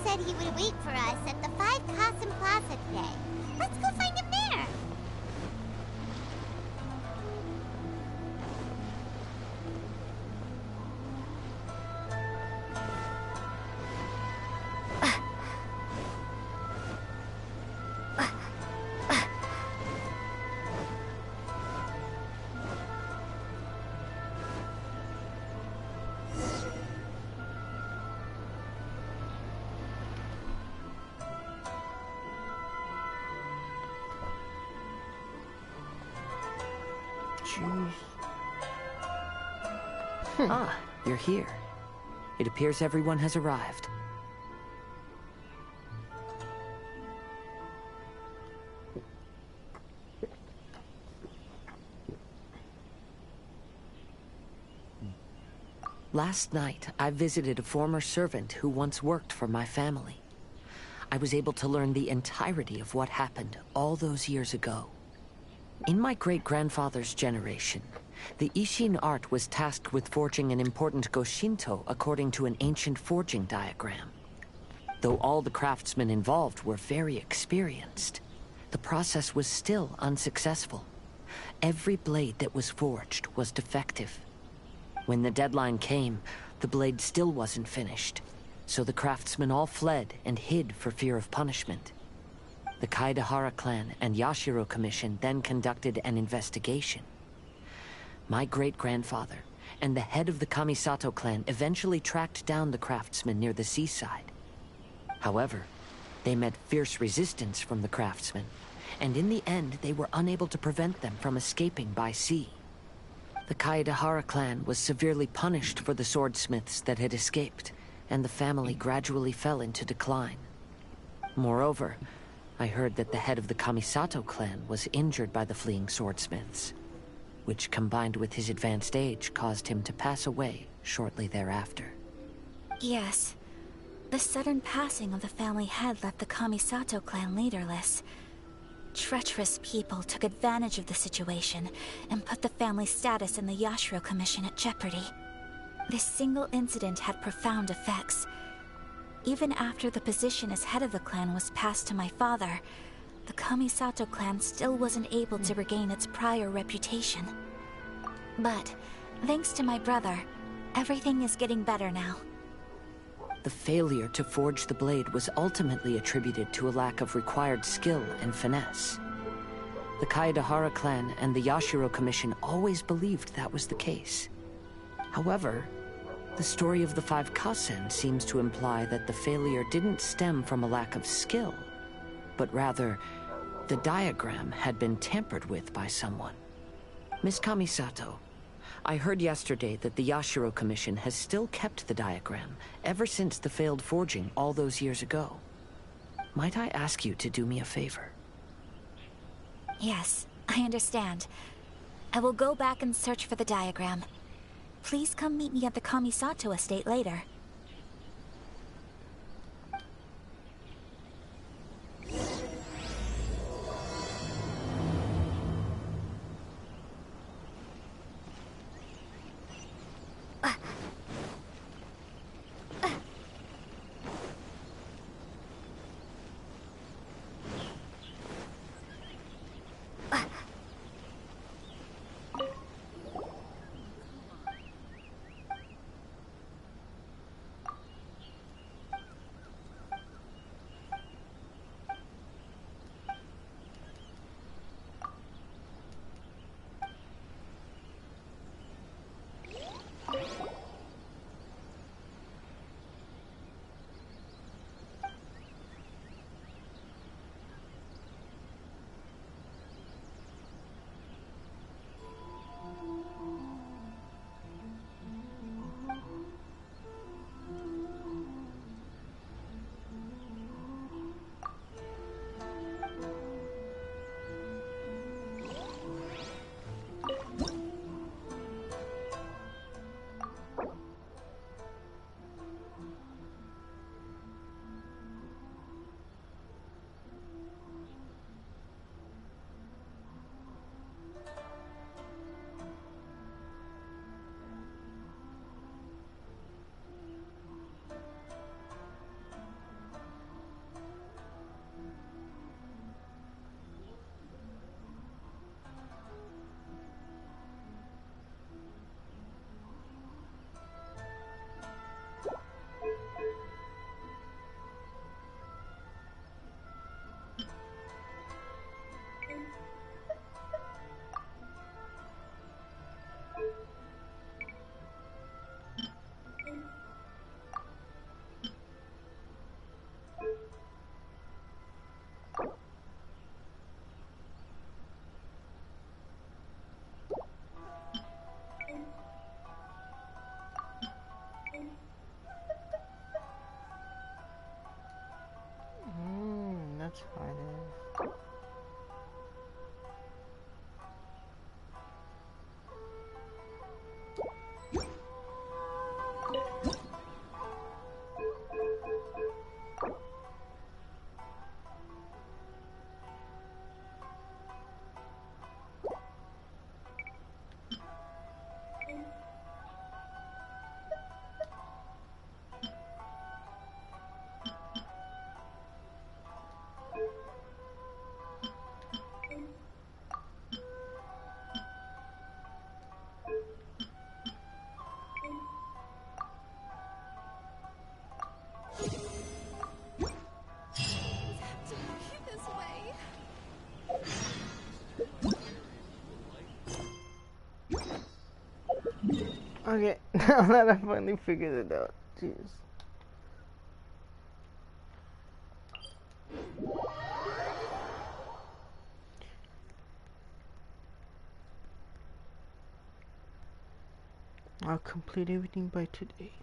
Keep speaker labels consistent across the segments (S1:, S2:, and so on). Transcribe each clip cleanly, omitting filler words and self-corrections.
S1: Said he would wait for us at the 5 Qasim Plaza today. Let's go find him there.
S2: Ah, you're here. It appears everyone has arrived. Last night, I visited a former servant who once worked for my family. I was able to learn the entirety of what happened all those years ago. In my great-grandfather's generation, the Ishin art was tasked with forging an important Goshinto according to an ancient forging diagram. Though all the craftsmen involved were very experienced, the process was still unsuccessful. Every blade that was forged was defective. When the deadline came, the blade still wasn't finished, so the craftsmen all fled and hid for fear of punishment. The Kaedahara clan and Yashiro Commission then conducted an investigation. My great-grandfather and the head of the Kamisato clan eventually tracked down the craftsmen near the seaside. However, they met fierce resistance from the craftsmen, and in the end they were unable to prevent them from escaping by sea. The Kaedahara clan was severely punished for the swordsmiths that had escaped, and the family gradually fell into decline. Moreover, I heard that the head of the Kamisato clan was injured by the fleeing swordsmiths, which combined with his advanced age caused him to pass away shortly thereafter.
S3: Yes. The sudden passing of the family head left the Kamisato clan leaderless. Treacherous people took advantage of the situation and put the family's status in the Yashiro Commission at jeopardy. This single incident had profound effects. Even after the position as head of the clan was passed to my father, the Kamisato clan still wasn't able to regain its prior reputation. But, thanks to my brother, everything is getting better now.
S2: The failure to forge the blade was ultimately attributed to a lack of required skill and finesse. The Kaedahara clan and the Yashiro Commission always believed that was the case. However, the story of the 5 Kasen seems to imply that the failure didn't stem from a lack of skill, but rather, the diagram had been tampered with by someone. Miss Kamisato, I heard yesterday that the Yashiro Commission has still kept the diagram ever since the failed forging all those years ago. Might I ask you to do me a favor?
S3: Yes, I understand. I will go back and search for the diagram. Please come meet me at the Kamisato estate later.
S4: Okay, now that I finally figured it out. Jeez. I'll complete everything by today.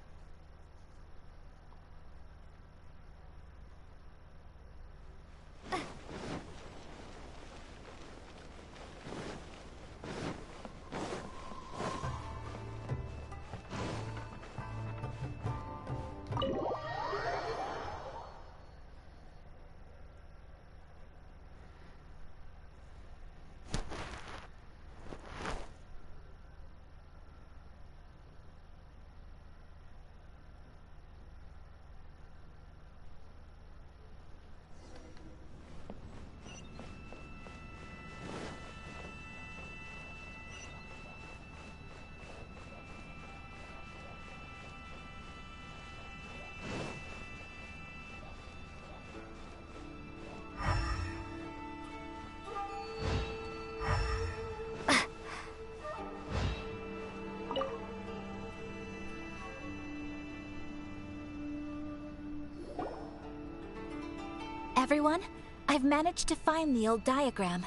S3: Everyone, I've managed to find the old diagram.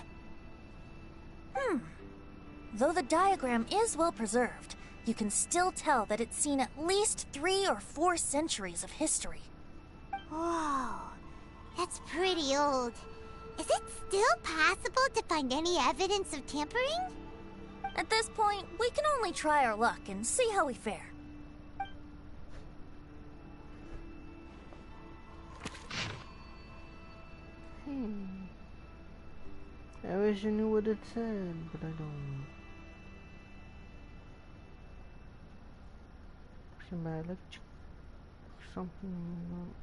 S5: Though the diagram is well preserved, you can still tell that it's seen at least 3 or 4 centuries of history.
S1: Whoa, that's pretty old. Is it still possible to find any evidence of tampering?
S5: At this point, we can only try our luck and see how we fare.
S4: I wish I knew what it said, but I don't. Something.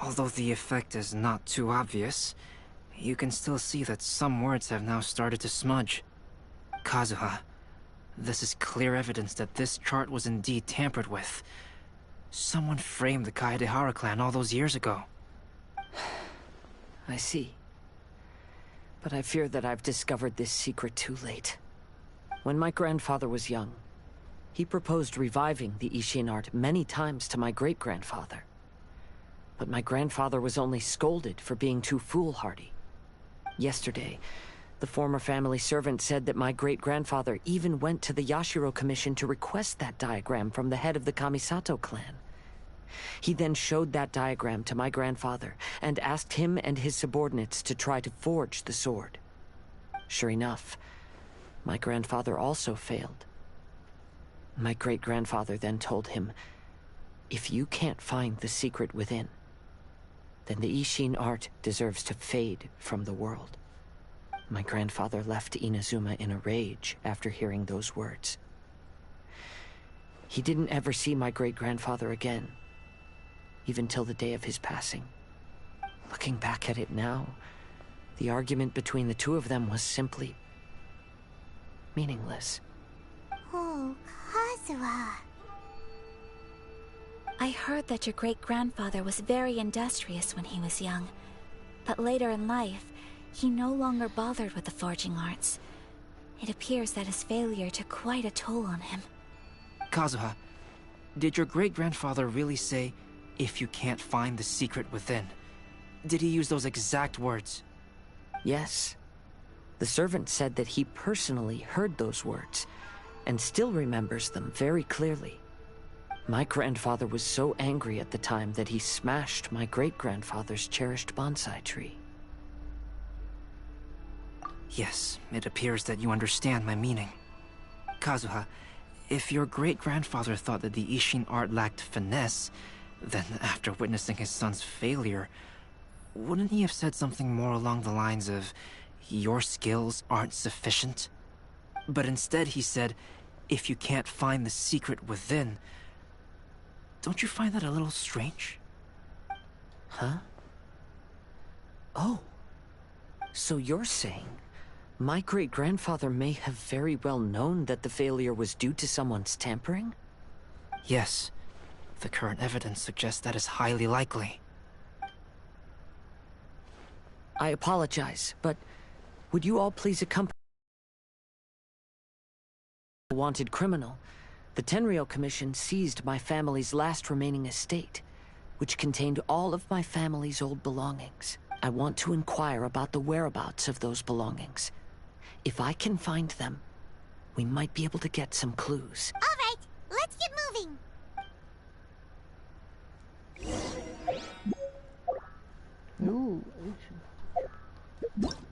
S6: Although the effect is not too obvious, you can still see that some words have now started to smudge. Kazuha, this is clear evidence that this chart was indeed tampered with. Someone framed the Kaedehara clan all those years ago.
S2: I see. But I fear that I've discovered this secret too late. When my grandfather was young, he proposed reviving the Ishin art many times to my great-grandfather. But my grandfather was only scolded for being too foolhardy. Yesterday, the former family servant said that my great-grandfather even went to the Yashiro Commission to request that diagram from the head of the Kamisato clan. He then showed that diagram to my grandfather and asked him and his subordinates to try to forge the sword. Sure enough, my grandfather also failed. My great-grandfather then told him, if you can't find the secret within, then the Ishin art deserves to fade from the world. My grandfather left Inazuma in a rage after hearing those words. He didn't ever see my great-grandfather again, even till the day of his passing. Looking back at it now, the argument between the two of them was simply meaningless.
S1: Oh, Kazuha.
S3: I heard that your great-grandfather was very industrious when he was young, but later in life, he no longer bothered with the forging arts. It appears that his failure took quite a toll on him.
S6: Kazuha, did your great-grandfather really say, if you can't find the secret within? Did he use those exact words?
S2: Yes. The servant said that he personally heard those words, and still remembers them very clearly. My grandfather was so angry at the time that he smashed my great-grandfather's cherished bonsai tree.
S6: Yes, it appears that you understand my meaning. Kazuha, if your great-grandfather thought that the Ishin art lacked finesse, then after witnessing his son's failure, wouldn't he have said something more along the lines of, your skills aren't sufficient? But instead he said, if you can't find the secret within. Don't you find that a little strange?
S2: Huh? Oh. So you're saying my great-grandfather may have very well known that the failure was due to someone's tampering?
S6: Yes. The current evidence suggests that is highly likely.
S2: I apologize, but would you all please accompany the wanted criminal The Tenryou Commission seized my family's last remaining estate, which contained all of my family's old belongings. I want to inquire about the whereabouts of those belongings. If I can find them, we might be able to get some clues.
S1: All right, let's get moving.
S4: Ooh, load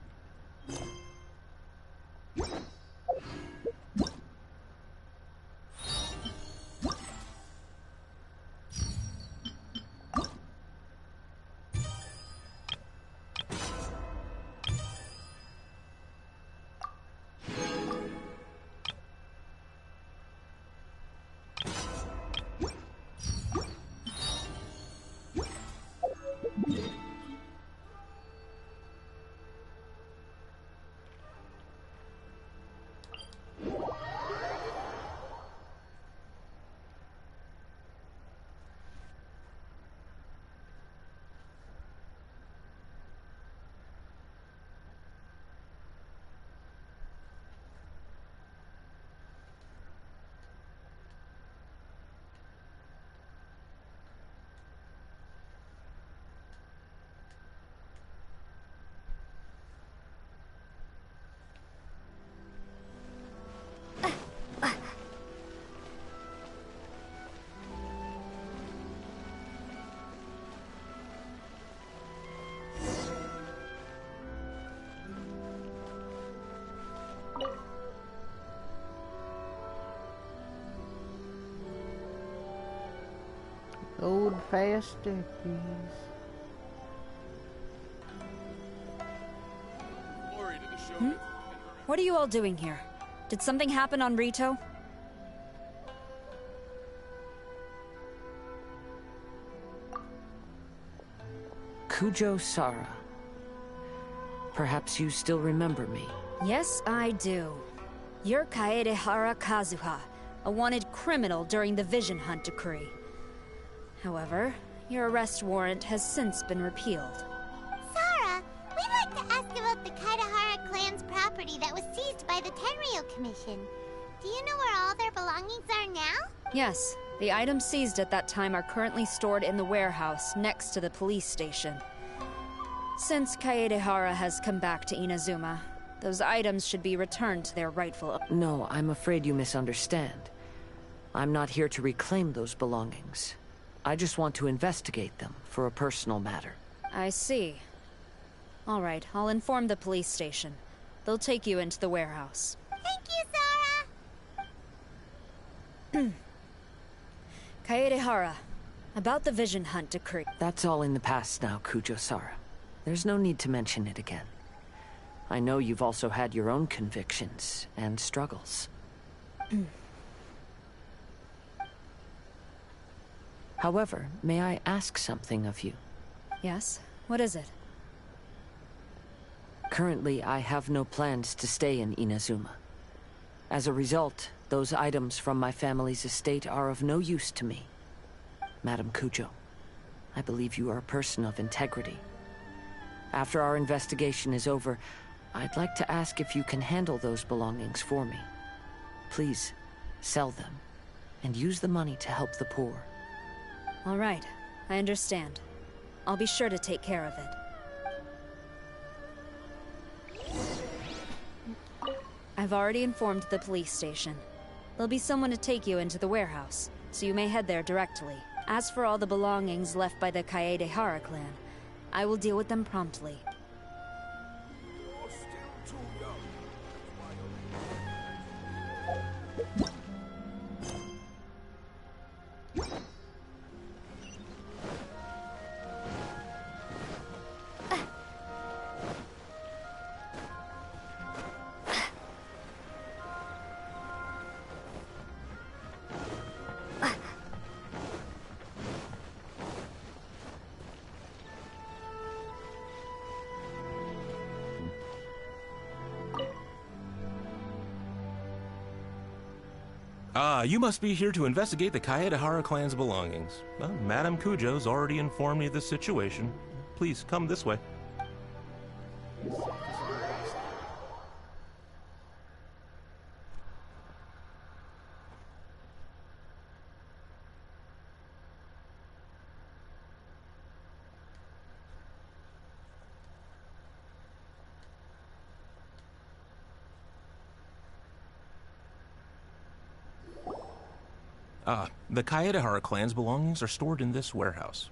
S4: faster, please.
S7: What are you all doing here? Did something happen on Rito?
S2: Kujo Sara. Perhaps you still remember me.
S7: Yes, I do. You're Kaedehara Kazuha, a wanted criminal during the Vision Hunt decree. However, your arrest warrant has since been repealed.
S1: Sarah, we'd like to ask about the Kaedehara clan's property that was seized by the Tenryou Commission. Do you know where all their belongings are now?
S7: Yes, the items seized at that time are currently stored in the warehouse next to the police station. Since Kaedehara has come back to Inazuma, those items should be returned to their rightful...
S2: No, I'm afraid you misunderstand. I'm not here to reclaim those belongings. I just want to investigate them for a personal matter.
S7: I see. All right, I'll inform the police station. They'll take you into the warehouse.
S1: Thank you, Sarah!
S7: Kaedehara, about the Vision Hunt decree.
S2: That's all in the past now, Kujo-Sara. There's no need to mention it again. I know you've also had your own convictions and struggles. However, may I ask something of you?
S7: Yes? What is it?
S2: Currently, I have no plans to stay in Inazuma. As a result, those items from my family's estate are of no use to me. Madam Kujo, I believe you are a person of integrity. After our investigation is over, I'd like to ask if you can handle those belongings for me. Please, sell them, and use the money to help the poor.
S7: All right, I understand. I'll be sure to take care of it. I've already informed the police station. There'll be someone to take you into the warehouse, so you may head there directly. As for all the belongings left by the Kaedehara clan, I will deal with them promptly.
S8: Ah, you must be here to investigate the Kaedehara clan's belongings. Well, Madame Kujo's already informed me of the situation. Please, come this way. The Kaedehara clan's belongings are stored in this warehouse.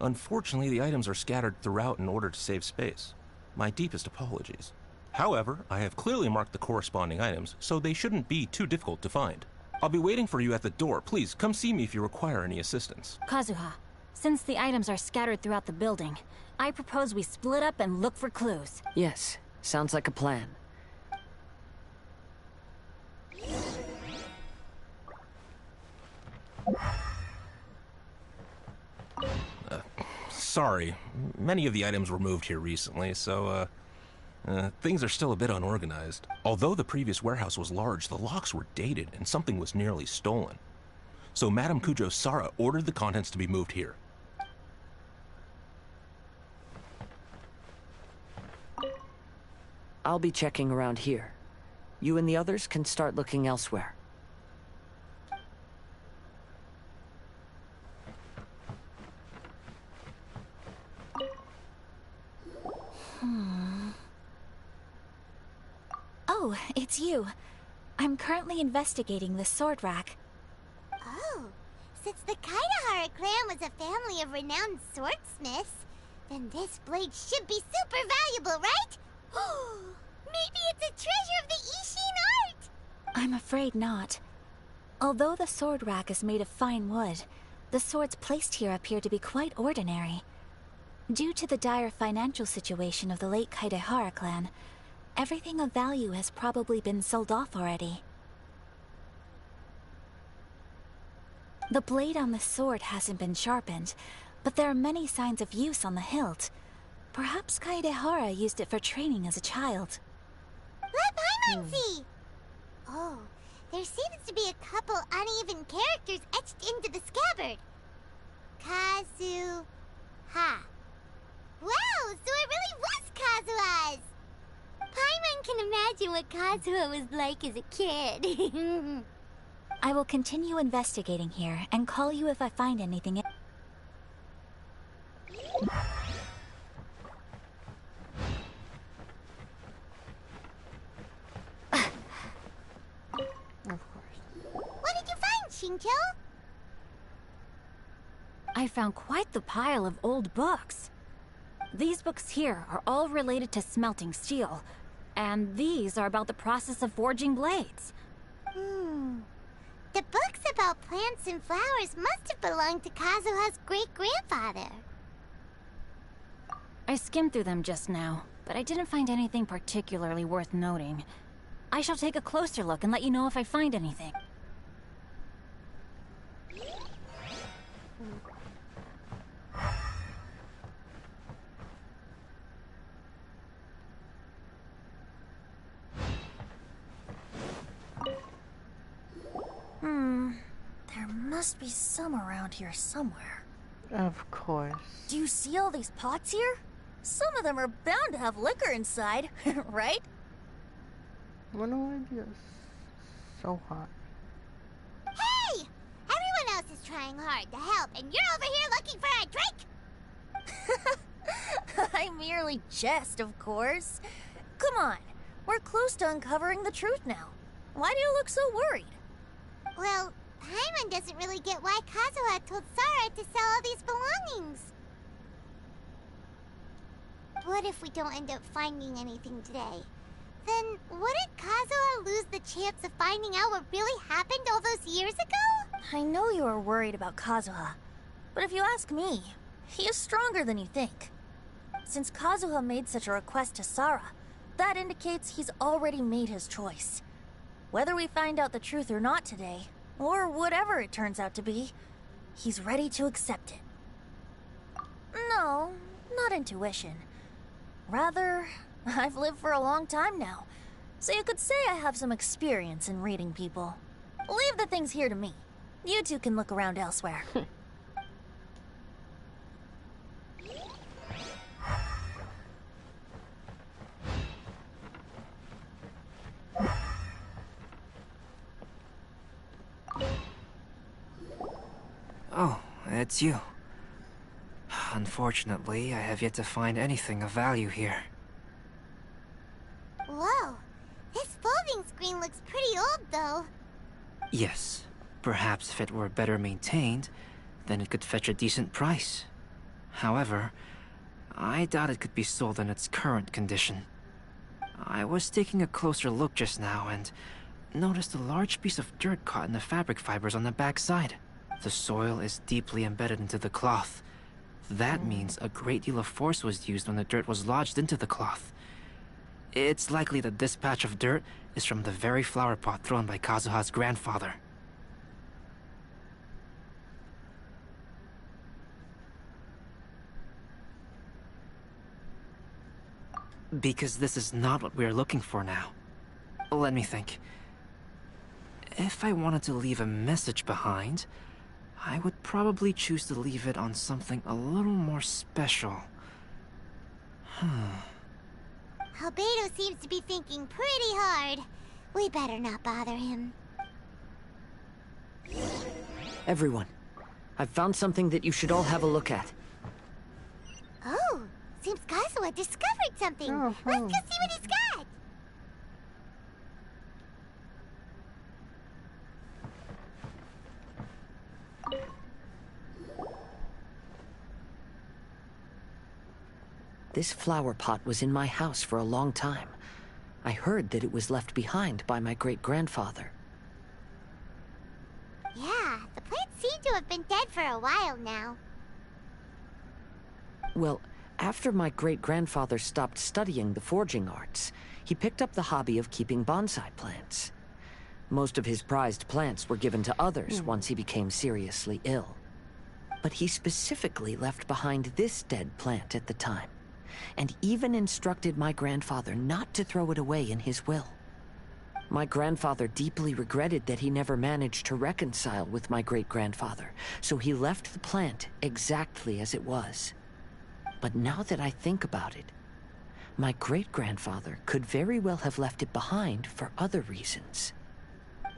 S8: Unfortunately, the items are scattered throughout in order to save space. My deepest apologies. However, I have clearly marked the corresponding items, so they shouldn't be too difficult to find. I'll be waiting for you at the door. Please, come see me if you require any assistance.
S9: Kazuha, since the items are scattered throughout the building, I propose we split up and look for clues.
S2: Yes, sounds like a plan.
S8: Sorry, many of the items were moved here recently, so, things are still a bit unorganized. Although the previous warehouse was large, the locks were dated and something was nearly stolen. So Madame Kujo Sara ordered the contents to be moved here.
S2: I'll be checking around here. You and the others can start looking elsewhere.
S3: Oh, it's you. I'm currently investigating the sword rack.
S1: Oh, since the Kaedehara clan was a family of renowned swordsmiths, then this blade should be super valuable, right? Maybe it's a treasure of the Ishin art!
S3: I'm afraid not. Although the sword rack is made of fine wood, the swords placed here appear to be quite ordinary. Due to the dire financial situation of the late Kaedehara clan, everything of value has probably been sold off already. The blade on the sword hasn't been sharpened, but there are many signs of use on the hilt. Perhaps Kaedehara used it for training as a child.
S1: Let Paimon see! Oh, there seems to be a couple uneven characters etched into the scabbard. Kazuha. Wow, so it really was Kazuha's! Paimon can imagine what Kazuha was like as a kid.
S3: I will continue investigating here and call you if I find anything.
S4: Of course.
S1: What did you find, Shinjo?
S9: I found quite the pile of old books. These books here are all related to smelting steel, and these are about the process of forging blades.
S1: The books about plants and flowers must have belonged to Kazuha's great-grandfather.
S9: I skimmed through them just now, but I didn't find anything particularly worth noting. I shall take a closer look and let you know if I find anything.
S5: There must be some around here somewhere.
S4: Of course.
S5: Do you see all these pots here? Some of them are bound to have liquor inside, right?
S4: Wonder why it's so hot.
S1: Hey! Everyone else is trying hard to help, and you're over here looking for a drink!
S5: I merely jest, of course. Come on, we're close to uncovering the truth now. Why do you look so worried?
S1: Well, Paimon doesn't really get why Kazuha told Sara to sell all these belongings. What if we don't end up finding anything today? Then wouldn't Kazuha lose the chance of finding out what really happened all those years ago?
S5: I know you are worried about Kazuha, but if you ask me, he is stronger than you think. Since Kazuha made such a request to Sara, that indicates he's already made his choice. Whether we find out the truth or not today, or whatever it turns out to be, he's ready to accept it. No, not intuition. Rather, I've lived for a long time now, so you could say I have some experience in reading people. Leave the things here to me. You two can look around elsewhere.
S6: Oh, it's you. Unfortunately, I have yet to find anything of value here.
S1: Whoa, this folding screen looks pretty old though.
S6: Yes, Perhaps if it were better maintained, then it could fetch a decent price. However, I doubt it could be sold in its current condition. I was taking a closer look just now and noticed a large piece of dirt caught in the fabric fibers on the back side. The soil is deeply embedded into the cloth. That means a great deal of force was used when the dirt was lodged into the cloth. It's likely that this patch of dirt is from the very flower pot thrown by Kazuha's grandfather. Because this is not what we are looking for now. Let me think. If I wanted to leave a message behind, I would probably choose to leave it on something a little more special.
S1: Albedo seems to be thinking pretty hard. We better not bother him.
S2: Everyone, I've found something that you should all have a look at.
S1: Oh, seems Kazuha discovered something. Let's go see what he's got.
S2: This flower pot was in my house for a long time. I heard that it was left behind by my great-grandfather.
S1: Yeah, the plants seem to have been dead for a while now.
S2: Well, after my great-grandfather stopped studying the forging arts, he picked up the hobby of keeping bonsai plants. Most of his prized plants were given to others once he became seriously ill. But he specifically left behind this dead plant at the time, and even instructed my grandfather not to throw it away in his will. My grandfather deeply regretted that he never managed to reconcile with my great-grandfather, so he left the plant exactly as it was. But now that I think about it, my great-grandfather could very well have left it behind for other reasons.
S1: Now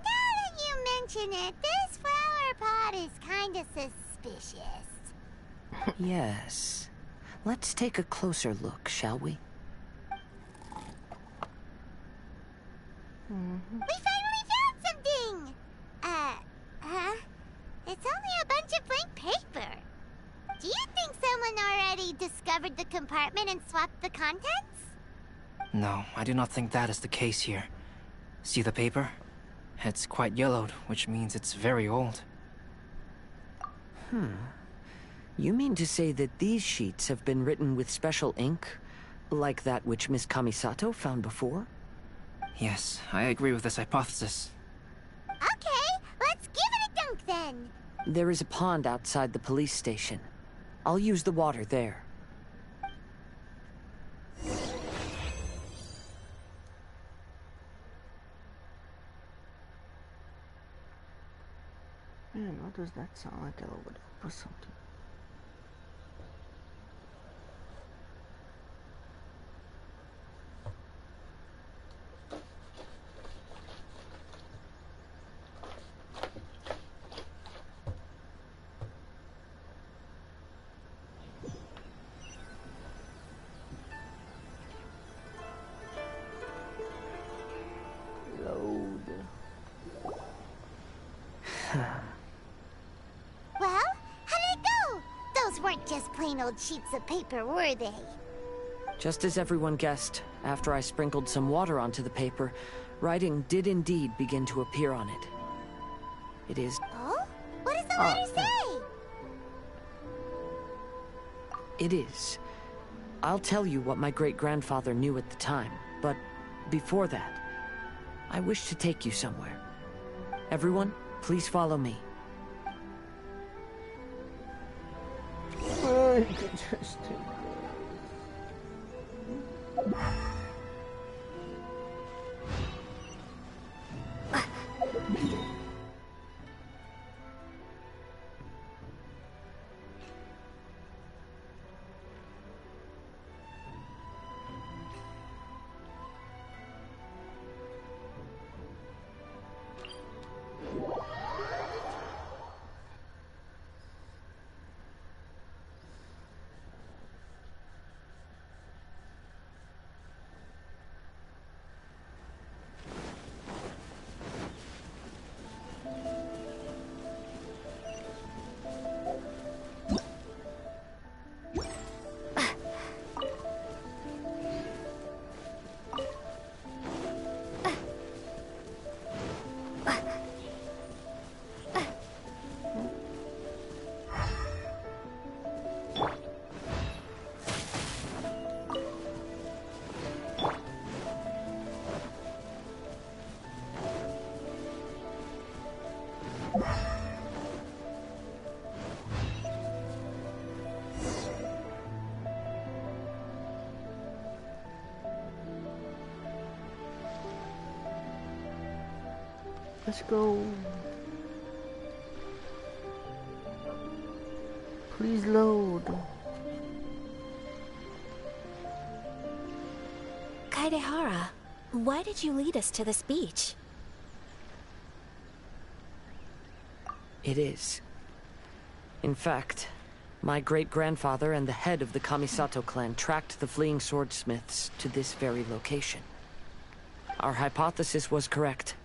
S1: that you mention it, this flower pot is kinda suspicious.
S2: Yes. Let's take a closer look, shall we?
S1: We finally found something! It's only a bunch of blank paper. Do you think someone already discovered the compartment and swapped the contents?
S6: No, I do not think that is the case here. See the paper? It's quite yellowed, which means it's very old.
S2: You mean to say that these sheets have been written with special ink, like that which Miss Kamisato found before?
S6: Yes, I agree with this hypothesis.
S1: Okay, let's give it a dunk then.
S2: There is a pond outside the police station. I'll use the water there.
S4: Man, what does that sound like? I would or something.
S1: Well, how did it go? Those weren't just plain old sheets of paper, were they?
S2: Just as everyone guessed, after I sprinkled some water onto the paper, writing did indeed begin to appear on it. It is...
S1: Oh? What does the letter say?
S2: It is. I'll tell you what my great-grandfather knew at the time, but before that, I wish to take you somewhere. Everyone, please follow me.
S4: You can just take Let's go. Please load.
S3: Kaedehara, why did you lead us to this beach?
S2: It is. In fact, my great-grandfather and the head of the Kamisato clan tracked the fleeing swordsmiths to this very location. Our hypothesis was correct.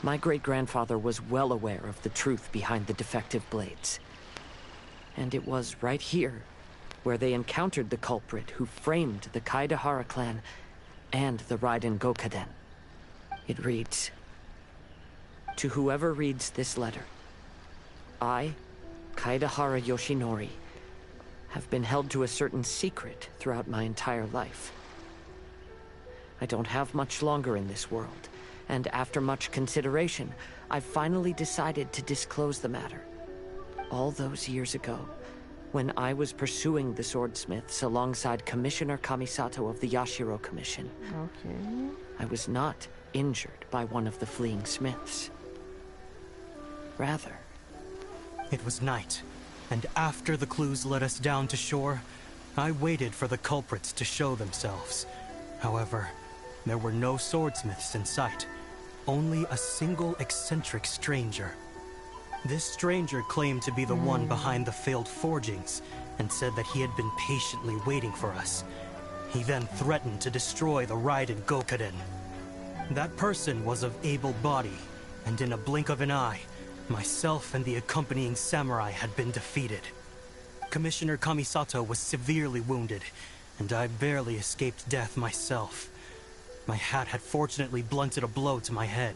S2: My great-grandfather was well aware of the truth behind the defective blades. And it was right here where they encountered the culprit who framed the Kaedehara clan and the Raiden Gokaden. It reads, "To whoever reads this letter, I, Kaedehara Yoshinori, have been held to a certain secret throughout my entire life. I don't have much longer in this world, and after much consideration, I finally decided to disclose the matter. All those years ago, when I was pursuing the swordsmiths alongside Commissioner Kamisato of the Yashiro Commission,
S4: Okay.
S2: I was not injured by one of the fleeing smiths. Rather,
S10: It was night, and after the clues led us down to shore, I waited for the culprits to show themselves. However, there were no swordsmiths in sight, only a single eccentric stranger. This stranger claimed to be the one behind the failed forgings, and said that he had been patiently waiting for us. He then threatened to destroy the Raiden Gokaden. That person was of able body, and in a blink of an eye, myself and the accompanying samurai had been defeated. Commissioner Kamisato was severely wounded, and I barely escaped death myself. My hat had fortunately blunted a blow to my head.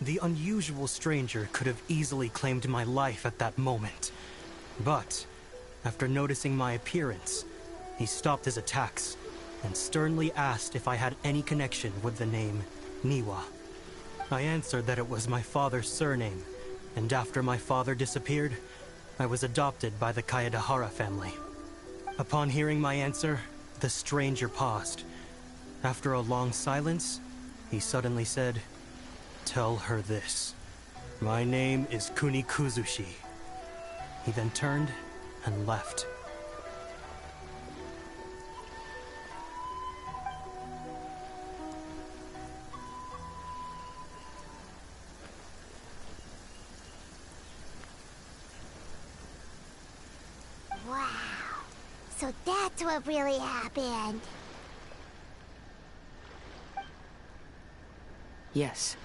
S10: The unusual stranger could have easily claimed my life at that moment. But, after noticing my appearance, he stopped his attacks and sternly asked if I had any connection with the name Niwa. I answered that it was my father's surname, and after my father disappeared, I was adopted by the Kaedehara family. Upon hearing my answer, the stranger paused. After a long silence, he suddenly said, "Tell her this. My name is Kunikuzushi." He then turned and left.
S1: Wow. So that's what really happened.
S2: yes.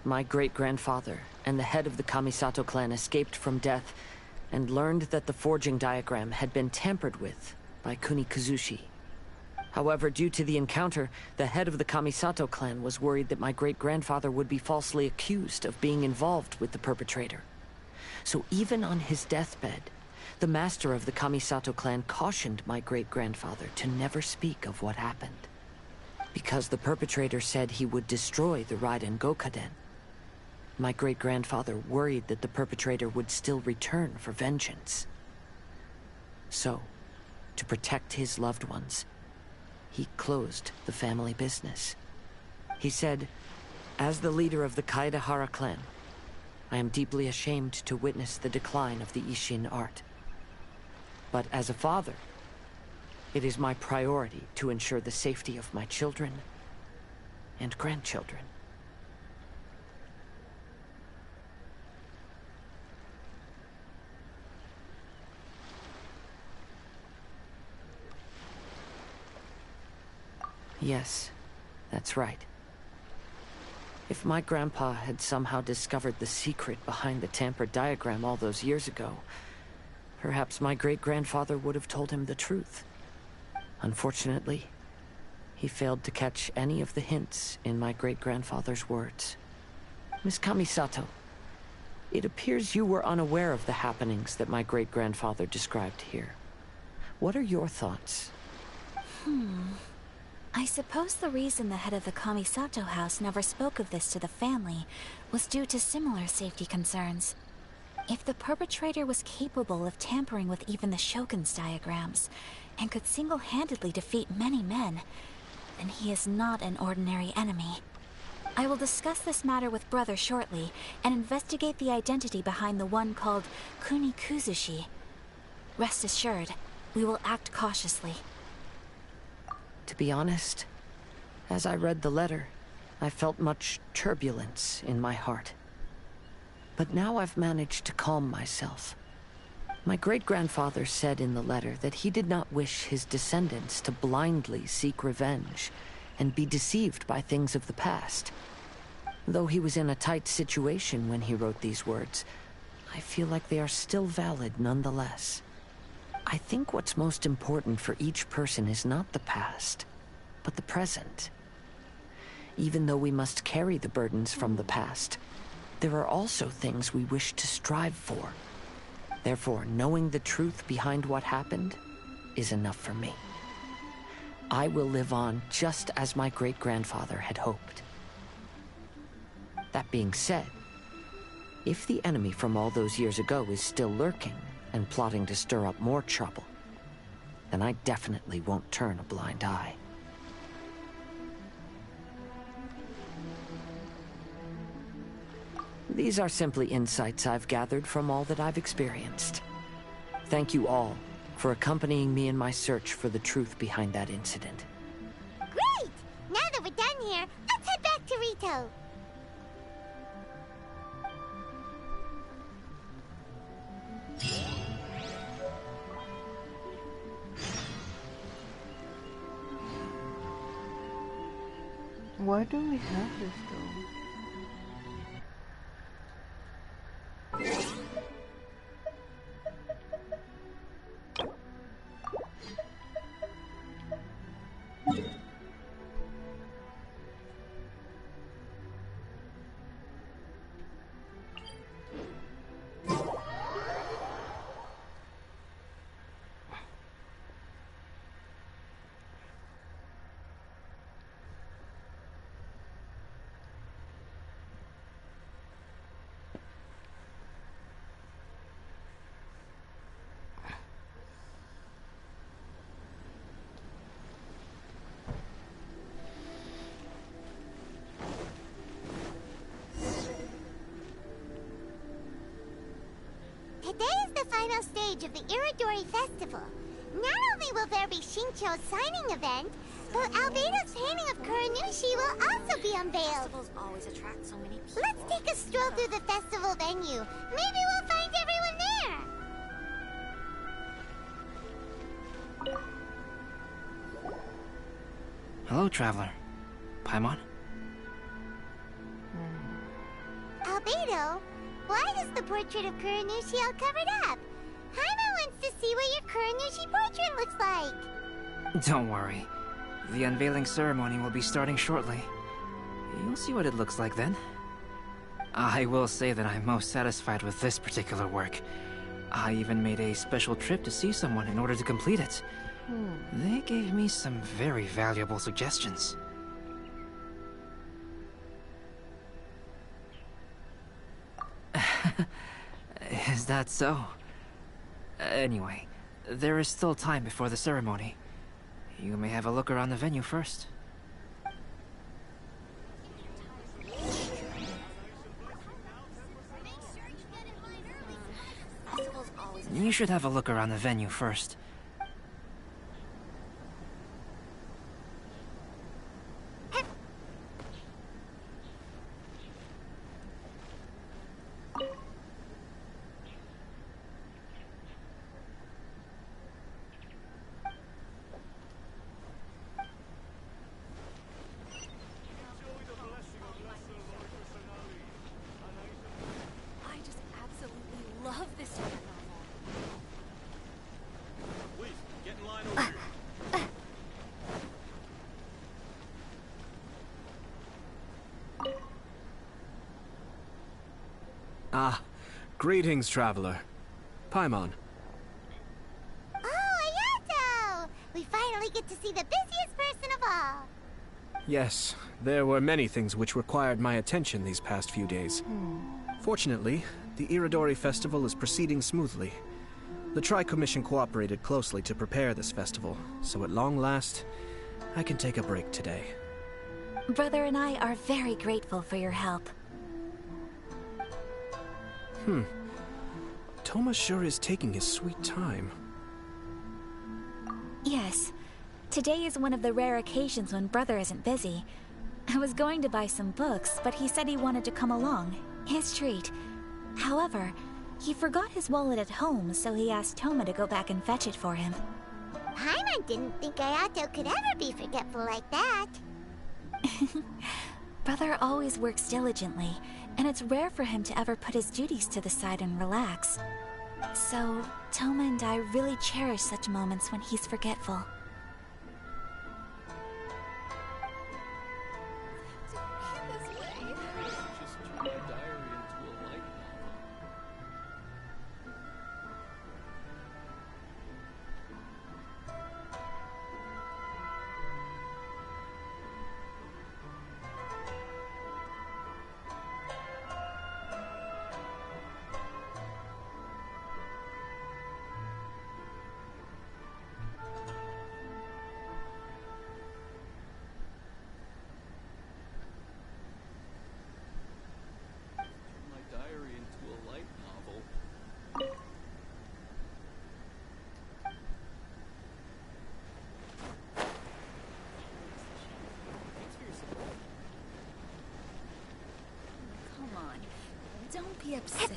S2: My great-grandfather and the head of the Kamisato clan escaped from death and learned that the forging diagram had been tampered with by Kunikuzushi. However, due to the encounter, the head of the Kamisato clan was worried that my great-grandfather would be falsely accused of being involved with the perpetrator. So even on his deathbed, the master of the Kamisato clan cautioned my great-grandfather to never speak of what happened. Because the perpetrator said he would destroy the Raiden Gokaden, my great-grandfather worried that the perpetrator would still return for vengeance. So, to protect his loved ones, he closed the family business. He said, "As the leader of the Kaedehara clan, I am deeply ashamed to witness the decline of the Ishin art. But as a father, it is my priority to ensure the safety of my children and grandchildren." Yes, that's right. If my grandpa had somehow discovered the secret behind the tampered diagram all those years ago, perhaps my great-grandfather would have told him the truth. Unfortunately, he failed to catch any of the hints in my great-grandfather's words. Miss Kamisato, it appears you were unaware of the happenings that my great-grandfather described here. What are your thoughts?
S3: I suppose the reason the head of the Kamisato house never spoke of this to the family was due to similar safety concerns. If the perpetrator was capable of tampering with even the Shogun's diagrams, and could single-handedly defeat many men, then he is not an ordinary enemy. I will discuss this matter with Brother shortly, and investigate the identity behind the one called Kunikuzushi. Rest assured, we will act cautiously.
S2: To be honest, as I read the letter, I felt much turbulence in my heart. But now I've managed to calm myself. My great-grandfather said in the letter that he did not wish his descendants to blindly seek revenge and be deceived by things of the past. Though he was in a tight situation when he wrote these words, I feel like they are still valid nonetheless. I think what's most important for each person is not the past, but the present. Even though we must carry the burdens from the past, there are also things we wish to strive for. Therefore, knowing the truth behind what happened is enough for me. I will live on just as my great-grandfather had hoped. That being said, if the enemy from all those years ago is still lurking and plotting to stir up more trouble, then I definitely won't turn a blind eye. These are simply insights I've gathered from all that I've experienced. Thank you all for accompanying me in my search for the truth behind that incident.
S1: Great! Now that we're done here, let's head back to Rito.
S4: Why do we have this though?
S1: Today is the final stage of the Iridori Festival. Not only will there be Shincho's signing event, but Albedo's painting of Kuranushi will also be unveiled.
S9: Festivals always attract so many people.
S1: Let's take a stroll through the festival venue. Maybe we'll find everyone there.
S6: Hello, traveler. Paimon?
S1: Albedo, why is the portrait of Kuranushi all covered up? Haima wants to see what your Kuranushi portrait looks like.
S6: Don't worry. The unveiling ceremony will be starting shortly. You'll see what it looks like then. I will say that I'm most satisfied with this particular work. I even made a special trip to see someone in order to complete it. They gave me some very valuable suggestions. Is that so? Anyway, there is still time before the ceremony. You may have a look around the venue first. You should have a look around the venue first.
S11: Greetings, traveler. Paimon.
S1: Oh, Ayato! We finally get to see the busiest person of all.
S11: Yes, there were many things which required my attention these past few days. Fortunately, the Iridori Festival is proceeding smoothly. The Tri-Commission cooperated closely to prepare this festival, so at long last, I can take a break today.
S3: Brother and I are very grateful for your help.
S11: Toma sure is taking his sweet time.
S3: Yes. Today is one of the rare occasions when Brother isn't busy. I was going to buy some books, but he said he wanted to come along. His treat. However, he forgot his wallet at home, so he asked Toma to go back and fetch it for him.
S1: Paimon didn't think Ayato could ever be forgetful like that.
S3: Brother always works diligently, and it's rare for him to ever put his duties to the side and relax. So, Toma and I really cherish such moments when he's forgetful.
S9: Don't be upset.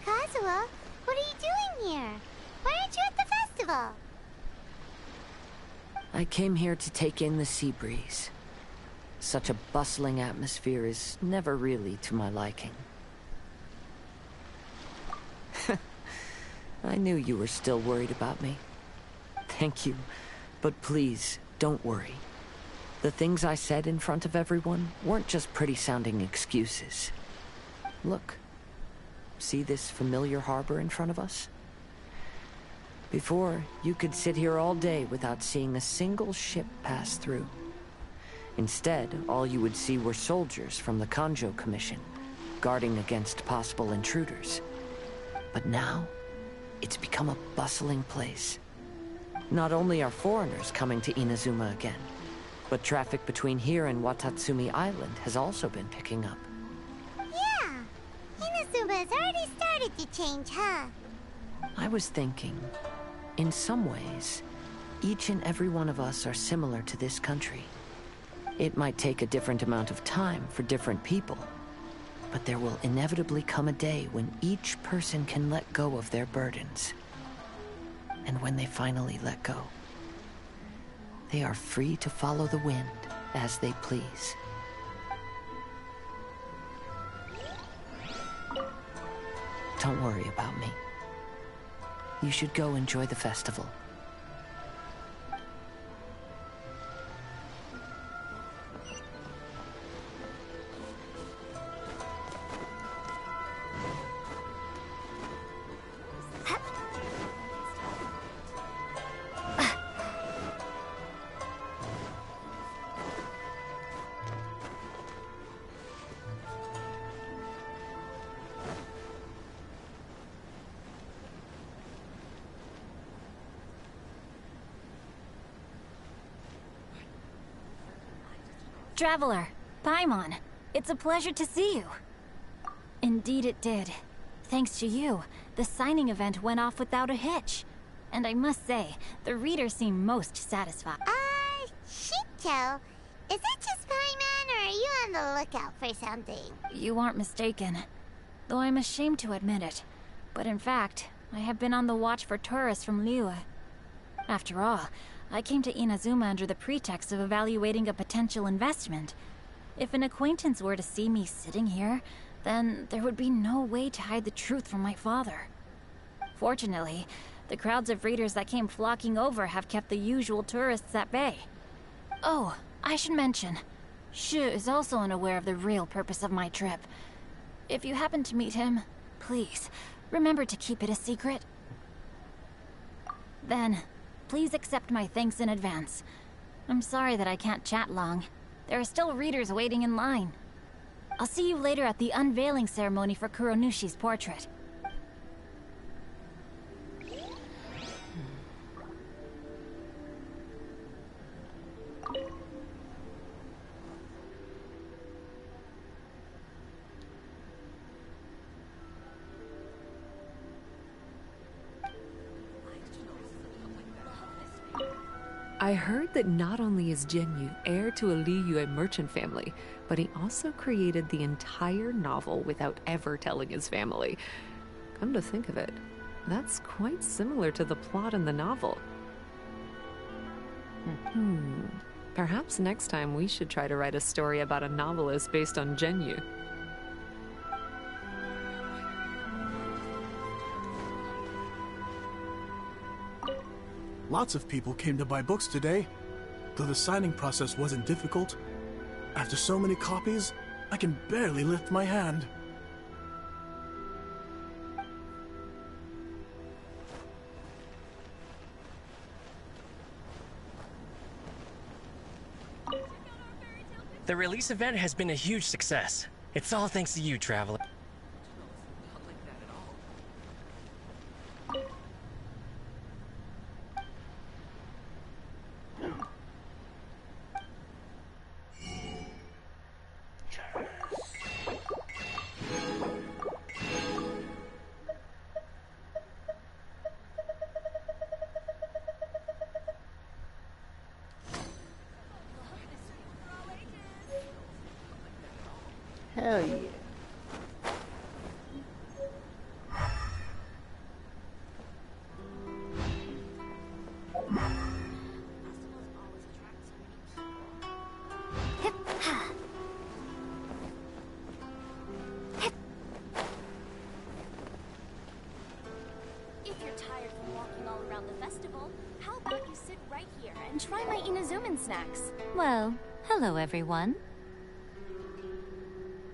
S1: Kazuha, what are you doing here? Why aren't you at the festival?
S2: I came here to take in the sea breeze. Such a bustling atmosphere is never really to my liking. I knew you were still worried about me. Thank you, but please, don't worry. The things I said in front of everyone weren't just pretty-sounding excuses. Look, see this familiar harbor in front of us? Before, you could sit here all day without seeing a single ship pass through. Instead, all you would see were soldiers from the Kanjo Commission, guarding against possible intruders. But now, it's become a bustling place. Not only are foreigners coming to Inazuma again, but traffic between here and Watatsumi Island has also been picking up.
S1: Yeah, Inazuma has already started to change, huh?
S2: I was thinking, in some ways, each and every one of us are similar to this country. It might take a different amount of time for different people, but there will inevitably come a day when each person can let go of their burdens. And when they finally let go, they are free to follow the wind as they please. Don't worry about me. You should go enjoy the festival.
S9: Traveler, Paimon, it's a pleasure to see you. Indeed it did. Thanks to you, the signing event went off without a hitch. And I must say, the readers seem most satisfied.
S1: Shinto, is that just Paimon, or are you on the lookout for something?
S9: You aren't mistaken. Though I'm ashamed to admit it. But in fact, I have been on the watch for tourists from Liyue. After all, I came to Inazuma under the pretext of evaluating a potential investment. If an acquaintance were to see me sitting here, then there would be no way to hide the truth from my father. Fortunately, the crowds of readers that came flocking over have kept the usual tourists at bay. Oh, I should mention, Shu is also unaware of the real purpose of my trip. If you happen to meet him, please, remember to keep it a secret. Then, Please accept my thanks in advance. I'm sorry that I can't chat long. There are still readers waiting in line. I'll see you later at the unveiling ceremony for Kuronushi's portrait.
S12: I heard that not only is Genyu heir to a Liyue merchant family, but he also created the entire novel without ever telling his family. Come to think of it, that's quite similar to the plot in the novel. Perhaps next time we should try to write a story about a novelist based on Genyu.
S13: Lots of people came to buy books today, though the signing process wasn't difficult. After so many copies, I can barely lift my hand.
S14: The release event has been a huge success. It's all thanks to you, Traveler.
S4: Hell yeah.
S15: If you're tired from walking all around the festival, how about you sit right here and try my Inazuman snacks?
S16: Well, hello everyone.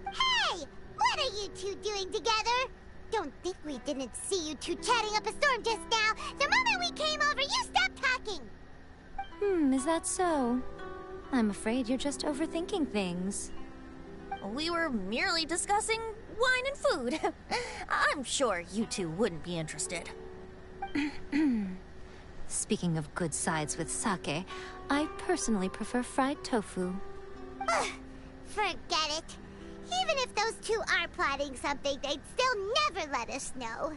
S1: Hey! What are you two doing together? Don't think we didn't see you two chatting up a storm just now. The moment we came over, you stopped talking.
S16: Is that so? I'm afraid you're just overthinking things.
S5: We were merely discussing wine and food. I'm sure you two wouldn't be interested.
S16: Speaking of good sides with sake, I personally prefer fried tofu.
S1: Forget it. Even if those two are plotting something, they'd still never let us know.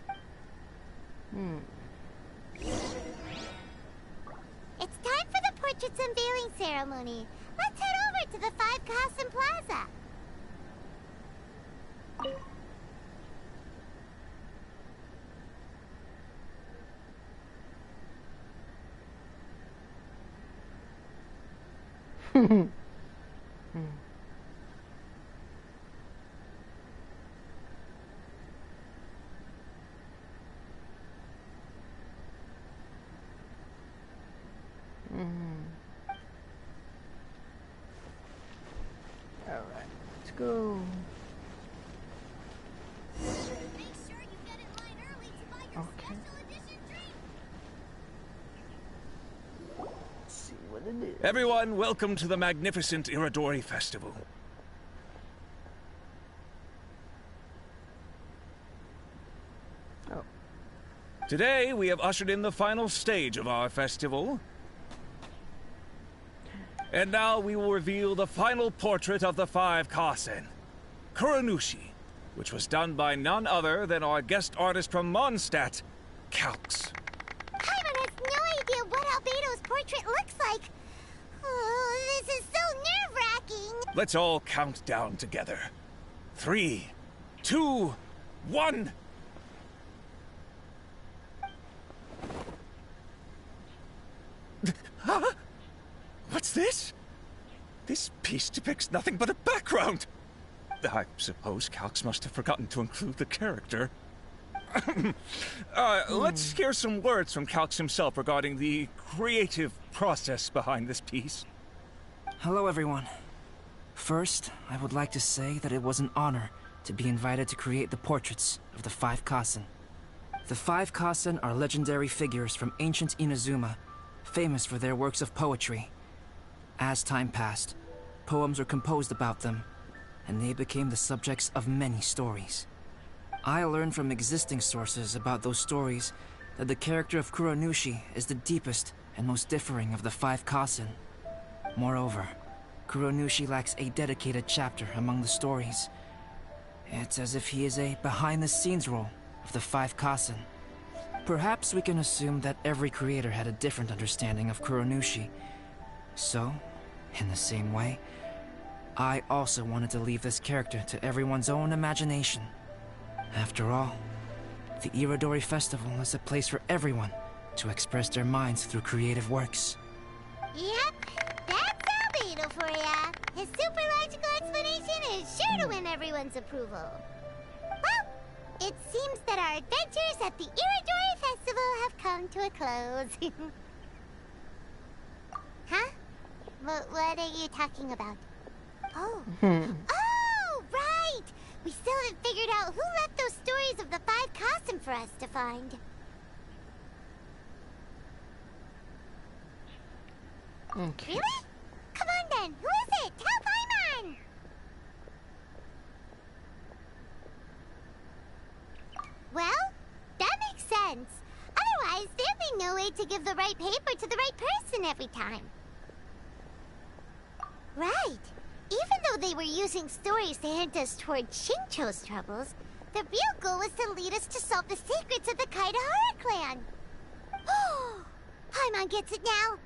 S1: It's time for the portrait's unveiling ceremony. Let's head over to the Five Castle Plaza.
S4: Alright, let's go. Okay. Let's see what it is.
S17: Everyone, welcome to the magnificent Iridori Festival.
S4: Oh.
S17: Today, we have ushered in the final stage of our festival. And now we will reveal the final portrait of the Five Kasen, Kuronushi, which was done by none other than our guest artist from Mondstadt, Calx.
S1: Paimon has no idea what Albedo's portrait looks like. Oh, this is so nerve-wracking.
S17: Let's all count down together. 3, 2, 1. Huh? What's this? This piece depicts nothing but a background. I suppose Calx must have forgotten to include the character. Let's hear some words from Calx himself regarding the creative process behind this piece.
S6: Hello, everyone. First, I would like to say that it was an honor to be invited to create the portraits of the Five Kasen. The Five Kasen are legendary figures from ancient Inazuma famous for their works of poetry. As time passed, poems were composed about them, and they became the subjects of many stories. I learned from existing sources about those stories that the character of Kuronushi is the deepest and most differing of the 5 Kasen. Moreover, Kuronushi lacks a dedicated chapter among the stories. It's as if he is a behind-the-scenes role of the 5 Kasen. Perhaps we can assume that every creator had a different understanding of Kuronushi. So, in the same way, I also wanted to leave this character to everyone's own imagination. After all, the Irodori Festival is a place for everyone to express their minds through creative works.
S1: Yep, that's Albedo for ya. His super logical explanation is sure to win everyone's approval. Well, it seems that our adventures at the Irodori Festival have come to a close. Huh? What are you talking about? Oh. Oh, right! We still haven't figured out who left those stories of the 5 Kasen for us to find.
S4: Okay.
S1: Really? Come on then, who is it? Tell Paimon! Well, that makes sense. Otherwise, there'd be no way to give the right paper to the right person every time. Right. Even though they were using stories to hint us toward Shincho's troubles, the real goal was to lead us to solve the secrets of the Kaidahara clan. Oh, Paimon gets it now.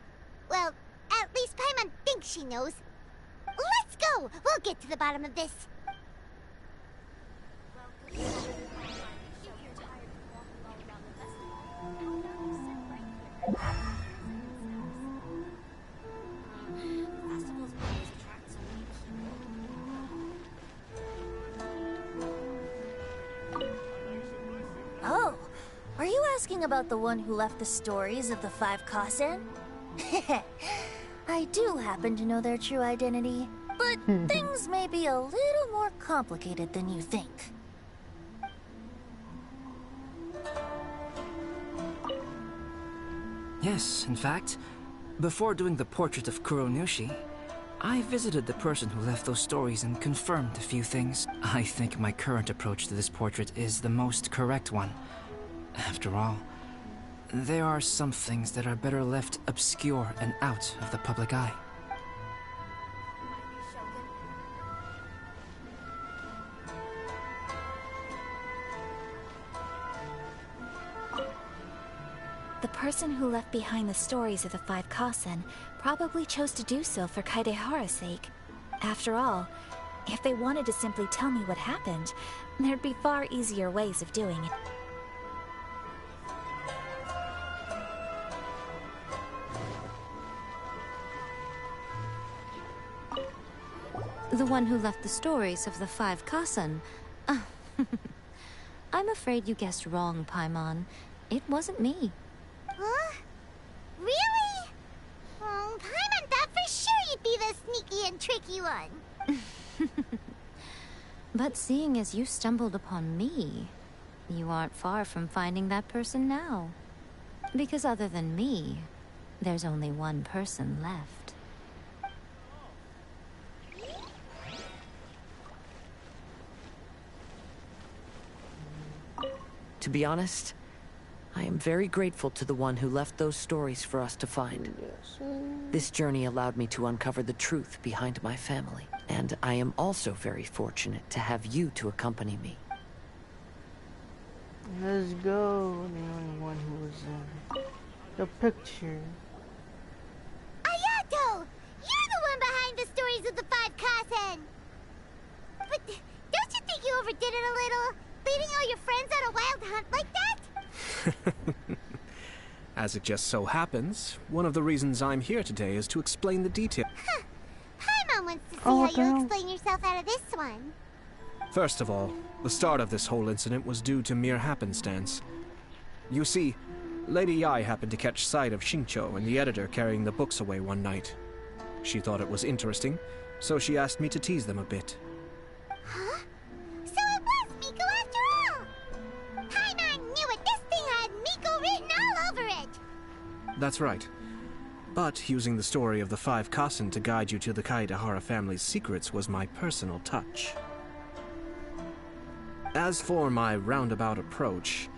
S1: Well, at least Paimon thinks she knows. Let's go! We'll get to the bottom of this.
S5: Oh, are you asking about the one who left the stories of the 5 Kasen? I do happen to know their true identity, but things may be a little more complicated than you think.
S6: Yes, in fact, before doing the portrait of Kuronushi, I visited the person who left those stories and confirmed a few things. I think my current approach to this portrait is the most correct one. After all, there are some things that are better left obscure and out of the public eye.
S3: The person who left behind the stories of the 5 Kasen probably chose to do so for Kaidehara's sake. After all, if they wanted to simply tell me what happened, there'd be far easier ways of doing it.
S16: The one who left the stories of the 5 Kasen. I'm afraid you guessed wrong, Paimon. It wasn't me.
S1: Huh? Really? Oh, Paimon thought for sure you'd be the sneaky and tricky one.
S16: But seeing as you stumbled upon me, you aren't far from finding that person now. Because other than me, there's only one person left.
S2: To be honest, I am very grateful to the one who left those stories for us to find. This journey allowed me to uncover the truth behind my family, and I am also very fortunate to have you to accompany me.
S4: Let's go. The only one who was in the picture.
S1: Ayato! You're the one behind the stories of the 5 Kasen! But don't you think you overdid it a little? Leading all your friends on a wild hunt like that?
S11: As it just so happens, one of the reasons I'm here today is to explain the detail.
S1: Huh. Paimon wants to see how you explain yourself out of this one.
S11: First of all, the start of this whole incident was due to mere happenstance. You see, Lady Yai happened to catch sight of Shincho and the editor carrying the books away one night. She thought it was interesting, so she asked me to tease them a bit.
S1: Huh? So it was Miko after all! Paimon knew it! This thing had Miko written all over it!
S11: That's right. But using the story of the 5 Kasen to guide you to the Kaedehara family's secrets was my personal touch. As for my roundabout approach,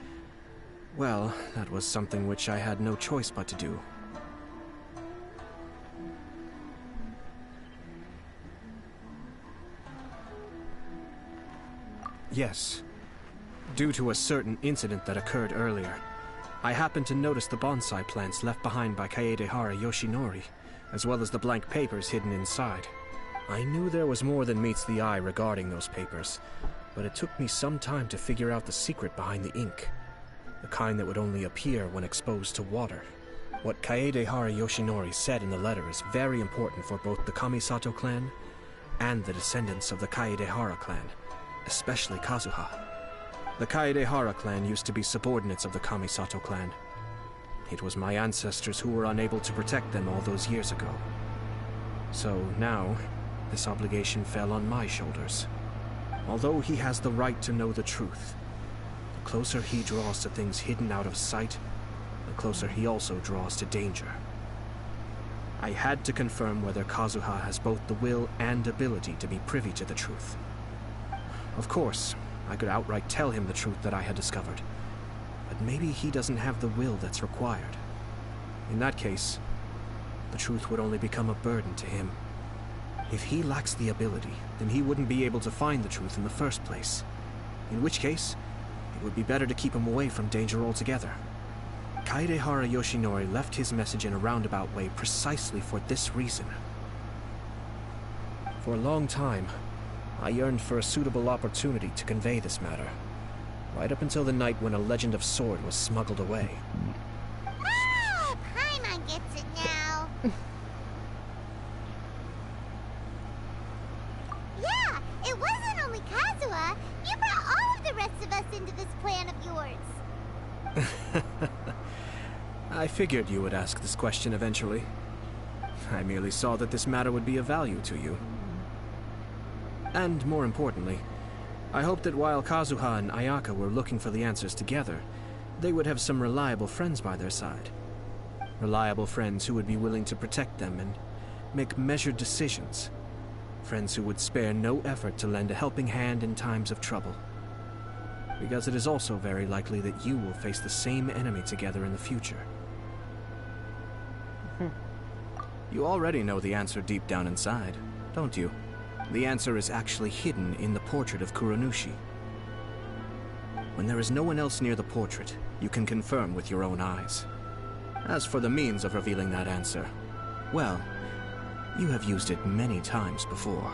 S11: well, that was something which I had no choice but to do. Yes. Due to a certain incident that occurred earlier, I happened to notice the bonsai plants left behind by Kaedehara Yoshinori, as well as the blank papers hidden inside. I knew there was more than meets the eye regarding those papers, but it took me some time to figure out the secret behind the ink. The kind that would only appear when exposed to water. What Kaedehara Yoshinori said in the letter is very important for both the Kamisato clan and the descendants of the Kaedehara clan, especially Kazuha. The Kaedehara clan used to be subordinates of the Kamisato clan. It was my ancestors who were unable to protect them all those years ago. So now, this obligation fell on my shoulders. Although he has the right to know the truth, the closer he draws to things hidden out of sight, the closer he also draws to danger. I had to confirm whether Kazuha has both the will and ability to be privy to the truth. Of course, I could outright tell him the truth that I had discovered, but maybe he doesn't have the will that's required. In that case, the truth would only become a burden to him. If he lacks the ability, then he wouldn't be able to find the truth in the first place. In which case, it would be better to keep him away from danger altogether. Kaedehara Yoshinori left his message in a roundabout way precisely for this reason. For a long time, I yearned for a suitable opportunity to convey this matter, right up until the night when a legend of sword was smuggled away.
S1: Ah, Paimon gets it now. Yeah, it wasn't only Kazuha. You brought all of the rest of us into this plan of yours.
S11: I figured you would ask this question eventually. I merely saw that this matter would be of value to you. And more importantly, I hoped that while Kazuha and Ayaka were looking for the answers together, they would have some reliable friends by their side. Reliable friends who would be willing to protect them and make measured decisions. Friends who would spare no effort to lend a helping hand in times of trouble. Because it is also very likely that you will face the same enemy together in the future. You already know the answer deep down inside, don't you? The answer is actually hidden in the portrait of Kuronushi. When there is no one else near the portrait, you can confirm with your own eyes. As for the means of revealing that answer, well, you have used it many times before.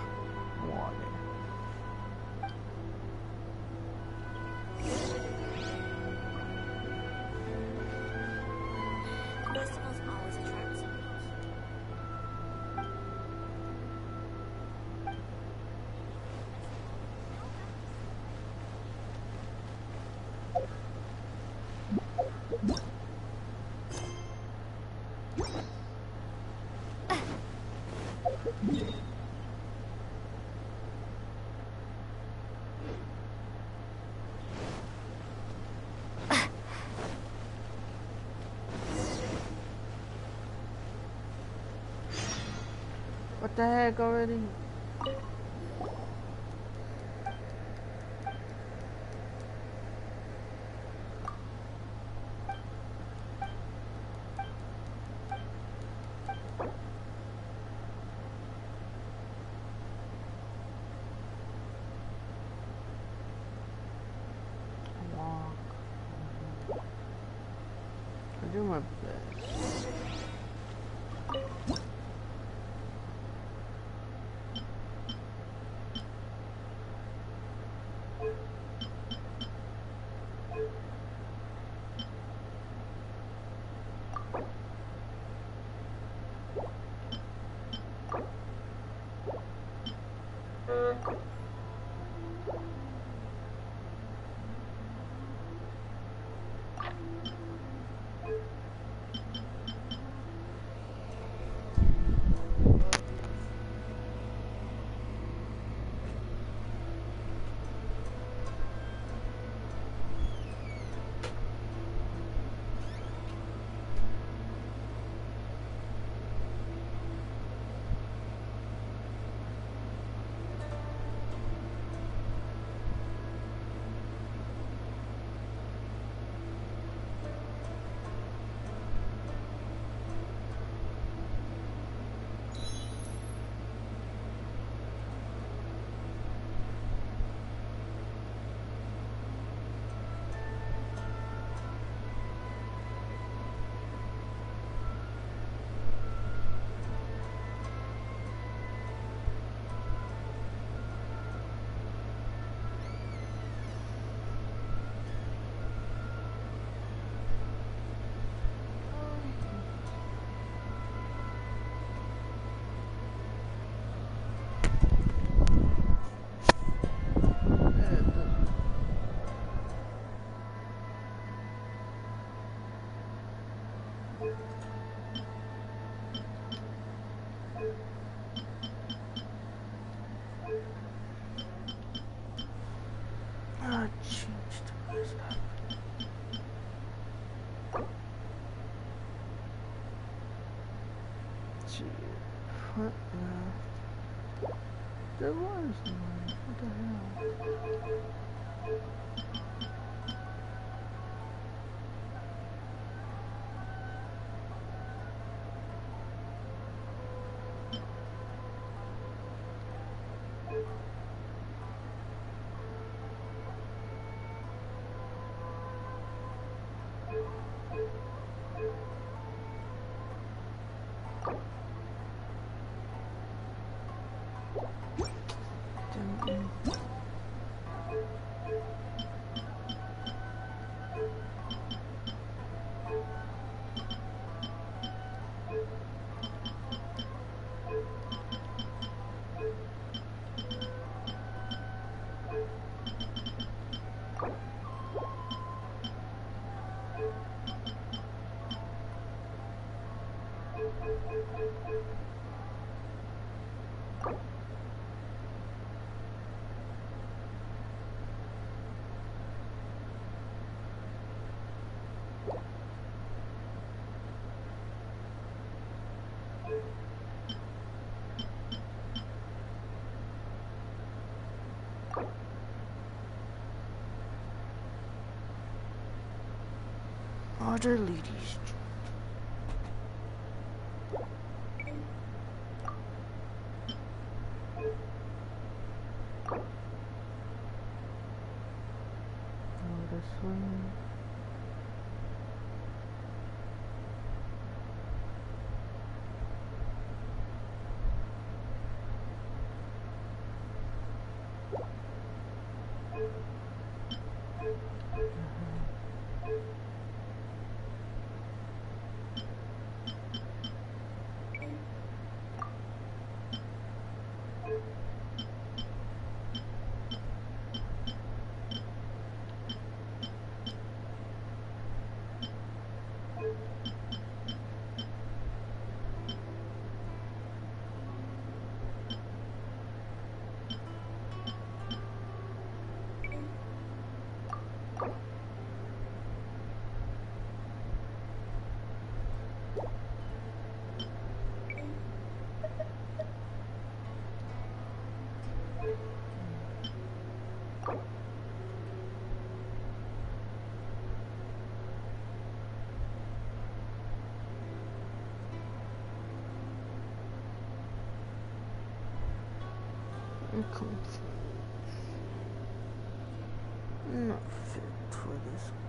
S4: What the heck already? I do my best. What? Yeah. There was one. What the hell? Other ladies. Oh, this one. I'm confused. Not fit for this one.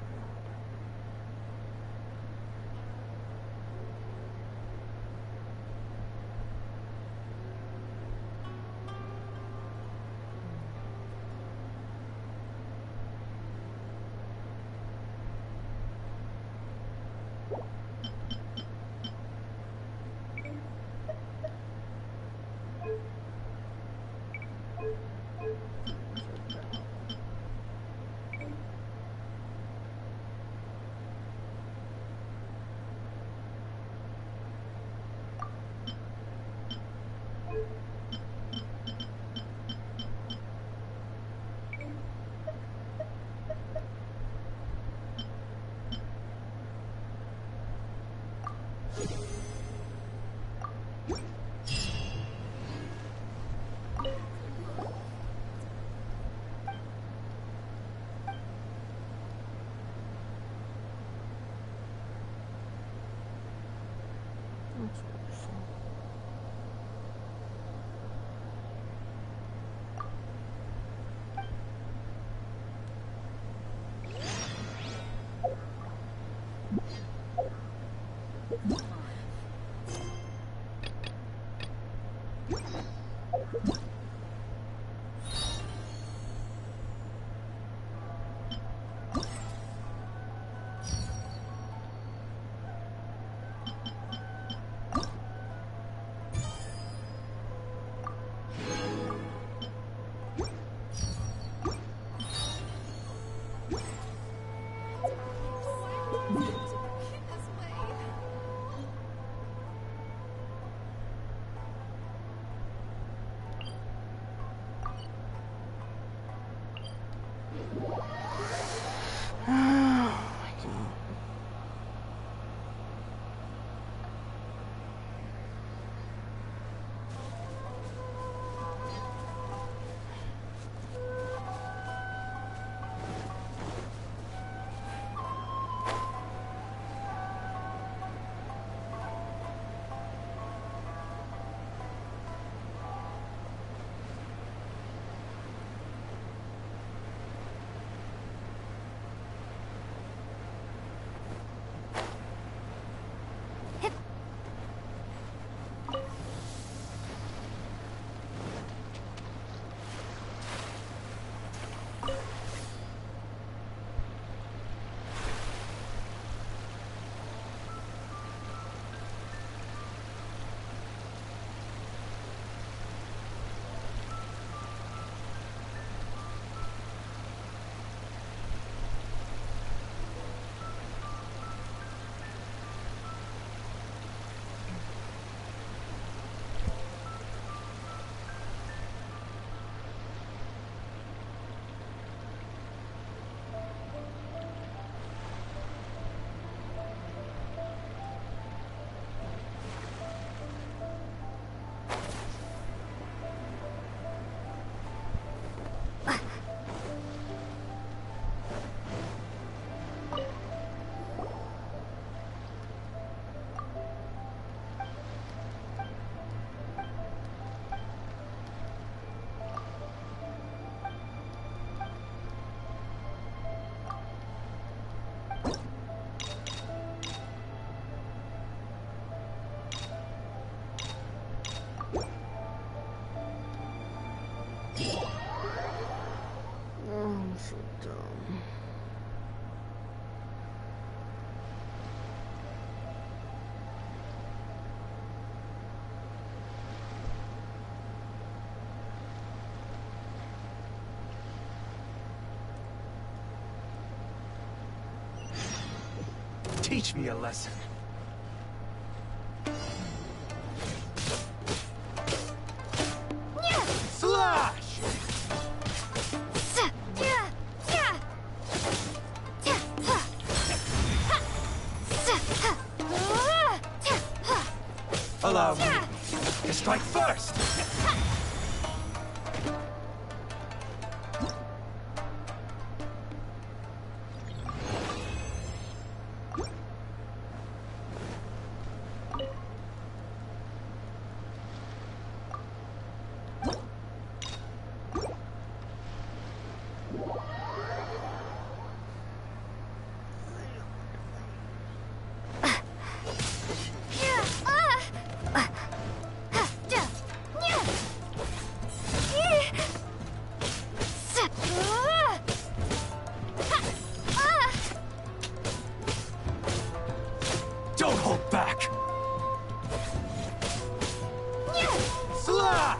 S17: teach me a lesson. Slash! Allow me to strike first! Don't hold back! Slash!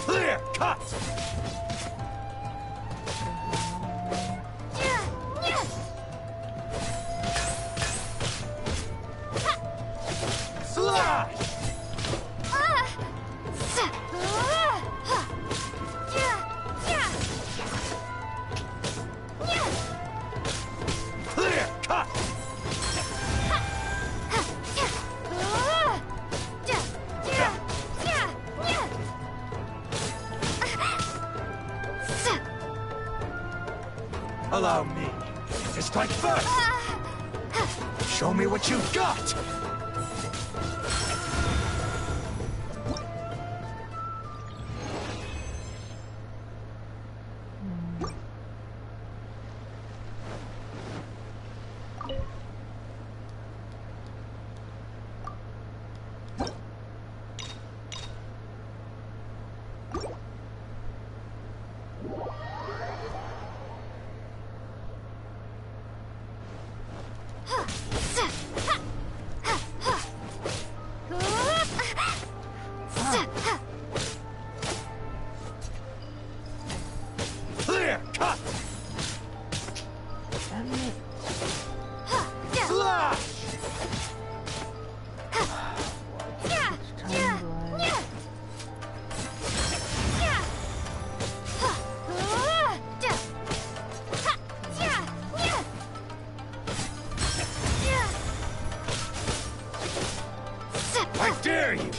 S17: Clear cut! Slash! Clear cut! Allow me to strike first! Show me what you've got! Clear cut! Slash! I dare you!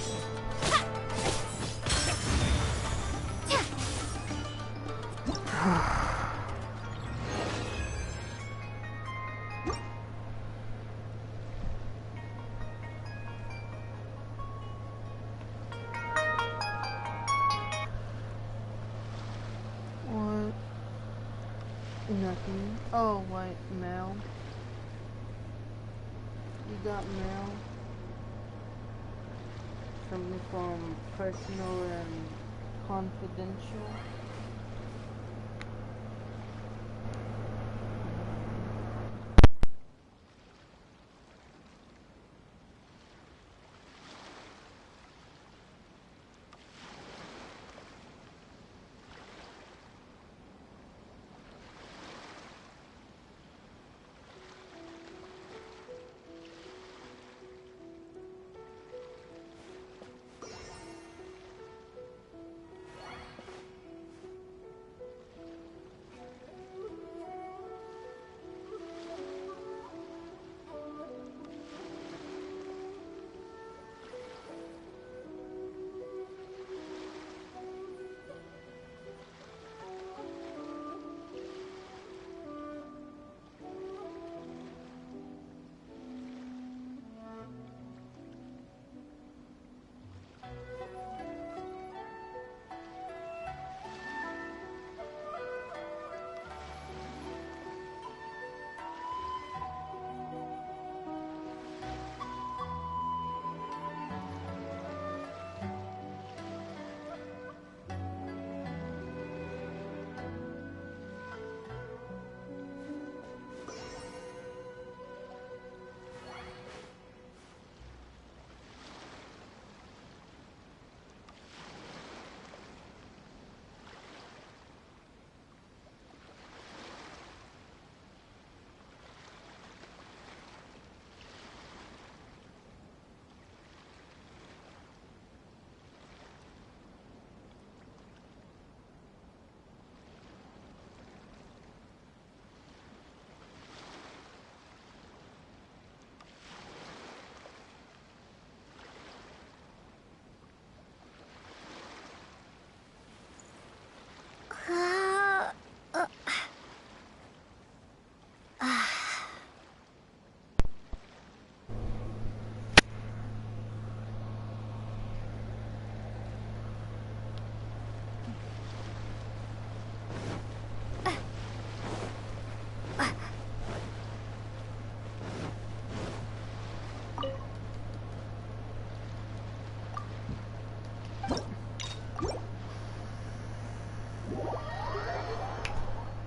S4: What? Nothing. Oh, wait, mail. You got mail? Something from personal and confidential?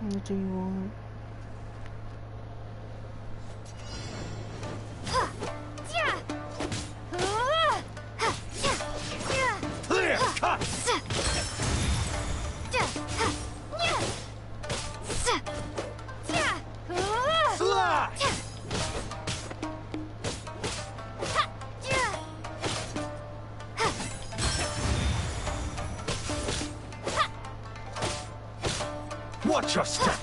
S4: Anything you want.
S17: Clear cut! Slide! Watch your step!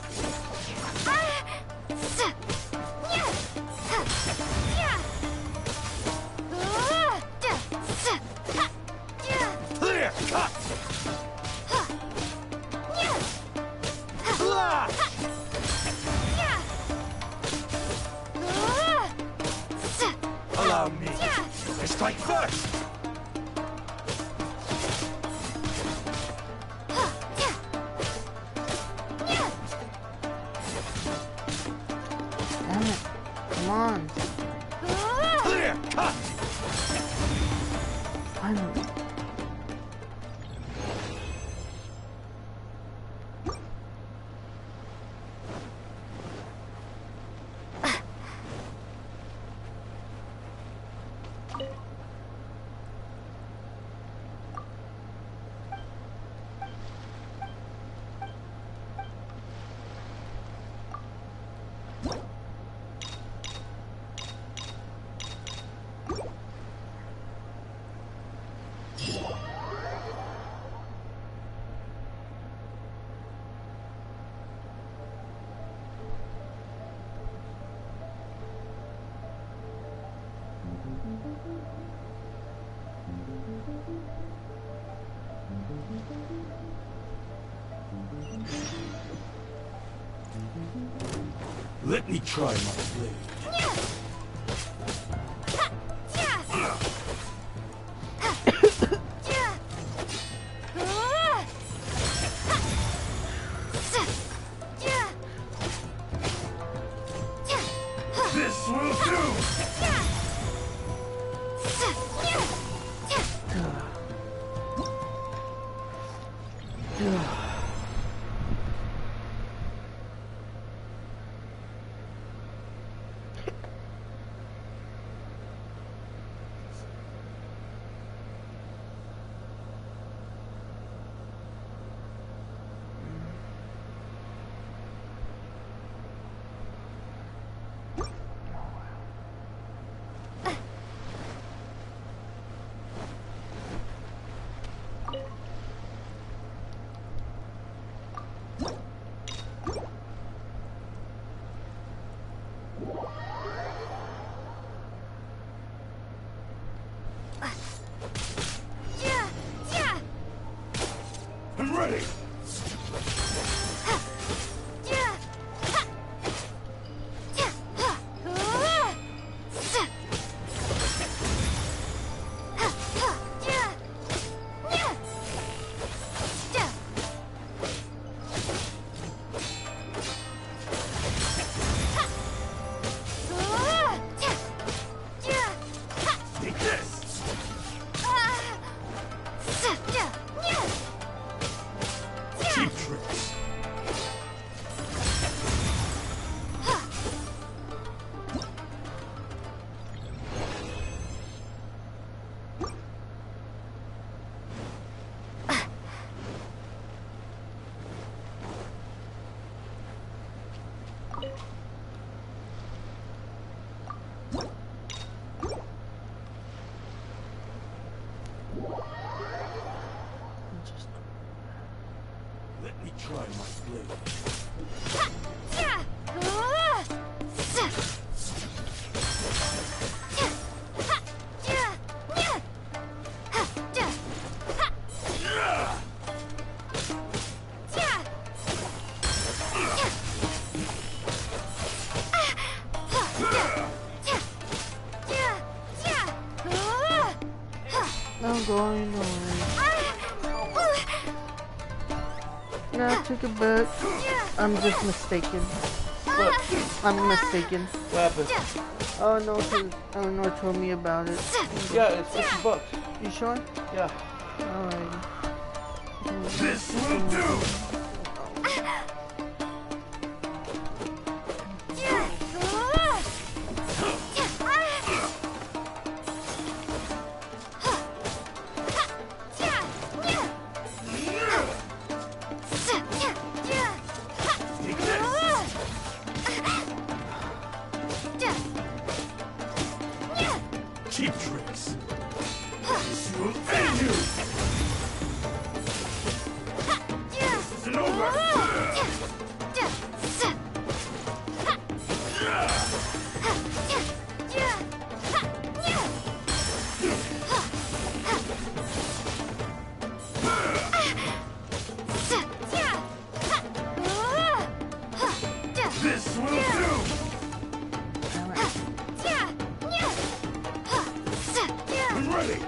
S17: Clear cut! Slide! Allow me to strike first!
S4: Damn it. Come on.
S17: Clear cut!
S4: Finally.
S17: Let me try my blade. This will do! I'm ready! Take this! Cheap tricks! Let me try my blade.
S4: I'm going away. Nah, take it back. I'm just mistaken. What? I'm mistaken.
S18: What happened?
S4: Oh no, Eleanor told me about it.
S18: Yeah, it's $50.
S4: You sure?
S18: Yeah.
S4: Alright.
S17: This will do! Cheap tricks. This will end you! This isn't over! This will do! I'm ready!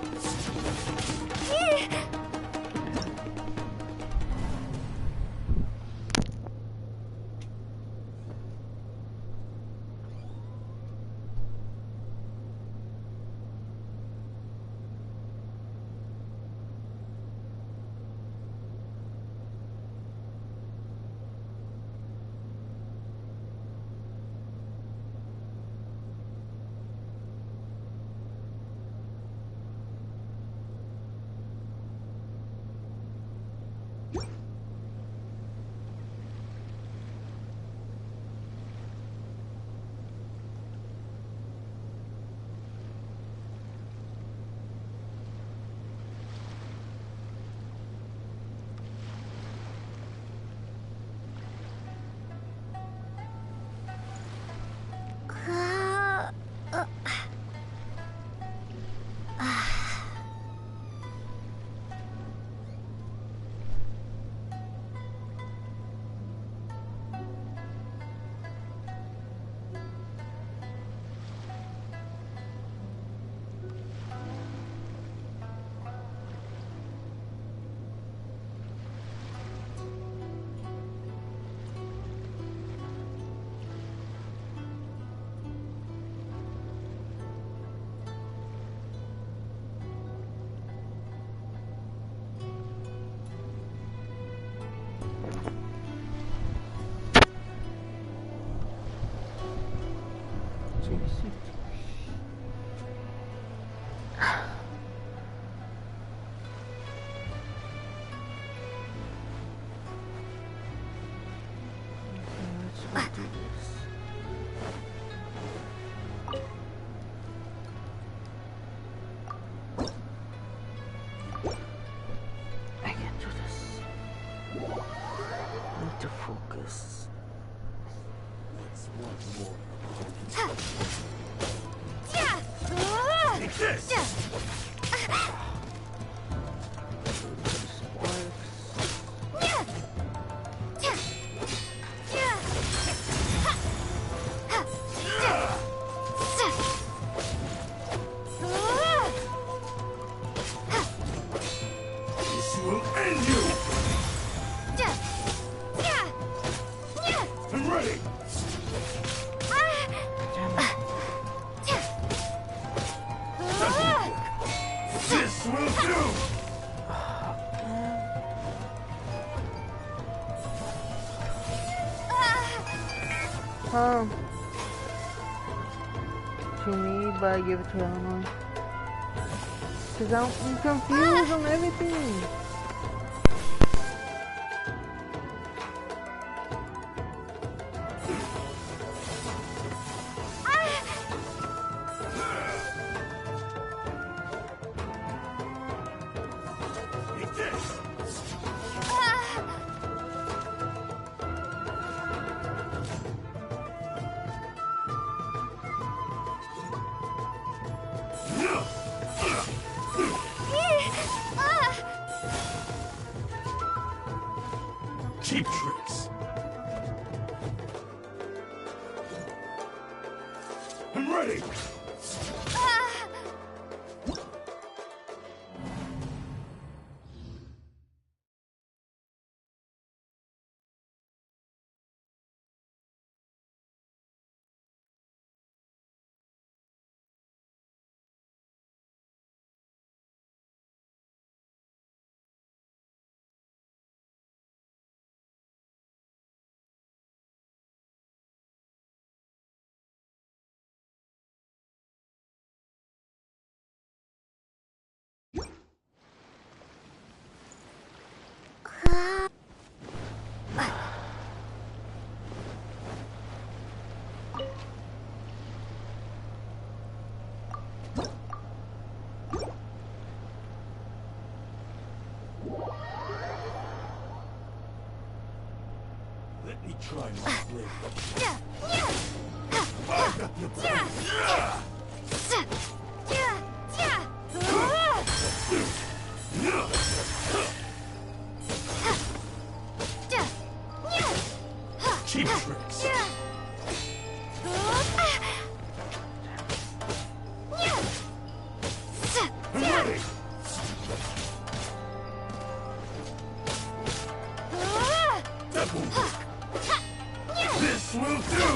S4: To me, but I give it to Eleanor. Cause I'm confused on everything.
S17: Cheap tricks. I'm ready.
S13: me try my blade. Cheap tricks. Ready. This will do!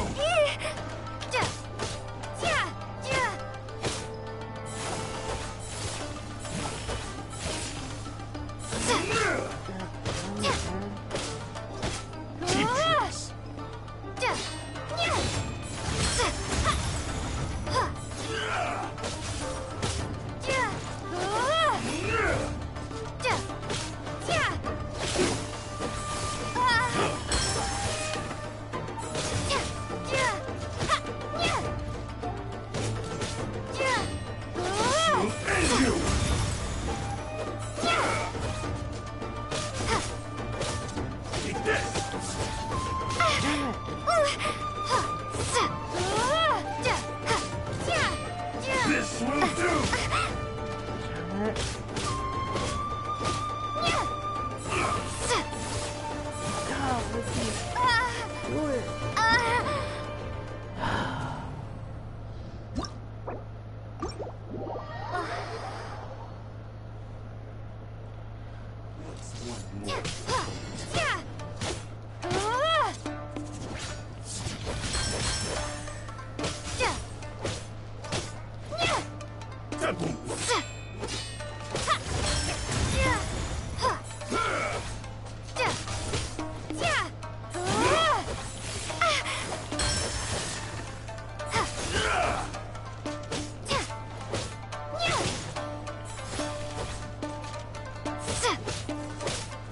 S13: Cheap tricks. Take this! This will do!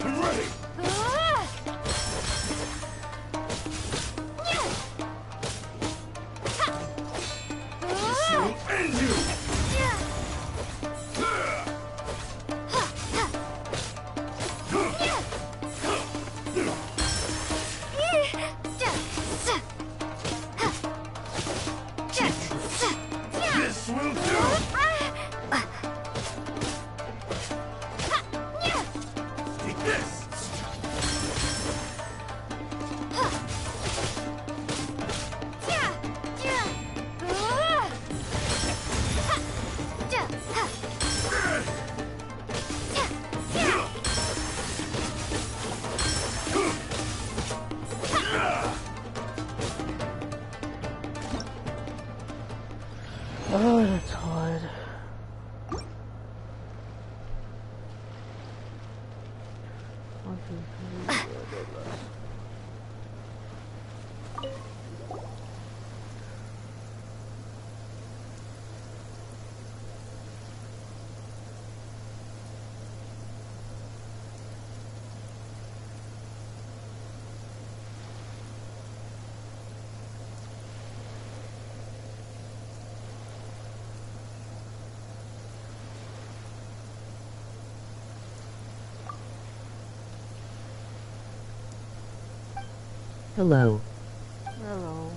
S13: I'm ready! This will end you! This will do! Take this!
S4: Oh, that's hard. One, two, three,
S2: Hello.
S4: Hello.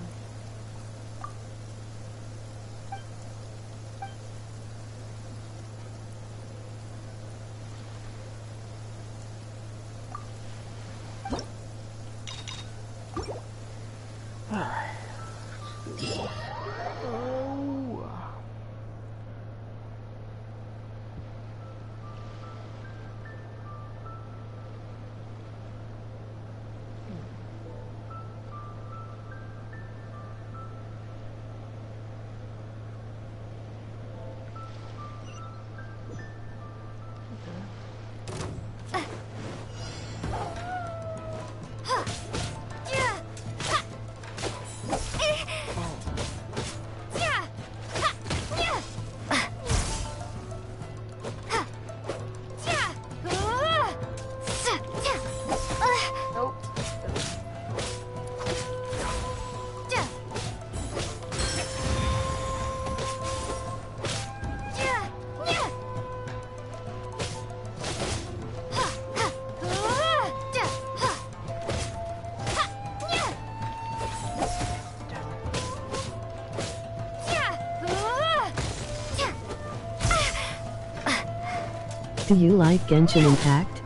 S4: Alright. Oh.
S19: Do you like Genshin Impact?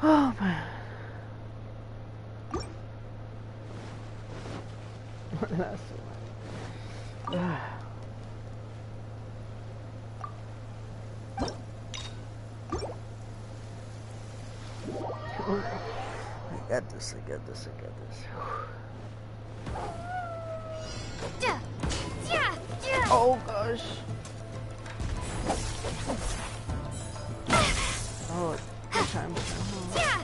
S4: Oh man. That's I got this, I got this, I got this. Oh gosh. Oh, good times now, huh?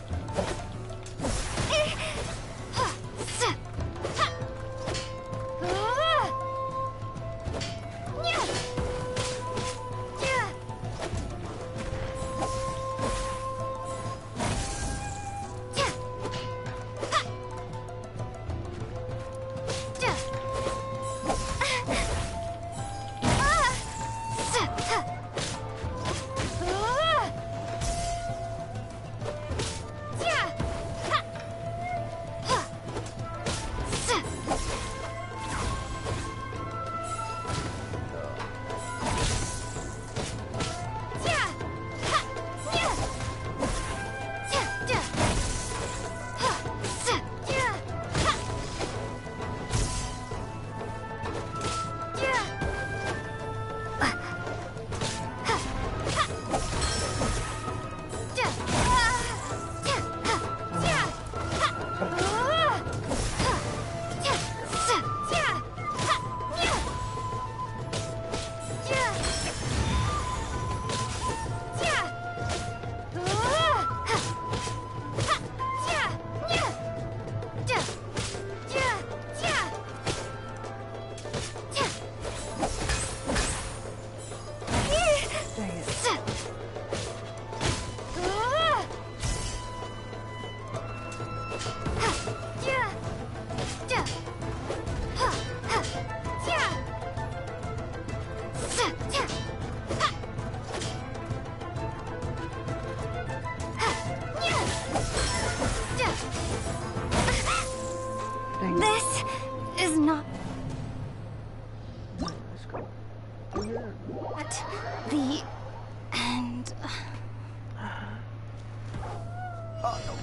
S3: This is not what the end.
S4: Oh no.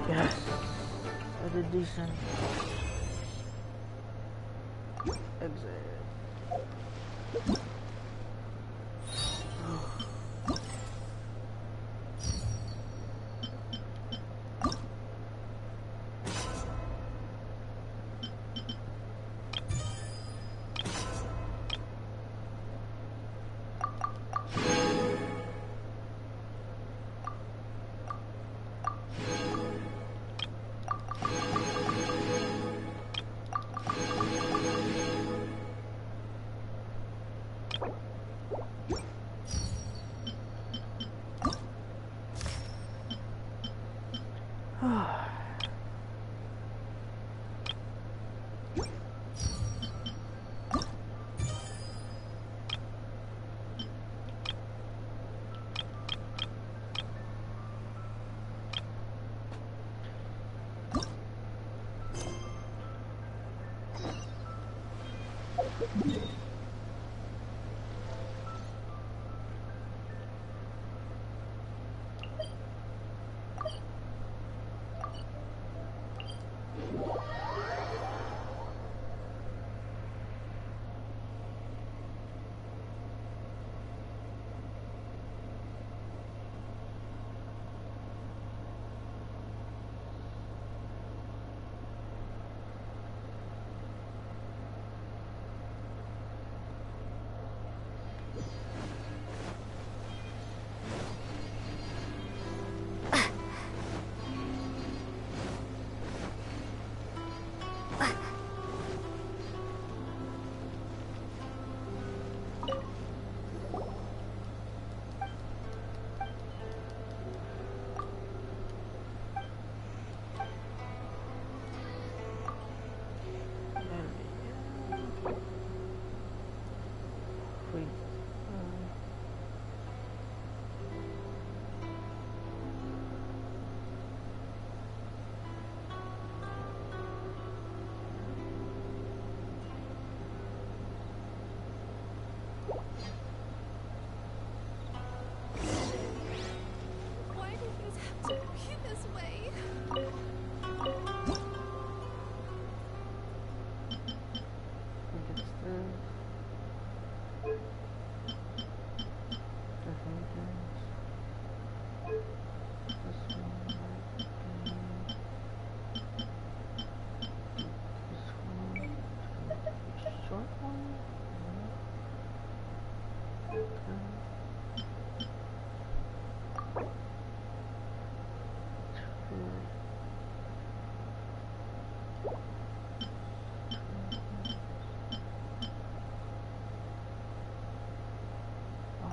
S4: Yes, I did decent. Exit.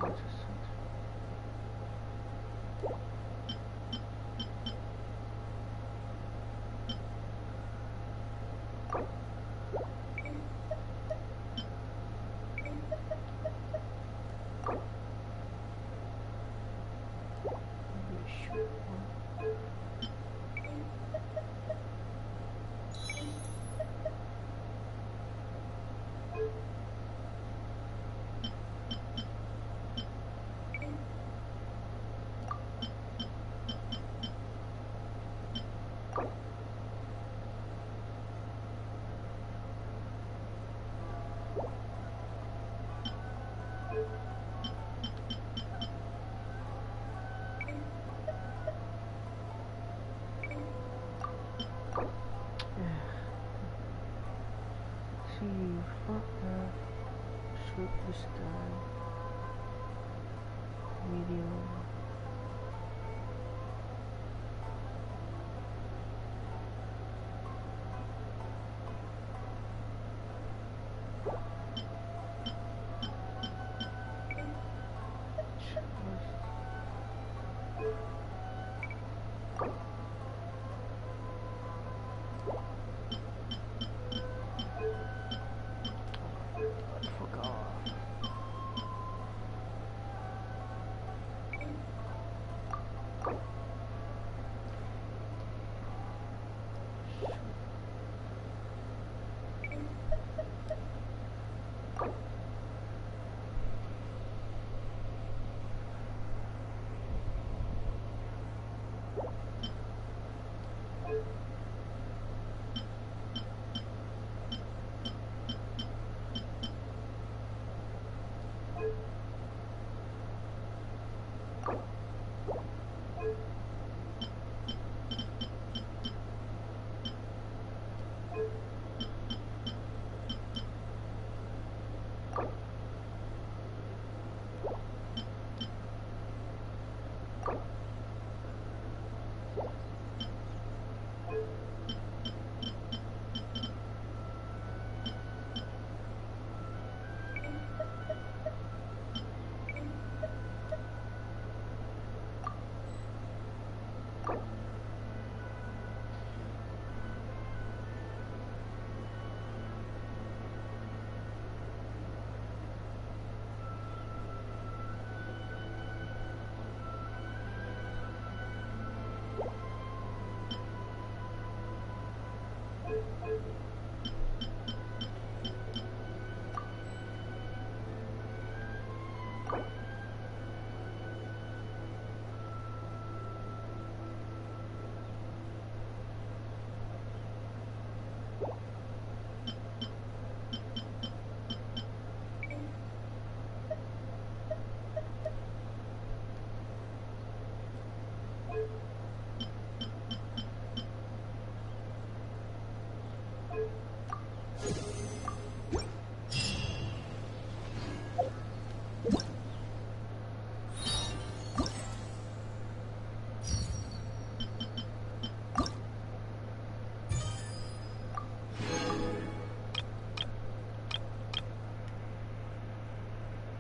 S4: Front left, slope the sky, medium.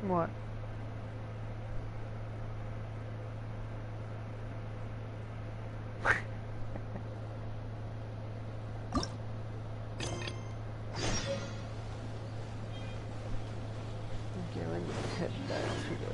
S4: What? Okay, let me head back to the...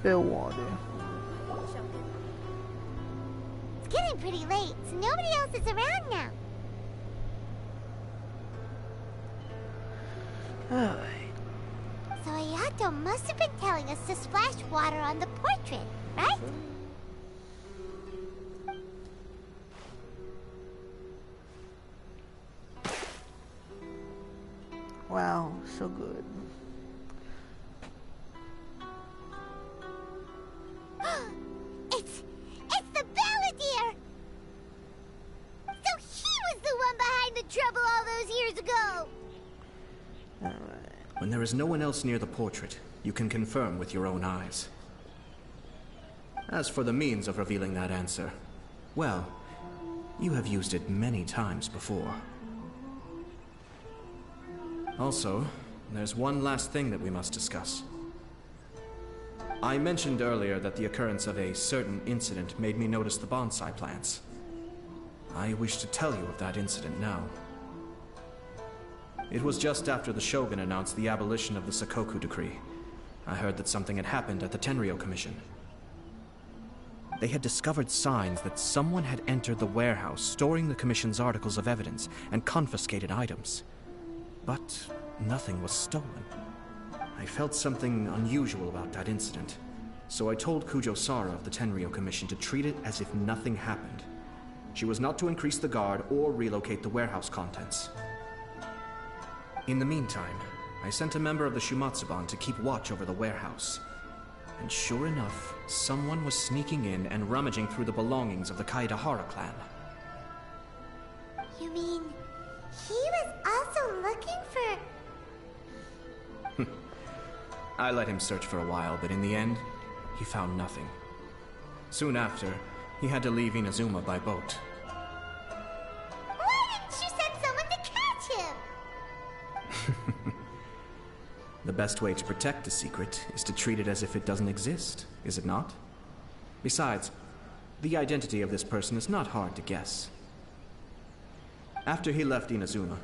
S4: Bellwater.
S1: It's getting pretty late, so nobody else is around now.
S4: Alright.
S1: So Ayato must have been telling us to splash water on the portrait, right?
S4: Wow, so good.
S1: It's the Balladeer! So he was the one behind the trouble all those years ago!
S11: When there is no one else near the portrait, you can confirm with your own eyes. As for the means of revealing that answer, well, you have used it many times before. Also, there's one last thing that we must discuss. I mentioned earlier that the occurrence of a certain incident made me notice the bonsai plants. I wish to tell you of that incident now. It was just after the Shogun announced the abolition of the Sakoku Decree. I heard that something had happened at the Tenryou Commission. They had discovered signs that someone had entered the warehouse storing the Commission's articles of evidence and confiscated items. But nothing was stolen. I felt something unusual about that incident, so I told Kujo Sara of the Tenryou Commission to treat it as if nothing happened. She was not to increase the guard or relocate the warehouse contents. In the meantime, I sent a member of the Shumatsuban to keep watch over the warehouse. And sure enough, someone was sneaking in and rummaging through the belongings of the Kaedahara clan.
S1: You mean, he was also looking for...
S11: I let him search for a while, but in the end, he found nothing. Soon after, he had to leave Inazuma by boat.
S1: Why didn't you send someone to catch him?
S11: The best way to protect a secret is to treat it as if it doesn't exist, is it not? Besides, the identity of this person is not hard to guess. After he left Inazuma,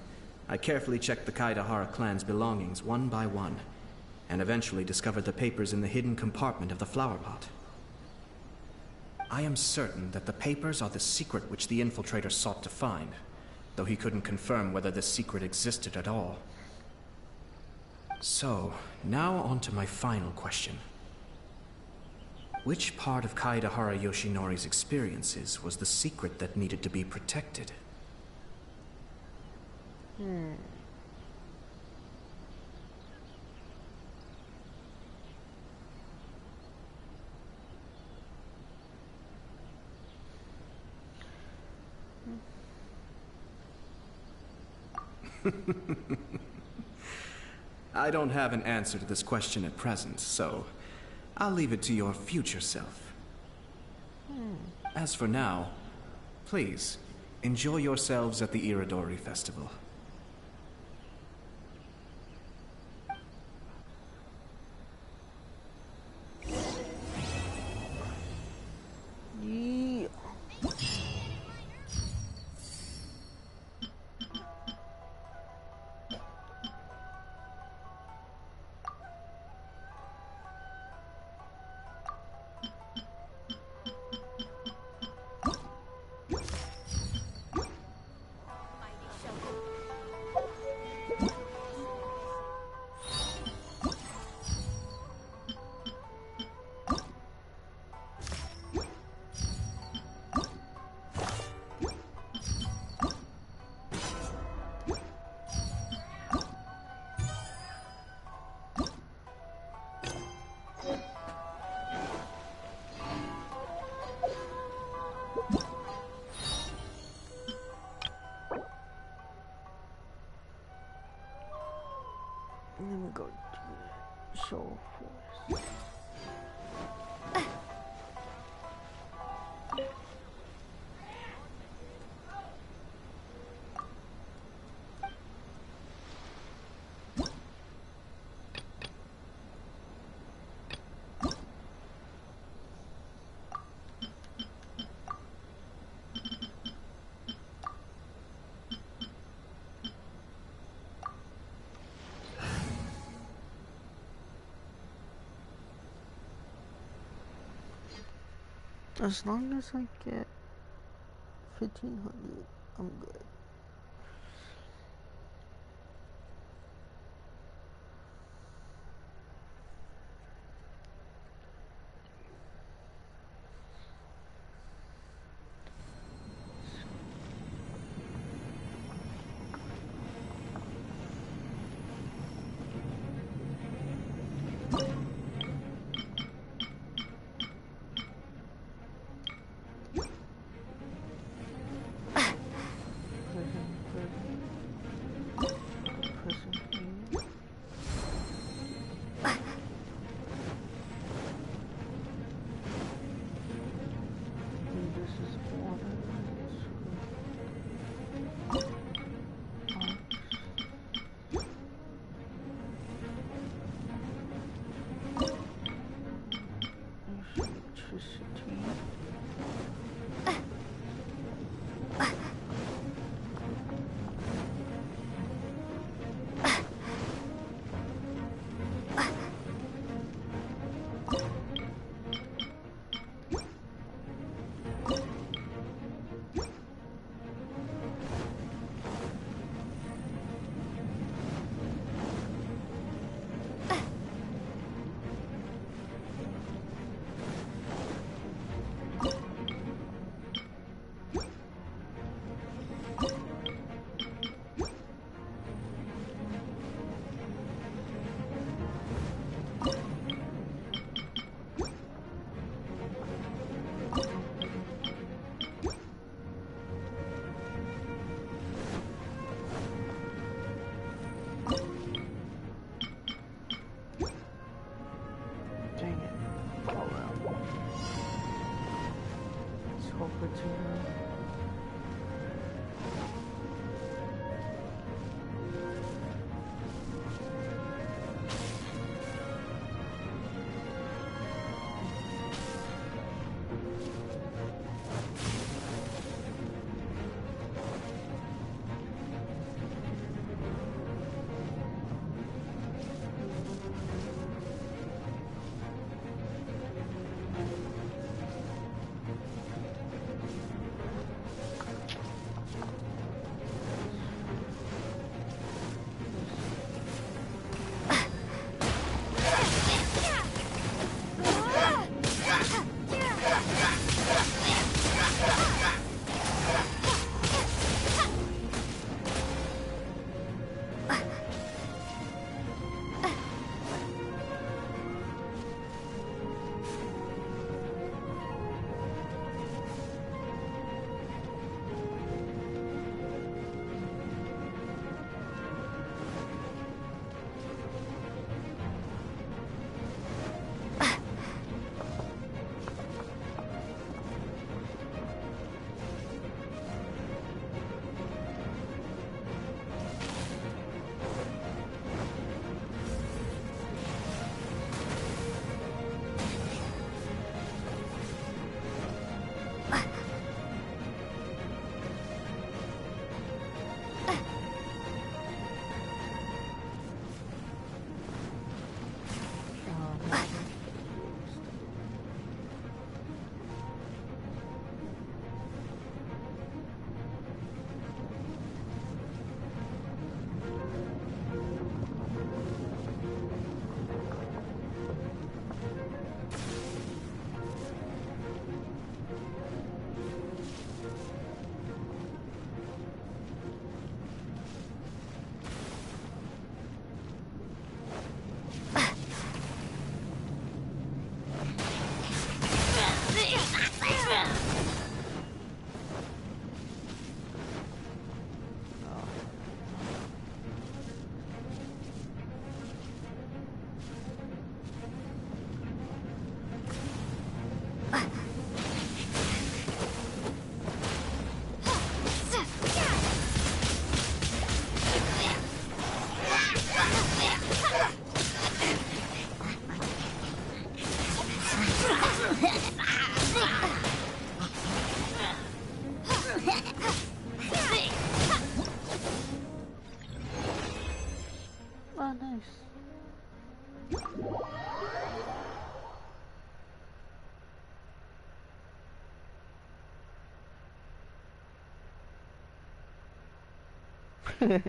S11: I carefully checked the Kaedahara clan's belongings one by one, and eventually discovered the papers in the hidden compartment of the flower pot. I am certain that the papers are the secret which the infiltrator sought to find, though he couldn't confirm whether this secret existed at all. So, now on to my final question. Which part of Kaedahara Yoshinori's experiences was the secret that needed to be protected? I don't have an answer to this question at present, so I'll leave it to your future self. As for now, please, enjoy yourselves at the Iridori Festival.
S4: Yeah. As long as I get 1500, I'm good.
S15: Come,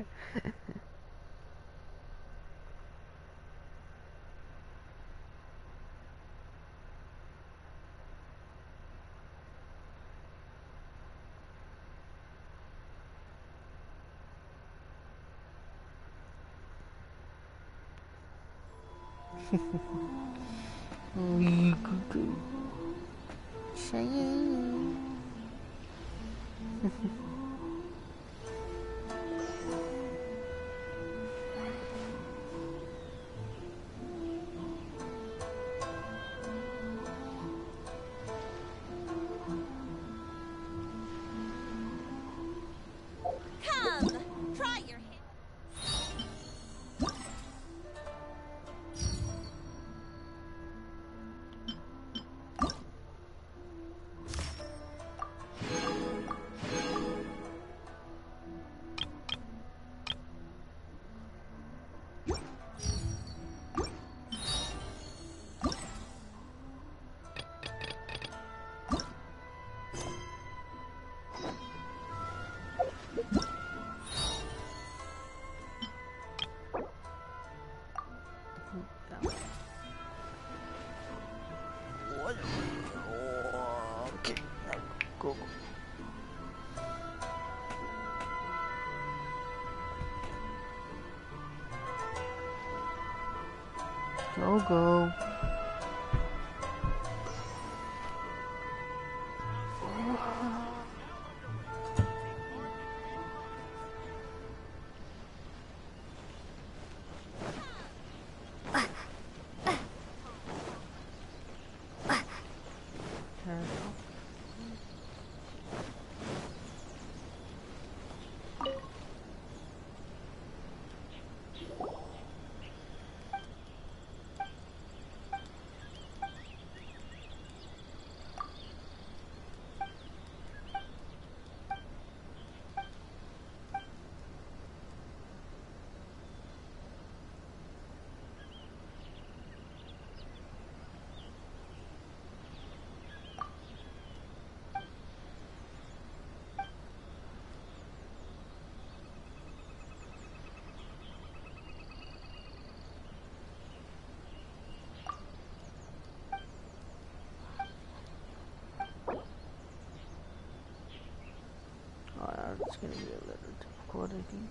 S15: try your hand.
S4: Okay, go. Go. It's gonna be a little difficult, I think.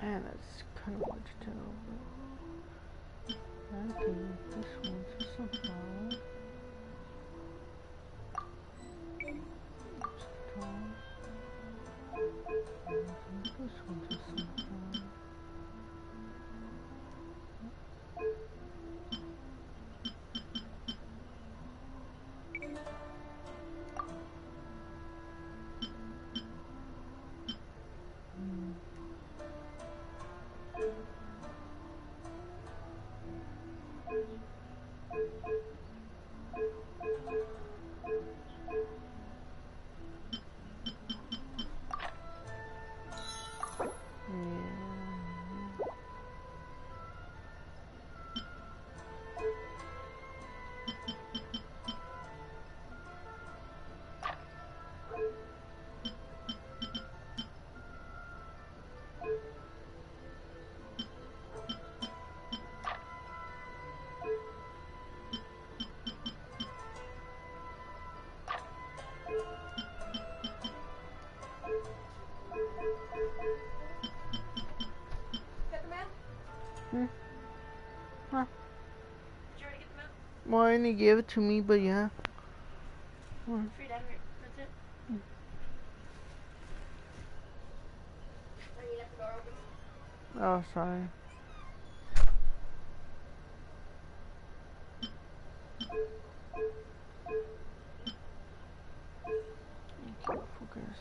S4: Man, that's kind of hard to tell. But okay, this one's a sunflower. This one's a sunflower. Huh?
S20: Did you already get the map?
S4: Well, I didn't give it to me, but yeah.
S20: Free down here. That's it. You left the door open.
S4: Oh, sorry. Okay, focus.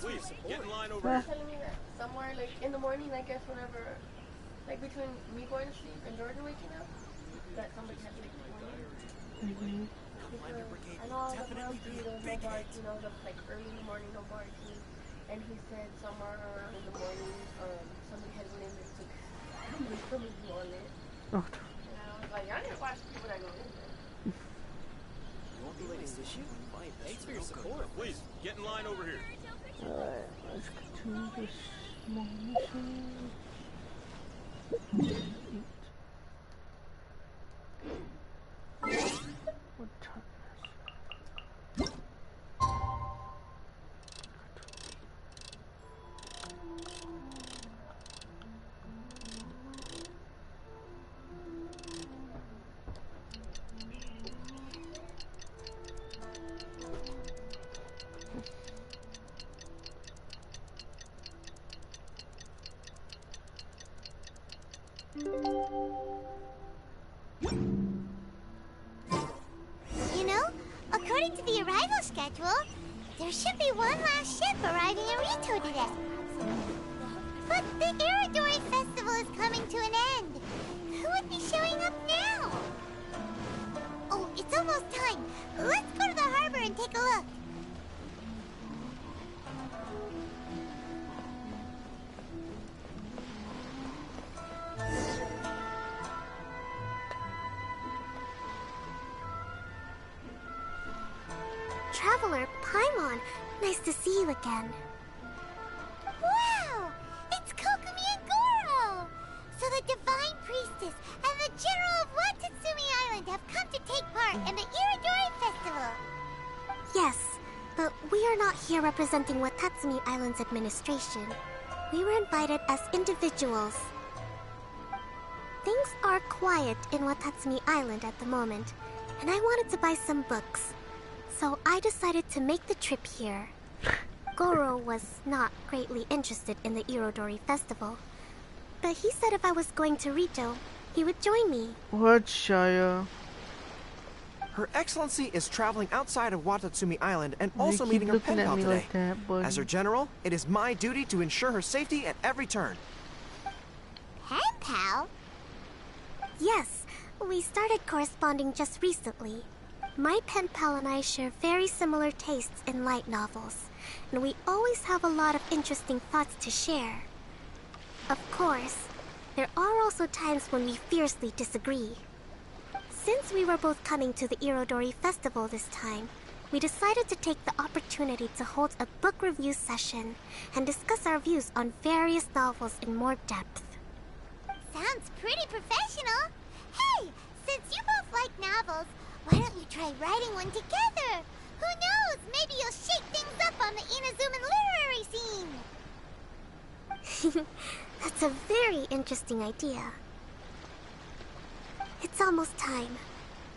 S21: Please, get in line over here. Telling me that somewhere, like, in the morning, I guess, whenever, like, between me going to sleep and Georgia waking up, that somebody had to wake me up. I know all the around there was no barking, like, early in the morning, no barking. And he said somewhere around in the morning, somebody had went in and took somebody on it.
S4: Oh.
S21: And I was like, I need to watch people that go in there. You want the latest issue? Thanks for your support. Please, get in line over here.
S4: Alright, let's continue this small mission. What time is it?
S1: You know, according to the arrival schedule, there should be one last ship arriving in Rito today. But the Iridori Festival is coming to an end. Who would be showing up now? Oh, it's almost time. Let's go to the harbor and take a look. Traveler, Paimon, nice to see you again. Wow! It's Kokumi and Goro! So the Divine Priestess and the General of Watatsumi Island have come to take part in the Iridori Festival. Yes, but we are not here representing Watatsumi Island's administration. We were invited as individuals. Things are quiet in Watatsumi Island at the moment, and I wanted to buy some books. So I decided to make the trip here. Goro was not greatly interested in the Irodori Festival, but he said if I was going to Rito, he would join me.
S4: What, Shia?
S6: Her Excellency is traveling outside of Watatsumi Island and also meeting her pen pal today. As her general, it is my duty to ensure her safety at every turn.
S1: Pen pal? Yes, we started corresponding just recently. My pen pal and I share very similar tastes in light novels, and we always have a lot of interesting thoughts to share. Of course, there are also times when we fiercely disagree. Since we were both coming to the Irodori Festival this time, we decided to take the opportunity to hold a book review session and discuss our views on various novels in more depth. Sounds pretty professional. Hey, since you both like novels, why don't you try writing one together? Who knows? Maybe you'll shake things up on the Inazuman literary scene. That's a very interesting idea. It's almost time.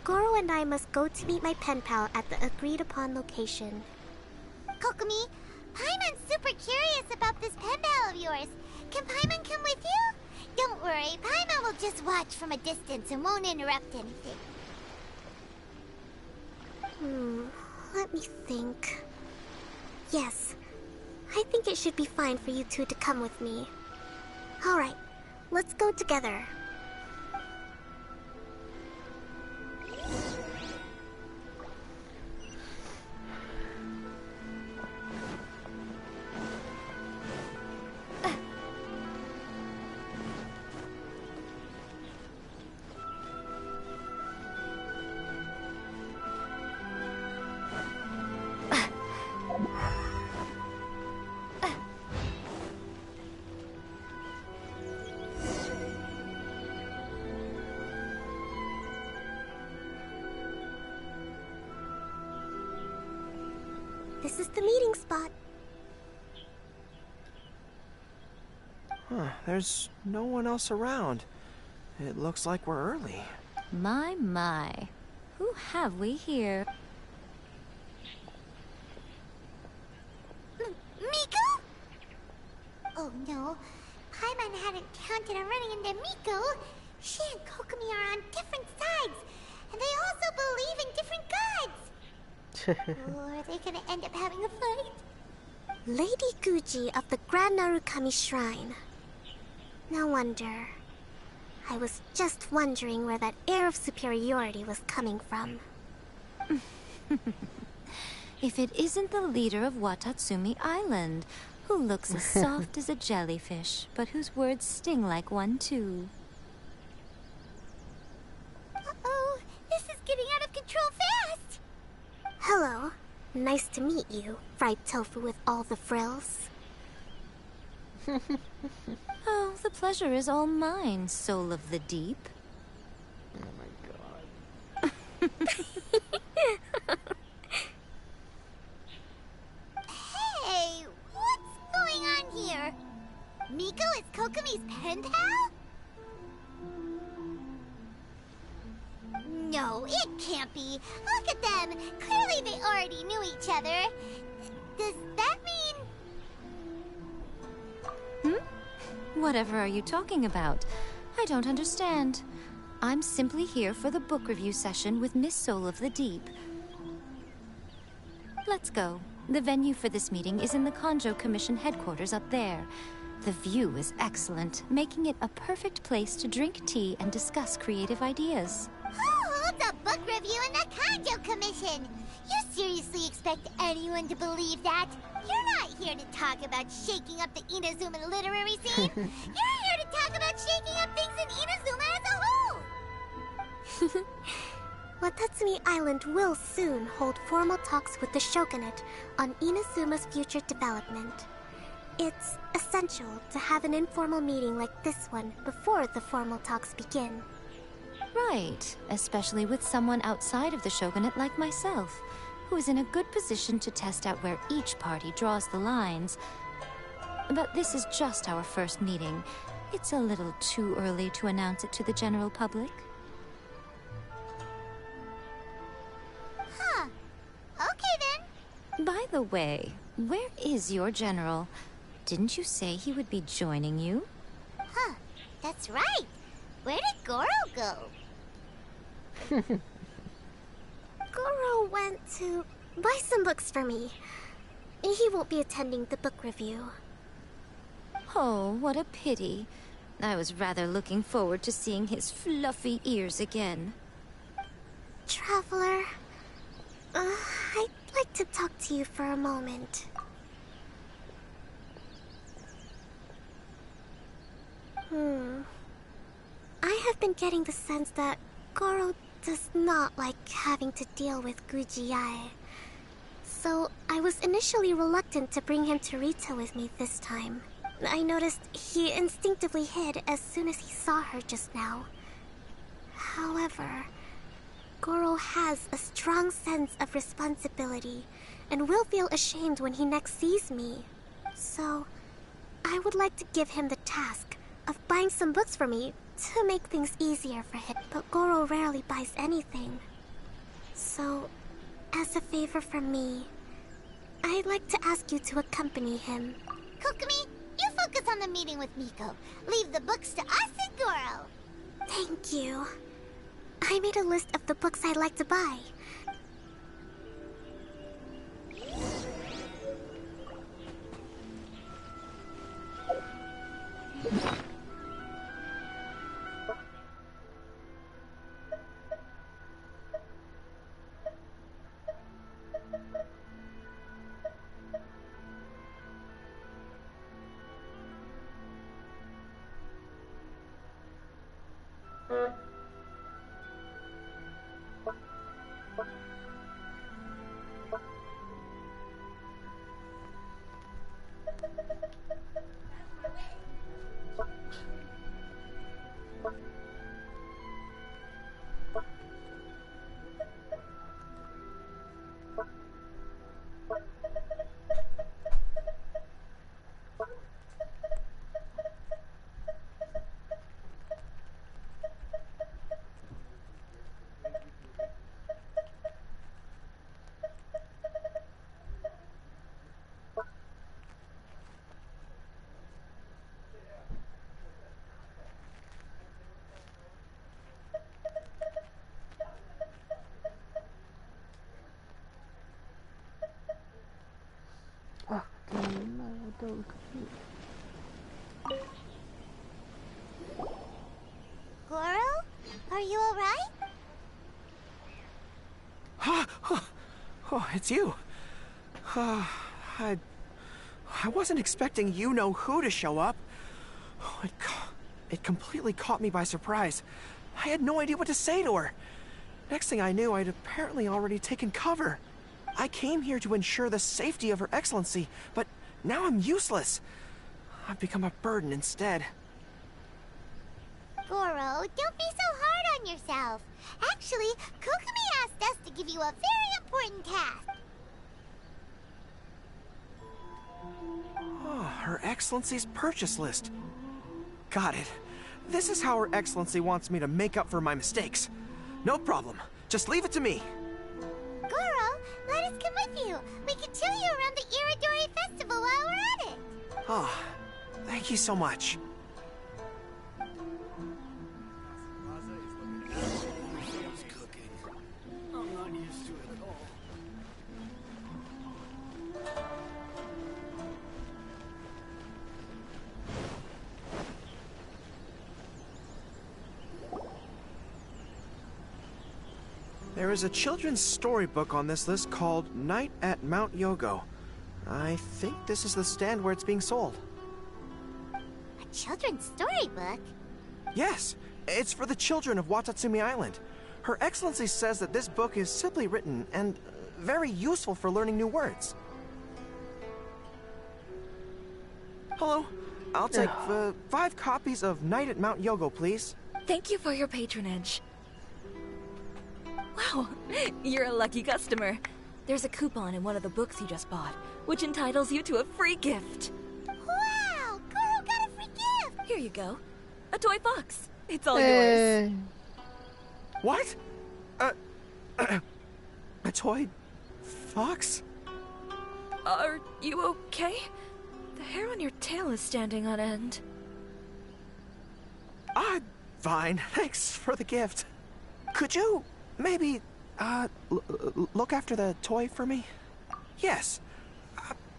S1: Goro and I must go to meet my pen pal at the agreed-upon location. Kokumi, Paimon's super curious about this pen pal of yours. Can Paimon come with you? Don't worry, Paimon will just watch from a distance and won't interrupt anything.
S7: Let me think. Yes, I think it should be fine for you two to come with me. Alright, let's go together. This is the meeting spot.
S22: Huh, there's no one else around. It looks like we're early.
S16: My. Who have we here?
S1: Miko? Oh no, Paimon hadn't counted on running into Miko. She and Kokomi are on different sides, and they also believe in different gods. Or are they gonna end up having a fight?
S7: Lady Guji of the Grand Narukami Shrine. No wonder. I was just wondering where that air of superiority was coming from.
S16: If it isn't the leader of Watatsumi Island, who looks as soft as a jellyfish, but whose words sting like one too.
S1: Uh-oh, this is getting out of control fast!
S7: Hello. Nice to meet you, fried tofu with all the frills.
S16: Oh, the pleasure is all mine, soul of the deep.
S4: Oh my god.
S1: Hey, what's going on here? Miko is Kokomi's pen pal? No, it can't be. Look at them. Clearly they already knew each other. Does that mean...
S16: Whatever are you talking about? I don't understand. I'm simply here for the book review session with Miss Soul of the Deep. Let's go. The venue for this meeting is in the Kanjo Commission headquarters up there. The view is excellent, making it a perfect place to drink tea and discuss creative ideas.
S1: Who holds a book review in the Kanjo Commission? You seriously expect anyone to believe that? You're not here to talk about shaking up the Inazuman literary scene. You're here to talk about shaking up things in Inazuma as a whole.
S7: Watatsumi Island will soon hold formal talks with the Shogunate on Inazuma's future development. It's essential to have an informal meeting like this one before the formal talks begin.
S16: Right, especially with someone outside of the Shogunate like myself, who is in a good position to test out where each party draws the lines. But this is just our first meeting. It's a little too early to announce it to the general public.
S1: Huh. Okay then.
S16: By the way, where is your general? Didn't you say he would be joining you?
S1: Huh. That's right. Where did Goro go?
S7: Goro went to buy some books for me. He won't be attending the book review.
S16: Oh, what a pity. I was rather looking forward to seeing his fluffy ears again.
S7: Traveler, I'd like to talk to you for a moment. I have been getting the sense that Goro does not like having to deal with Guji-ai. So I was initially reluctant to bring him to Rito with me this time. I noticed he instinctively hid as soon as he saw her just now. However, Goro has a strong sense of responsibility and will feel ashamed when he next sees me. So, I would like to give him the task of buying some books for me to make things easier for him. But Goro rarely buys anything. So, as a favor from me, I'd like to ask you to accompany him.
S1: Kokomi, you focus on the meeting with Miko. Leave the books to us and Goro.
S7: Thank you. I made a list of the books I'd like to buy.
S4: Oh, damn, no, that was cute.
S1: Goro? Are you alright?
S22: Oh, it's you. I wasn't expecting you-know-who to show up. Oh, it completely caught me by surprise. I had no idea what to say to her. Next thing I knew, I'd apparently already taken cover. I came here to ensure the safety of Her Excellency, but now I'm useless. I've become a burden instead.
S1: Goro, don't be so hard on yourself. Actually, Kokumi asked us to give you a very important task.
S22: Oh, Her Excellency's purchase list. Got it. This is how Her Excellency wants me to make up for my mistakes. No problem. Just leave it to me.
S1: Goro, let us come with you. We can show you around the Iridori Festival while we're at it.
S22: Oh, thank you so much.
S13: I'm not used to it at all.
S22: There is a children's storybook on this list called Night at Mount Yogo. I think this is the stand where it's being sold.
S1: A children's storybook?
S22: Yes, it's for the children of Watatsumi Island. Her Excellency says that this book is simply written and very useful for learning new words. Hello, I'll take 5 copies of Night at Mount Yogo, please.
S8: Thank you for your patronage. Wow, you're a lucky customer. There's a coupon in one of the books you just bought, which entitles you to a free gift.
S1: Wow, Goro got a free gift!
S8: Here you go. A toy fox. It's all yours.
S22: What? A toy fox?
S8: Are you okay? The hair on your tail is standing on end.
S22: I'm fine. Thanks for the gift. Could you maybe, look after the toy for me? Yes.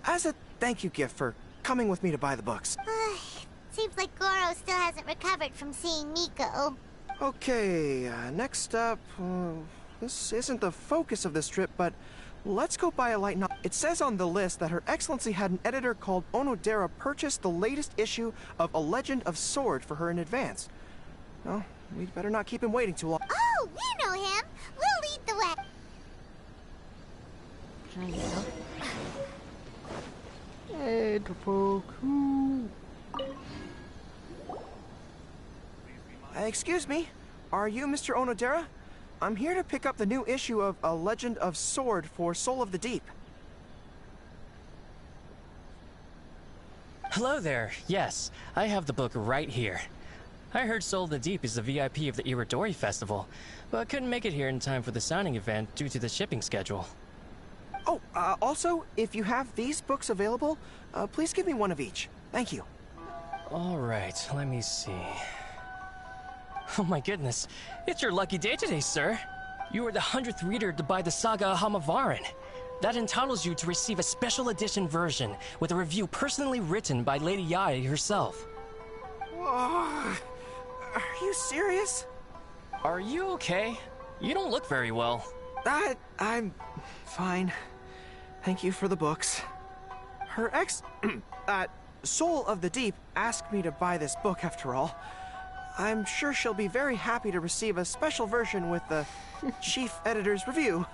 S22: As a thank you gift for coming with me to buy the books.
S1: Seems like Goro still hasn't recovered from seeing Miko.
S22: Okay, next up, this isn't the focus of this trip, but let's go buy a light novel. It says on the list that Her Excellency had an editor called Onodera purchase the latest issue of A Legend of Sword for her in advance. Well, we'd better not keep him waiting too long.
S1: Oh, we know him. We'll lead the way.
S4: Hey, the folk.
S22: Excuse me, are you Mr. Onodera? I'm here to pick up the new issue of A Legend of Sword for Soul of the Deep.
S14: Hello there. Yes, I have the book right here. I heard Soul of the Deep is the VIP of the Iridori Festival, but couldn't make it here in time for the signing event due to the shipping schedule.
S22: Oh, also, if you have these books available, please give me one of each. Thank you.
S14: All right, let me see. Oh my goodness, it's your lucky day today, sir. You are the 100th reader to buy the Saga of Hamavaran. That entitles you to receive a special edition version with a review personally written by Lady Yae herself.
S22: Whoa. Are you serious?
S14: Are you okay? You don't look very well.
S22: I'm fine. Thank you for the books. Her Soul of the Deep asked me to buy this book after all. I'm sure she'll be very happy to receive a special version with the chief editor's review.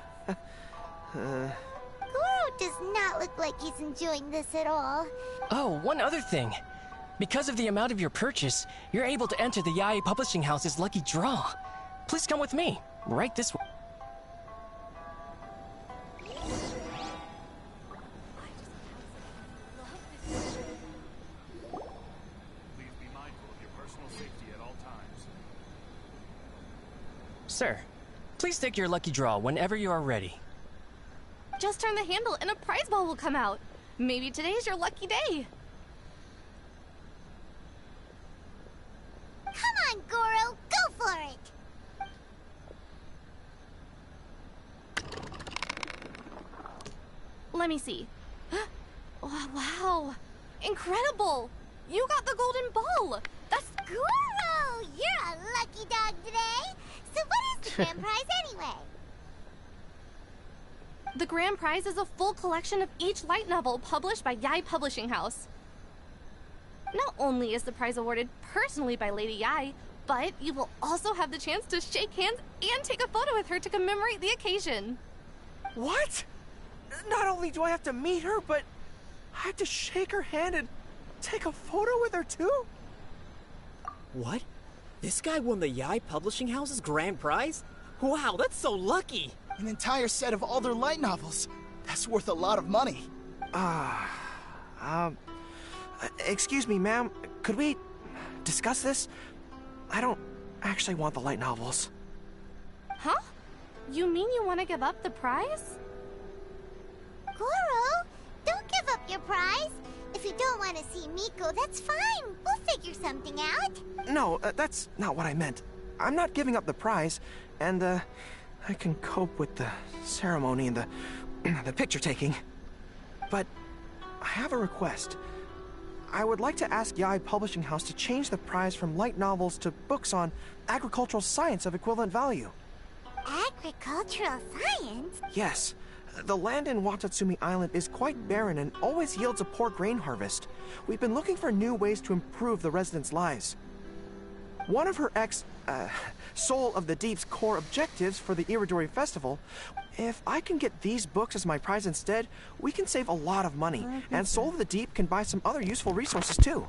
S1: Goro does not look like he's enjoying this at all.
S14: Oh, one other thing. Because of the amount of your purchase, you're able to enter the Yae Publishing House's lucky draw. Please come with me. Right this way.
S17: Please be mindful of your personal safety at all times.
S14: Sir, please take your lucky draw whenever you are ready.
S9: Just turn the handle and a prize ball will come out. Maybe today's your lucky day.
S1: Come on, Goro, go for it!
S9: Let me see. Oh, wow. Incredible! You got the golden ball! That's...
S1: Goro, you're a lucky dog today! So what is the grand prize anyway?
S9: The grand prize is a full collection of each light novel published by Yae Publishing House. Not only is the prize awarded personally by Lady Yae, but you will also have the chance to shake hands and take a photo with her to commemorate the occasion.
S22: What? Not only do I have to meet her, but I have to shake her hand and take a photo with her too?
S10: What? This guy won the Yae Publishing House's grand prize? Wow, that's so lucky!
S23: An entire set of all their light novels. That's worth a lot of money.
S22: Excuse me, ma'am. Could we discuss this? I don't actually want the light novels.
S9: Huh? You mean you want to give up the prize?
S1: Goro, don't give up your prize. If you don't want to see Miko, that's fine. We'll figure something out.
S22: No, that's not what I meant. I'm not giving up the prize, and, I can cope with the ceremony and the picture taking. But I have a request. I would like to ask Yae Publishing House to change the prize from light novels to books on agricultural science of equivalent value.
S1: Agricultural science?
S22: Yes. The land in Watatsumi Island is quite barren and always yields a poor grain harvest. We've been looking for new ways to improve the residents' lives. One of her Soul of the Deep's core objectives for the Iridori Festival, if I can get these books as my prize instead, we can save a lot of money, and Soul of the Deep can buy some other useful resources too.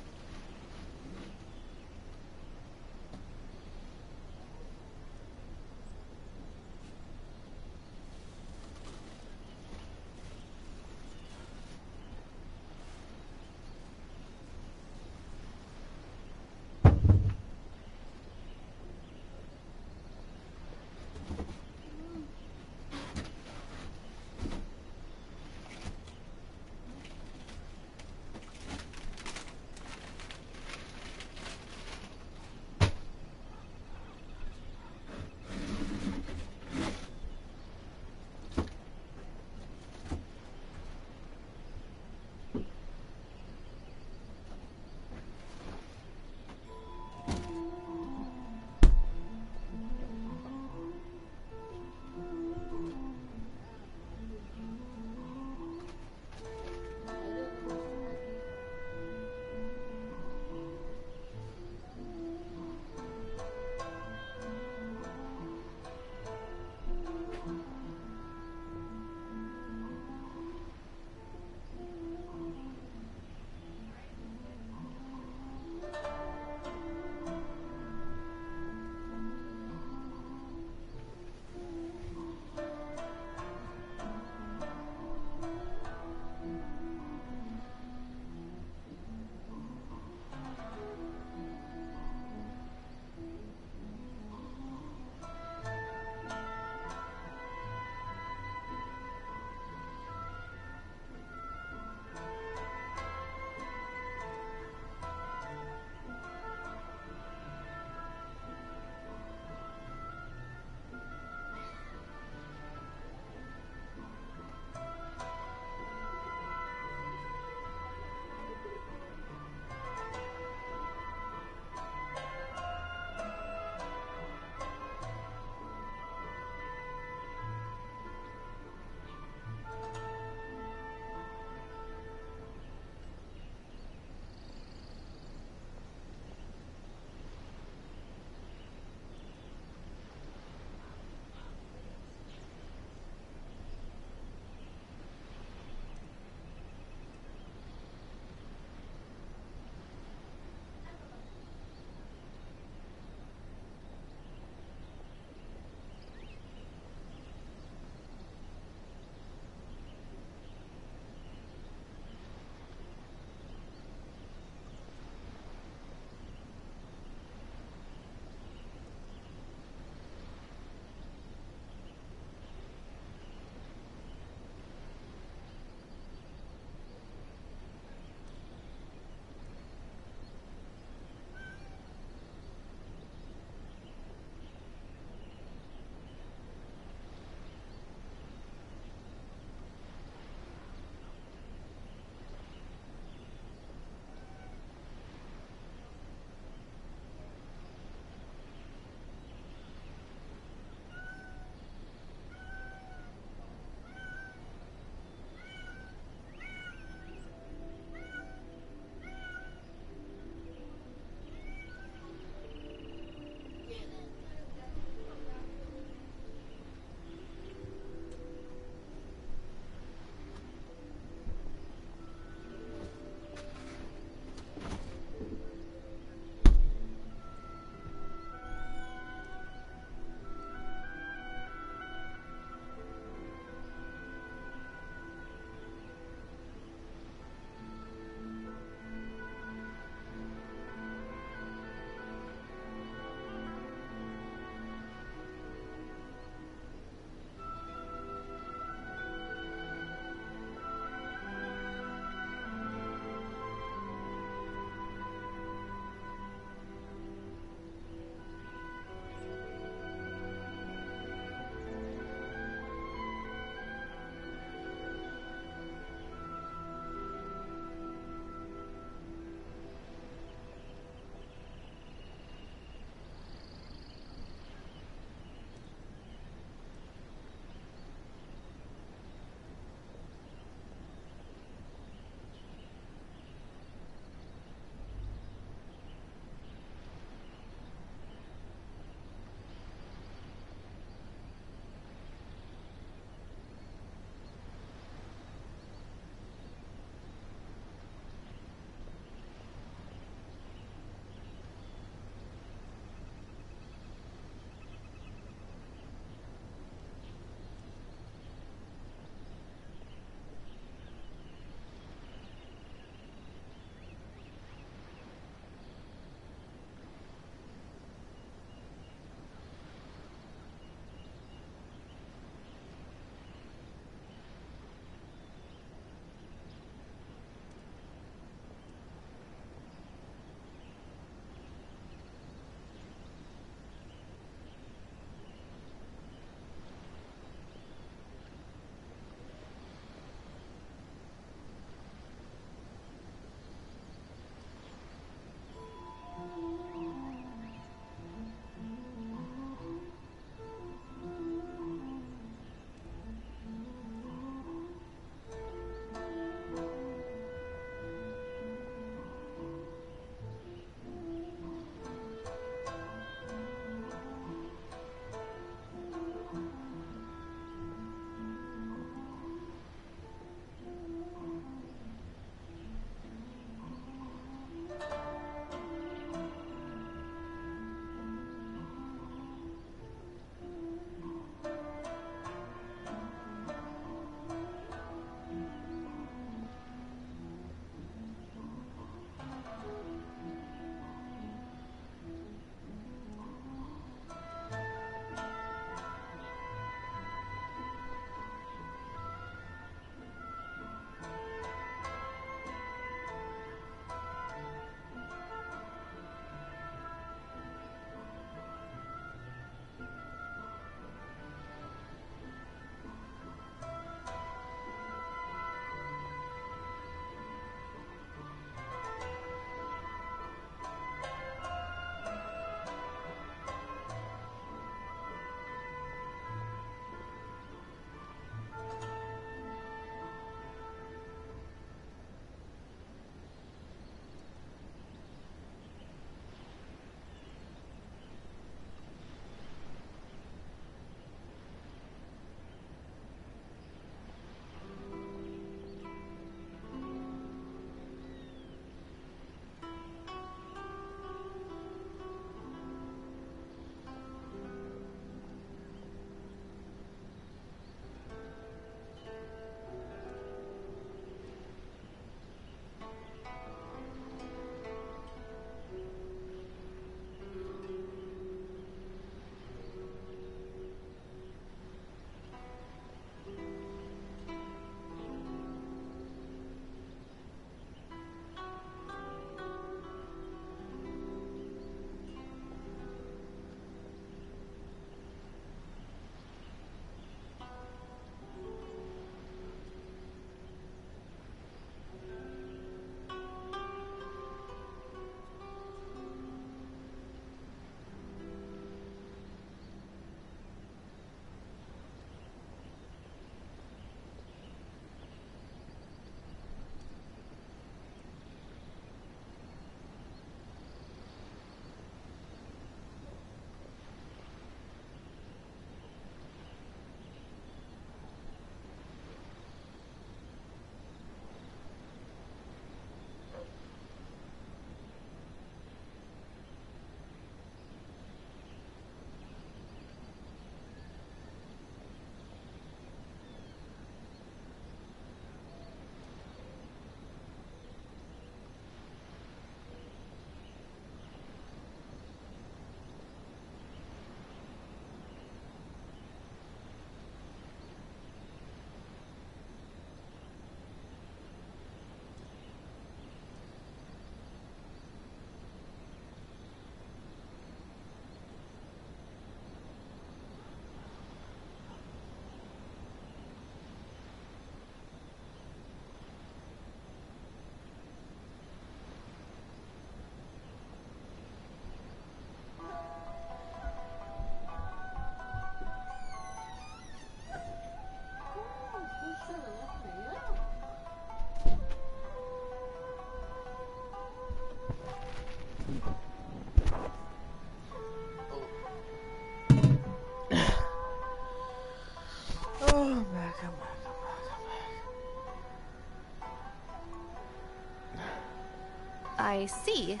S9: I see.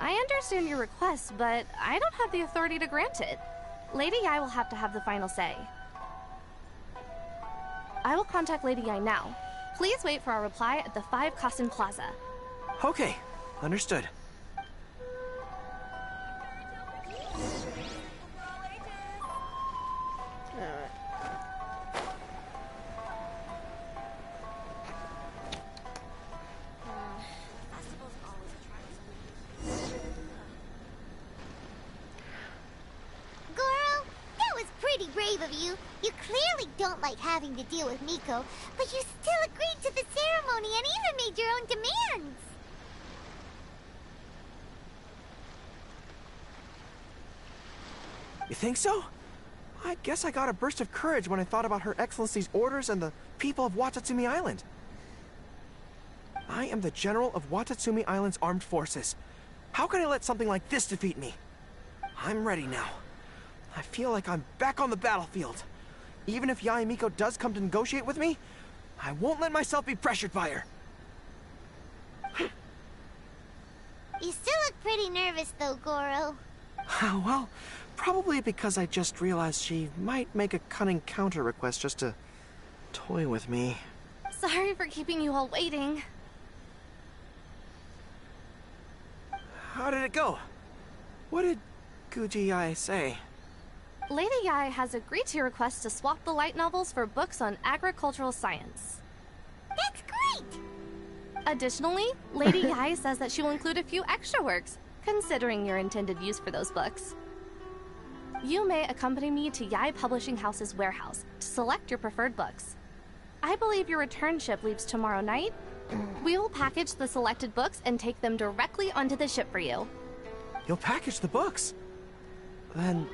S9: I understand your request, but I don't have the authority to grant it. Lady Yai will have to have the final say. I will contact Lady Yai now. Please wait for our reply at the 5 Kasen Plaza.
S22: Okay, understood.
S1: Pretty brave of you. You clearly don't like having to deal with Miko, but you still agreed to the ceremony and even made your own demands.
S22: You think so? I guess I got a burst of courage when I thought about Her Excellency's orders and the people of Watatsumi Island. I am the General of Watatsumi Island's armed forces. How can I let something like this defeat me? I'm ready now. I feel like I'm back on the battlefield. Even if Yae Miko does come to negotiate with me, I won't let myself be pressured by her.
S1: You still look pretty nervous though, Goro.
S22: Well, probably because I just realized she might make a cunning counter request just to toy with me.
S9: Sorry for keeping you all waiting.
S22: How did it go? What did Guji Yae say?
S9: Lady Yai has agreed to your request to swap the light novels for books on agricultural science.
S1: That's great!
S9: Additionally, Lady Yai says that she will include a few extra works, considering your intended use for those books. You may accompany me to Yai Publishing House's warehouse to select your preferred books. I believe your return ship leaves tomorrow night. We will package the selected books and take them directly onto the ship for you.
S22: You'll package the books? Then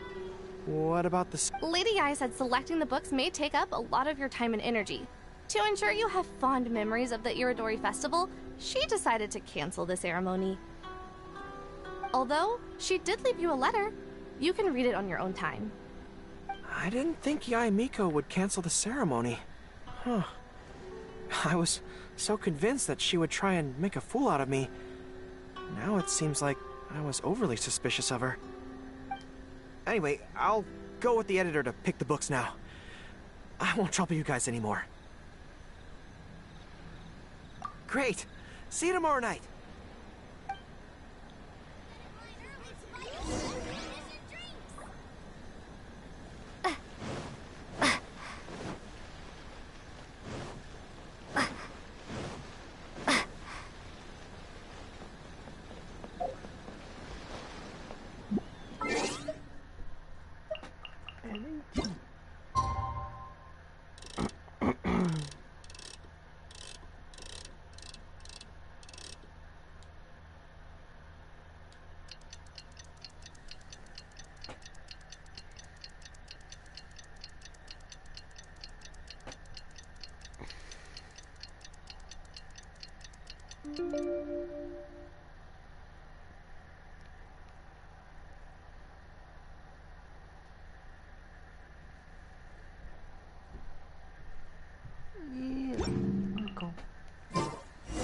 S22: what about the...
S9: Lady Yai said selecting the books may take up a lot of your time and energy. To ensure you have fond memories of the Iridori Festival, she decided to cancel the ceremony. Although, she did leave you a letter. You can read it on your own time.
S22: I didn't think Yae Miko would cancel the ceremony. Huh. I was so convinced that she would try and make a fool out of me. Now it seems like I was overly suspicious of her. Anyway, I'll go with the editor to pick the books now. I won't trouble you guys anymore. Great! See you tomorrow night!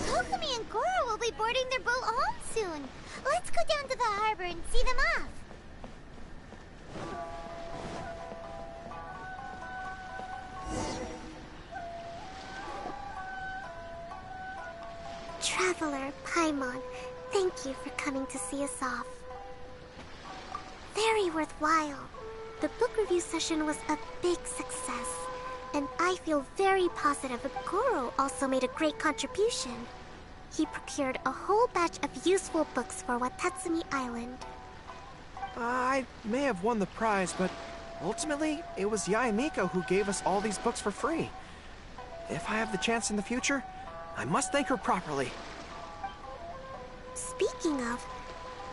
S1: Kokomi and Goro will be boarding their boat home soon. Let's go down to the harbor and see them off.
S7: Traveler Paimon, thank you for coming to see us off. Very worthwhile. The book review session was a big success, and I feel very positive that Goro also made a great contribution. He procured a whole batch of useful books for Watatsumi Island.
S22: I may have won the prize, but ultimately, it was Yae Miko who gave us all these books for free. If I have the chance in the future, I must thank her properly.
S7: Speaking of,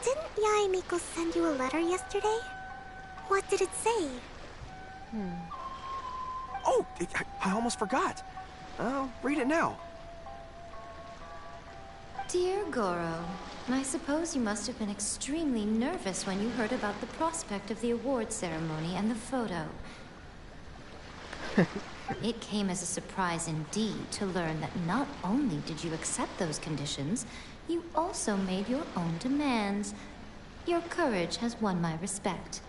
S7: didn't Yae Miko send you a letter yesterday? What did it say?
S22: Oh, I almost forgot. I'll read it now.
S16: Dear Goro, I suppose you must have been extremely nervous when you heard about the prospect of the award ceremony and the photo. It came as a surprise indeed to learn that not only did you accept those conditions, you also made your own demands. Your courage has won my respect.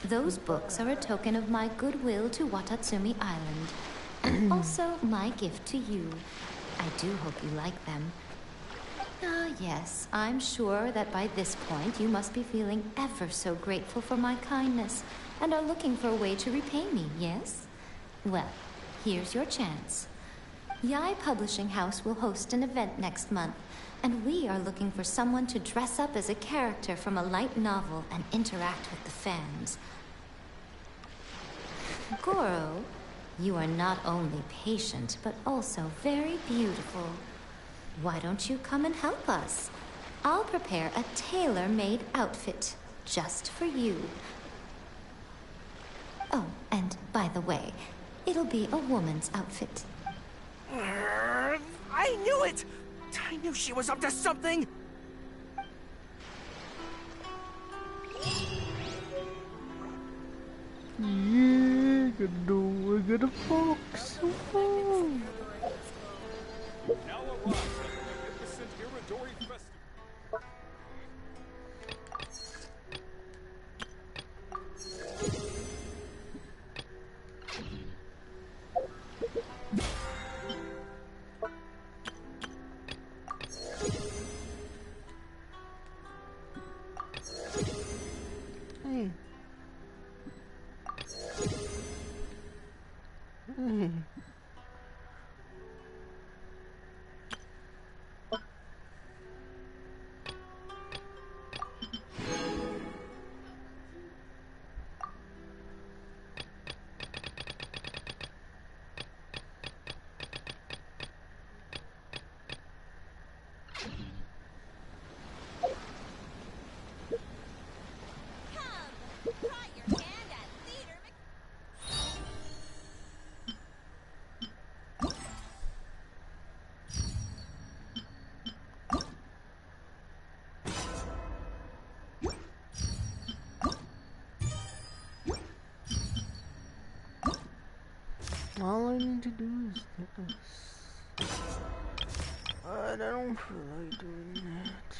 S16: Those books are a token of my goodwill to Watatsumi Island, and also my gift to you. I do hope you like them. Ah, yes, I'm sure that by this point you must be feeling ever so grateful for my kindness, and are looking for a way to repay me, yes? Well, here's your chance. Yai Publishing House will host an event next month, and we are looking for someone to dress up as a character from a light novel and interact with the fans. Goro, you are not only patient, but also very beautiful. Why don't you come and help us? I'll prepare a tailor-made outfit just for you. Oh, and by the way, it'll be a woman's outfit.
S22: I knew it! I knew she was up to something!
S4: Yeah, we're gonna fox.
S17: Now arrives at the magnificent Iridori Festival.
S4: Hey. Hey. All I need to do is this. But I don't feel like doing that.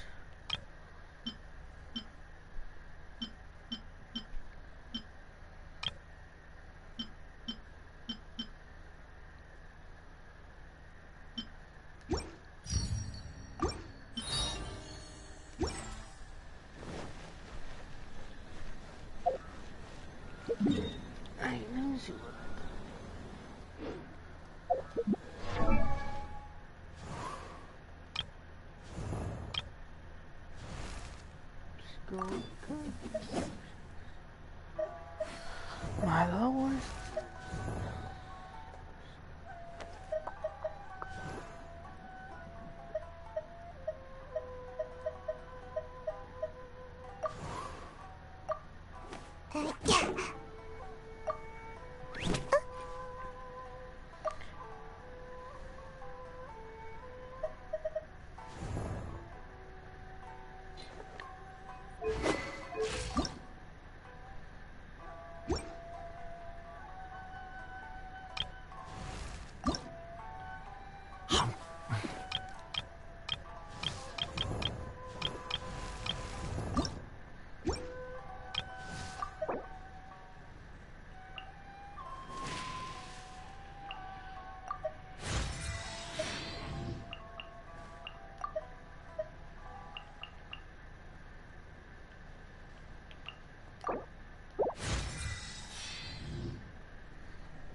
S4: I know you. Go. My lord.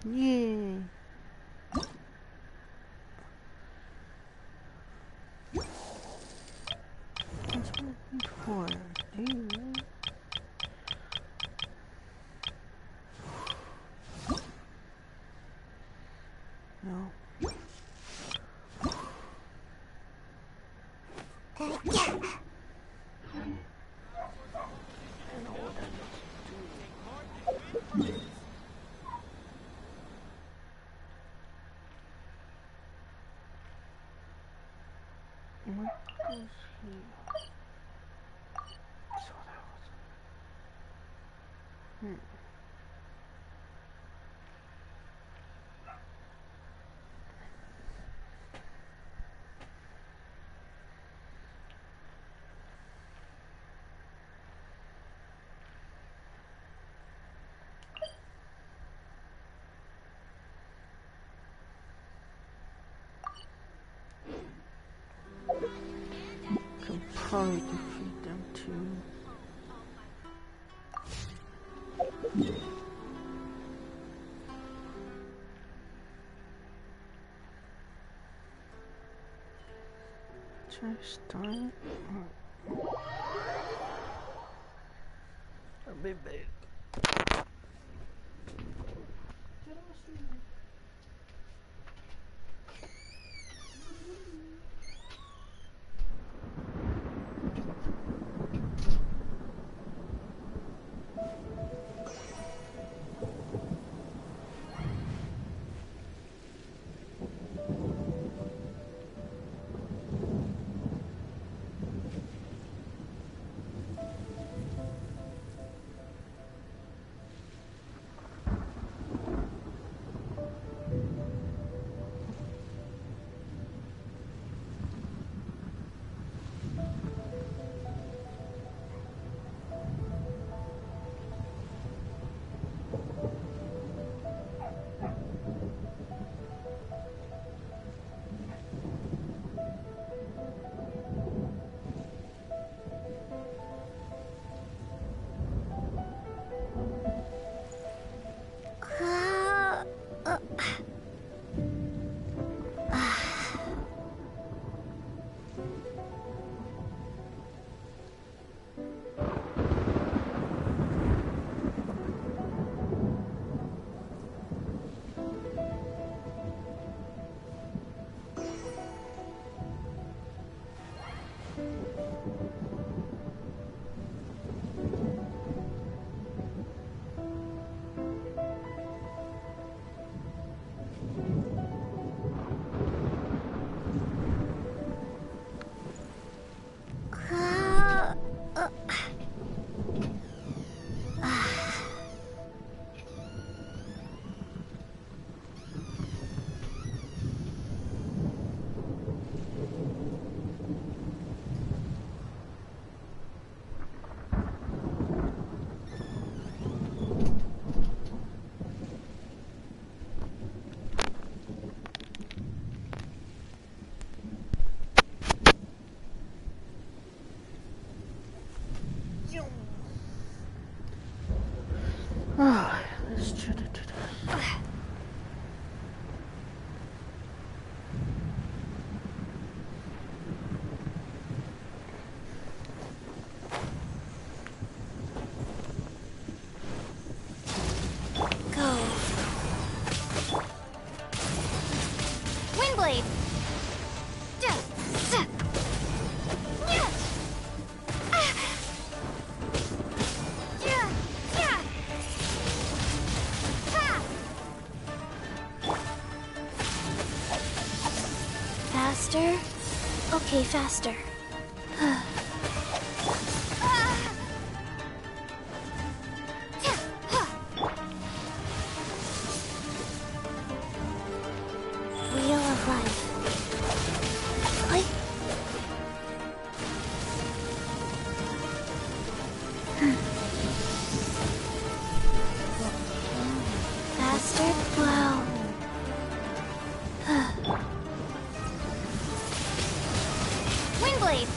S4: Yeah. That's what I'm for. No. What goes here? So that was... probably defeat them too. Try to start. A bit big. Oh, let's try to do that.
S1: Windblade!
S7: Faster? Okay, faster. Wheel of Life. Faster? Wow.
S1: Windblade!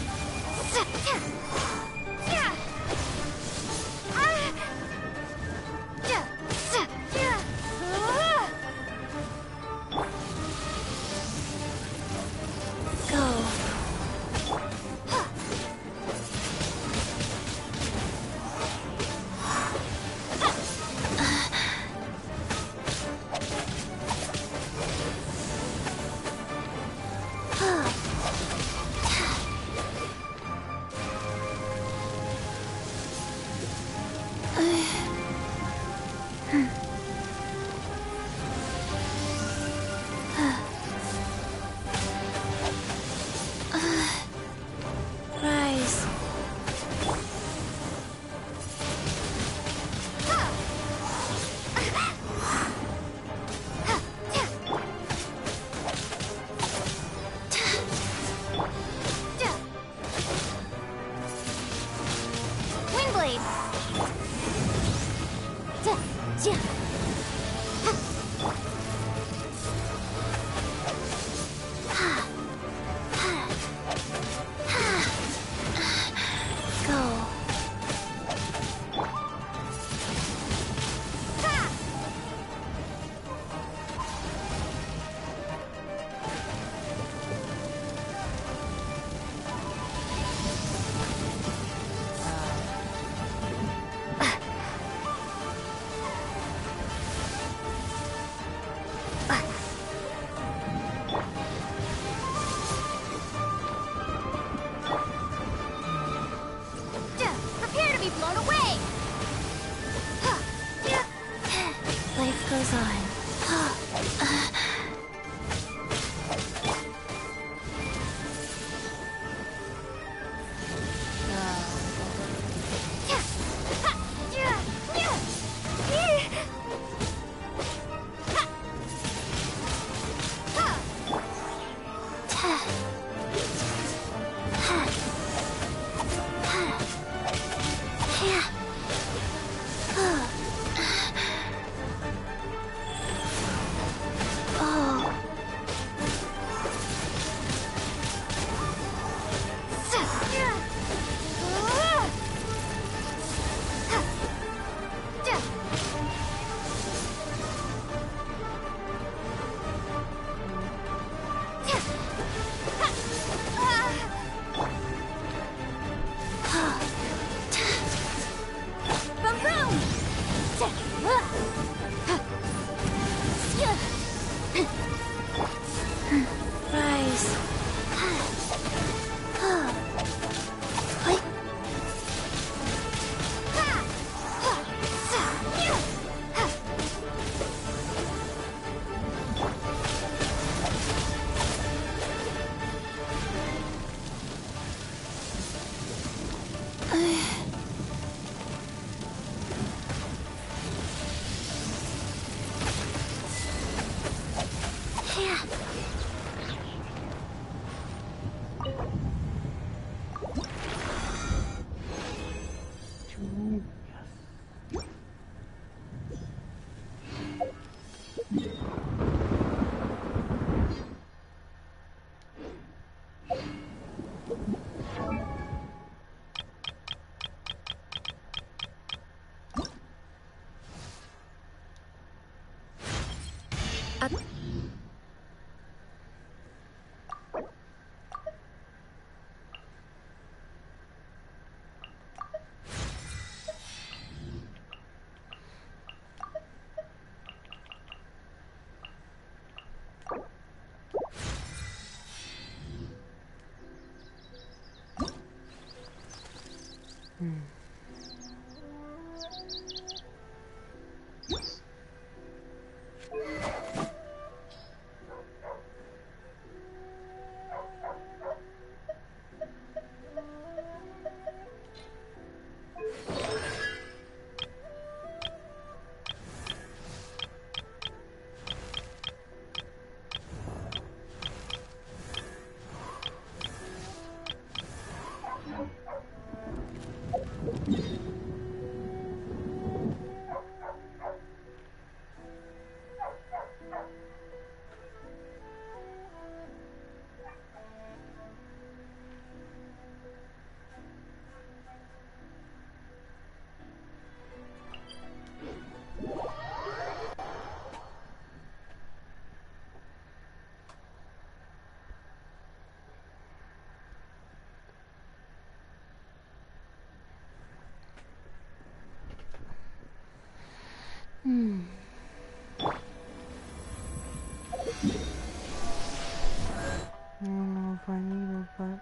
S4: I don't know if I need it, but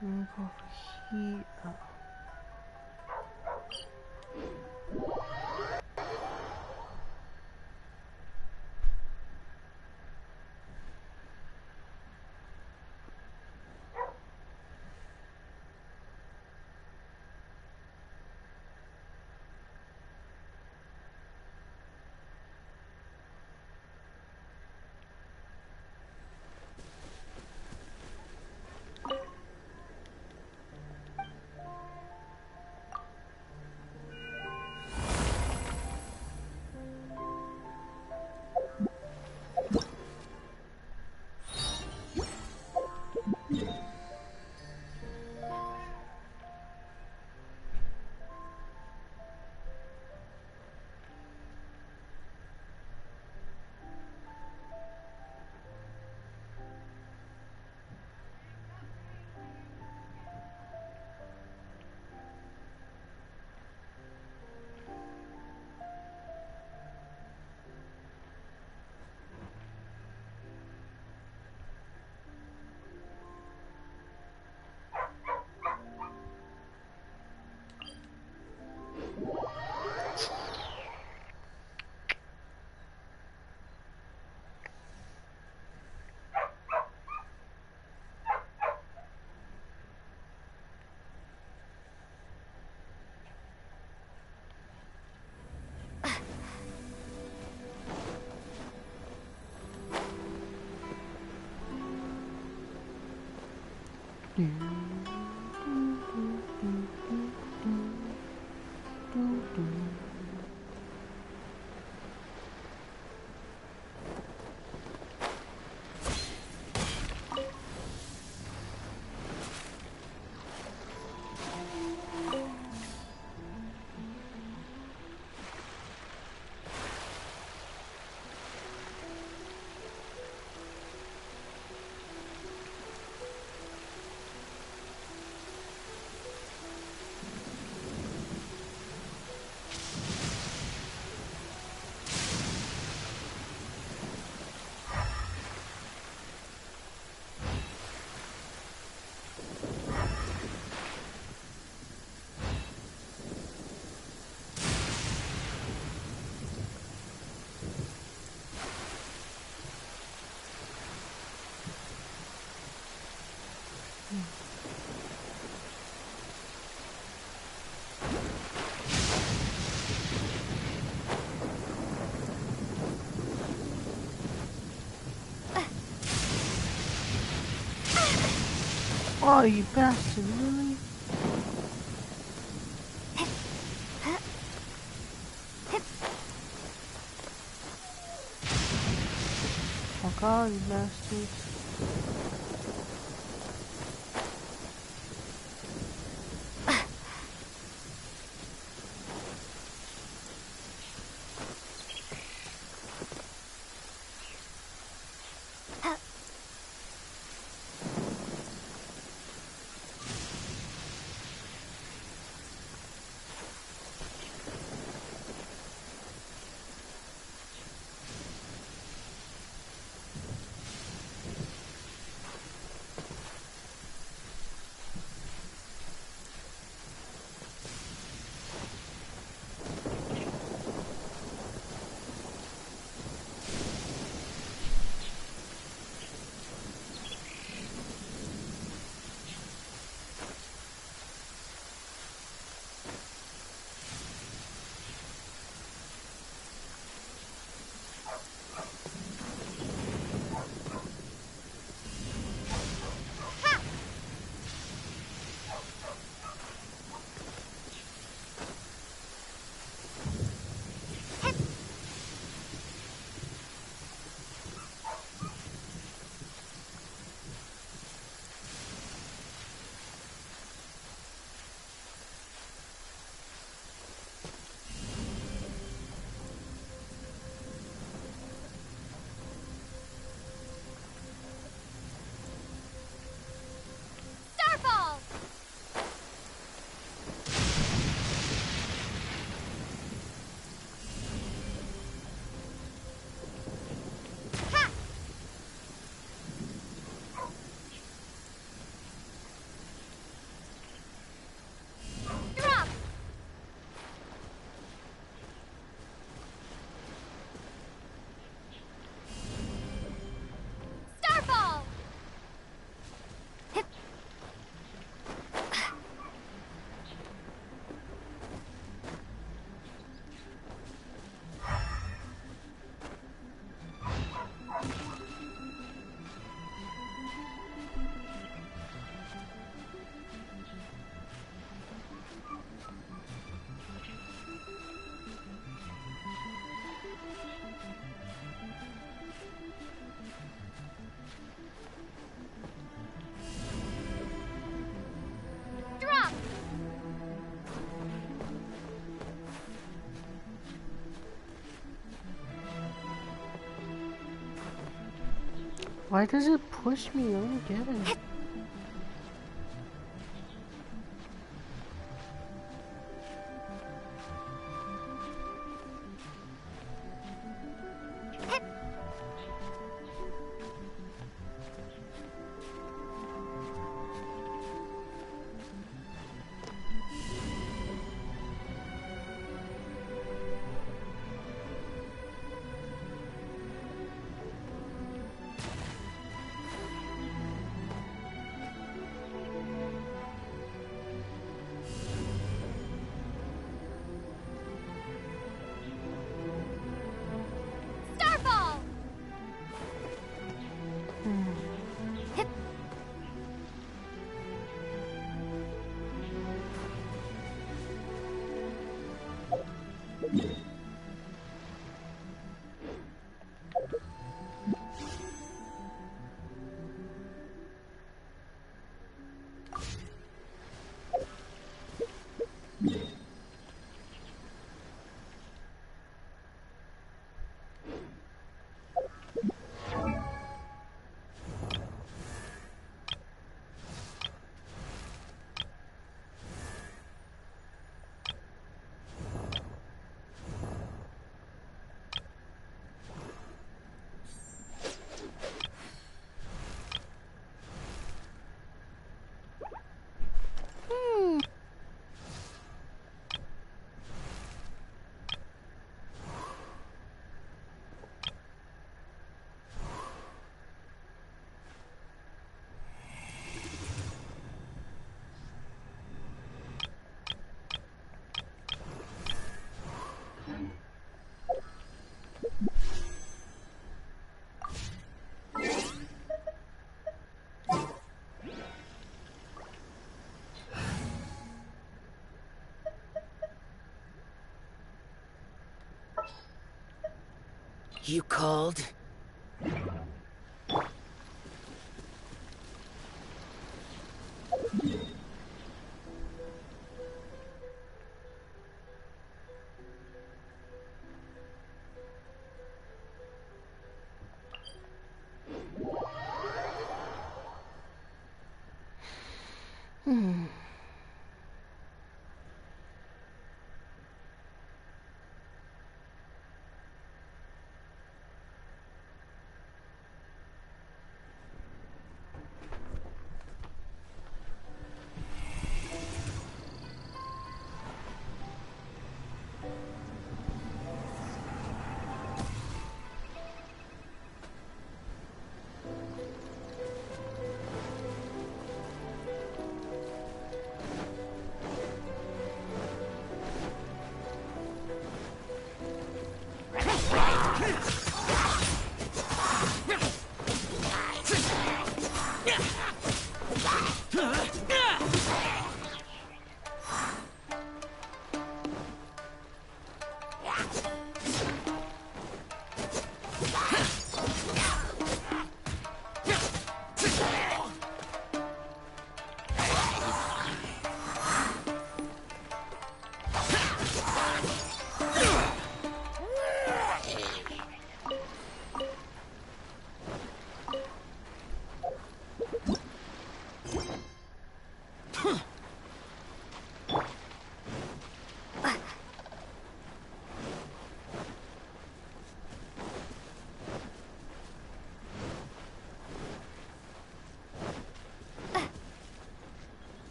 S4: I'm gonna go over here. Oh, you bastard, really? Fuck off, you bastards.
S1: Starfall! Ha! Drop! Starfall! Drop!
S4: Why does it push me? I don't get it.
S2: You called?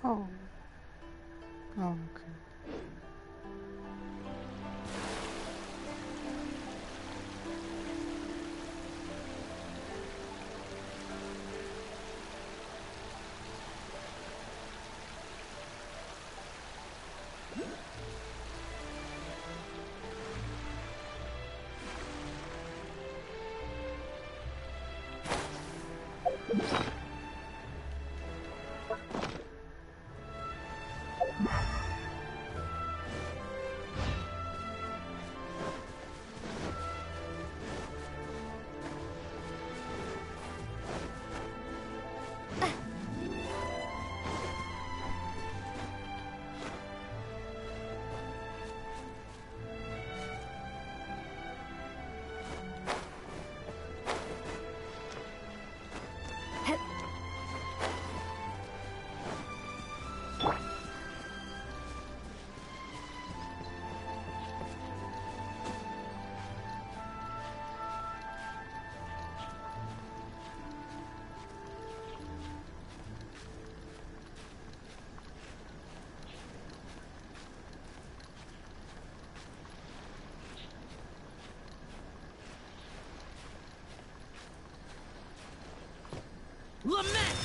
S4: Oh. Oh, okay.
S2: Lament!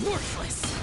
S2: Worthless!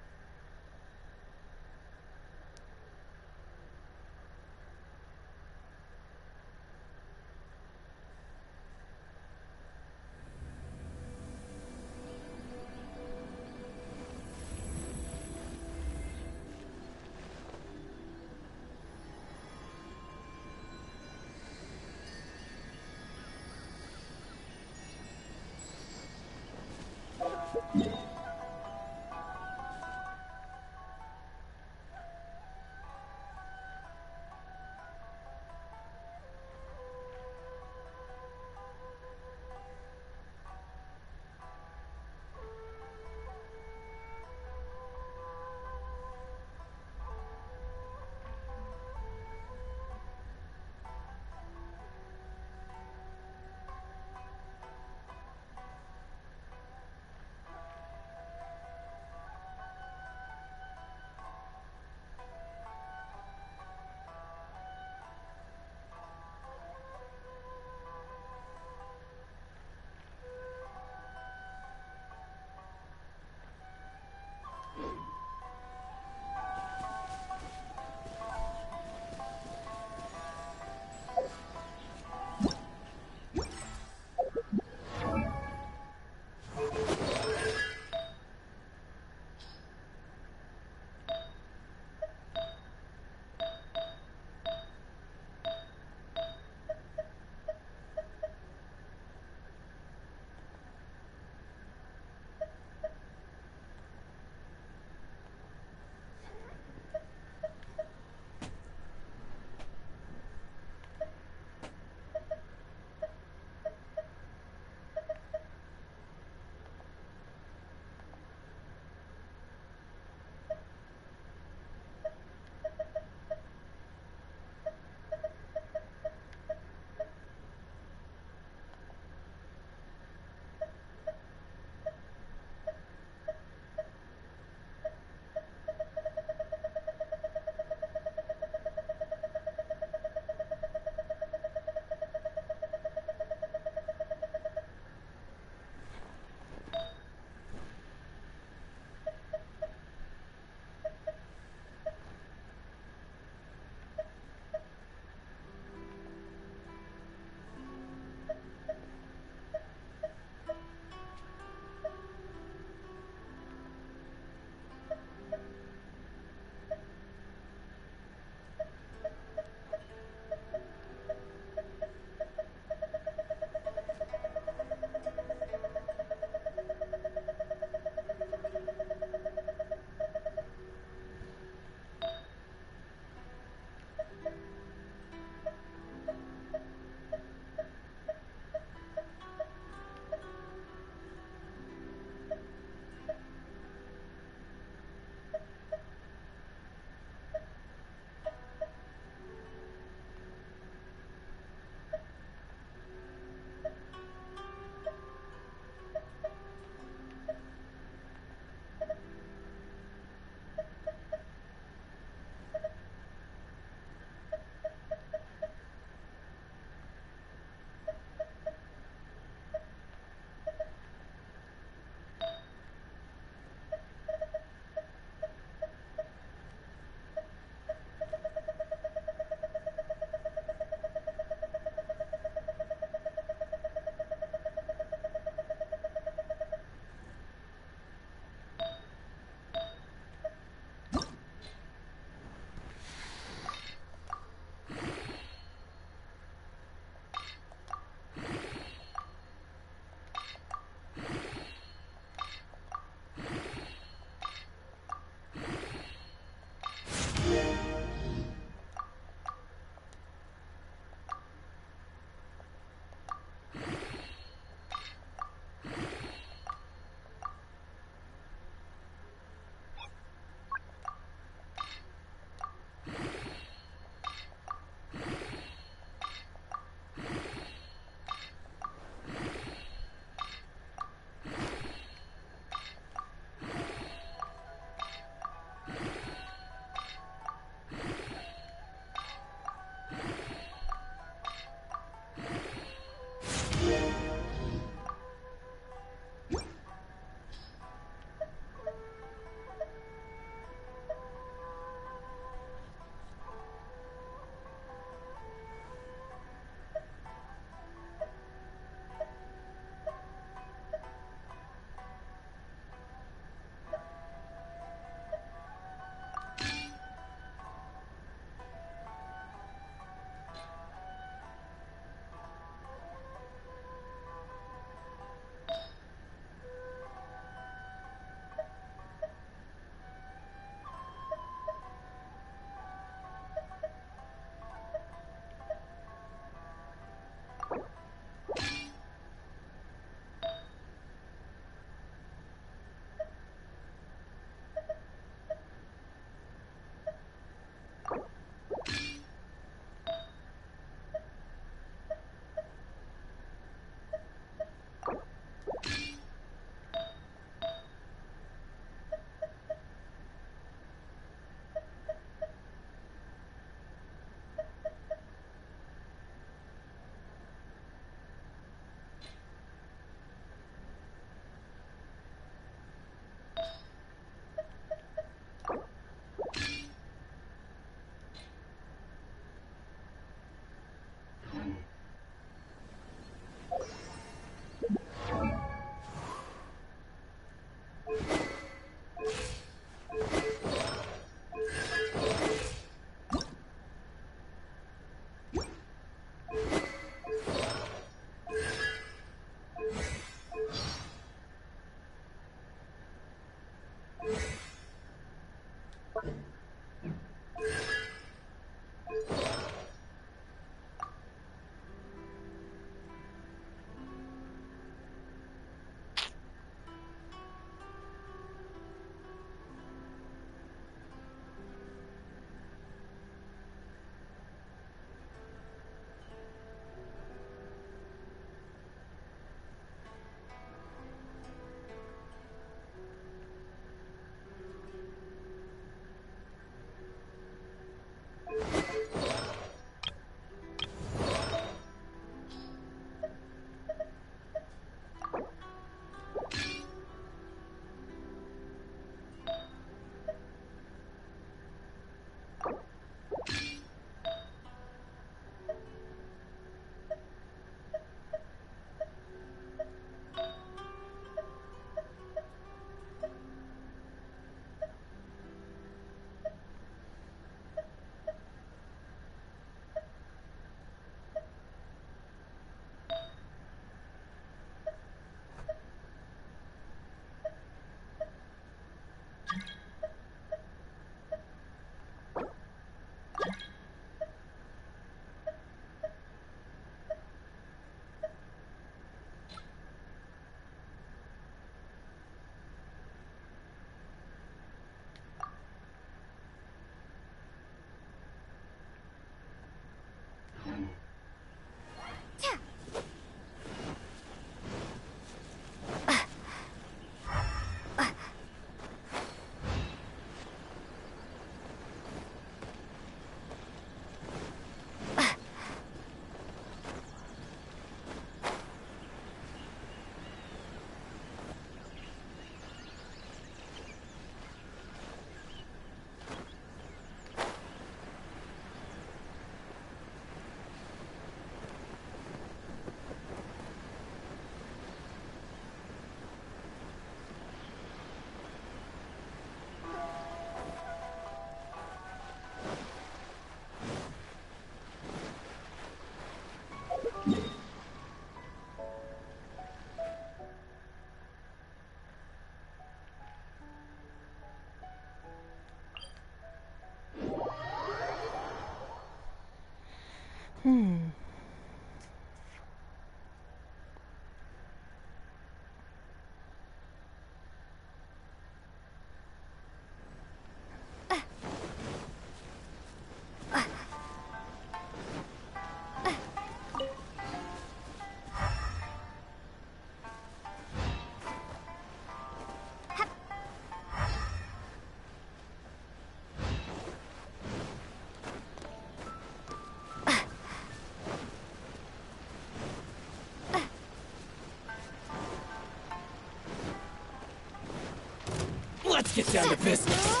S10: Let's get down to business.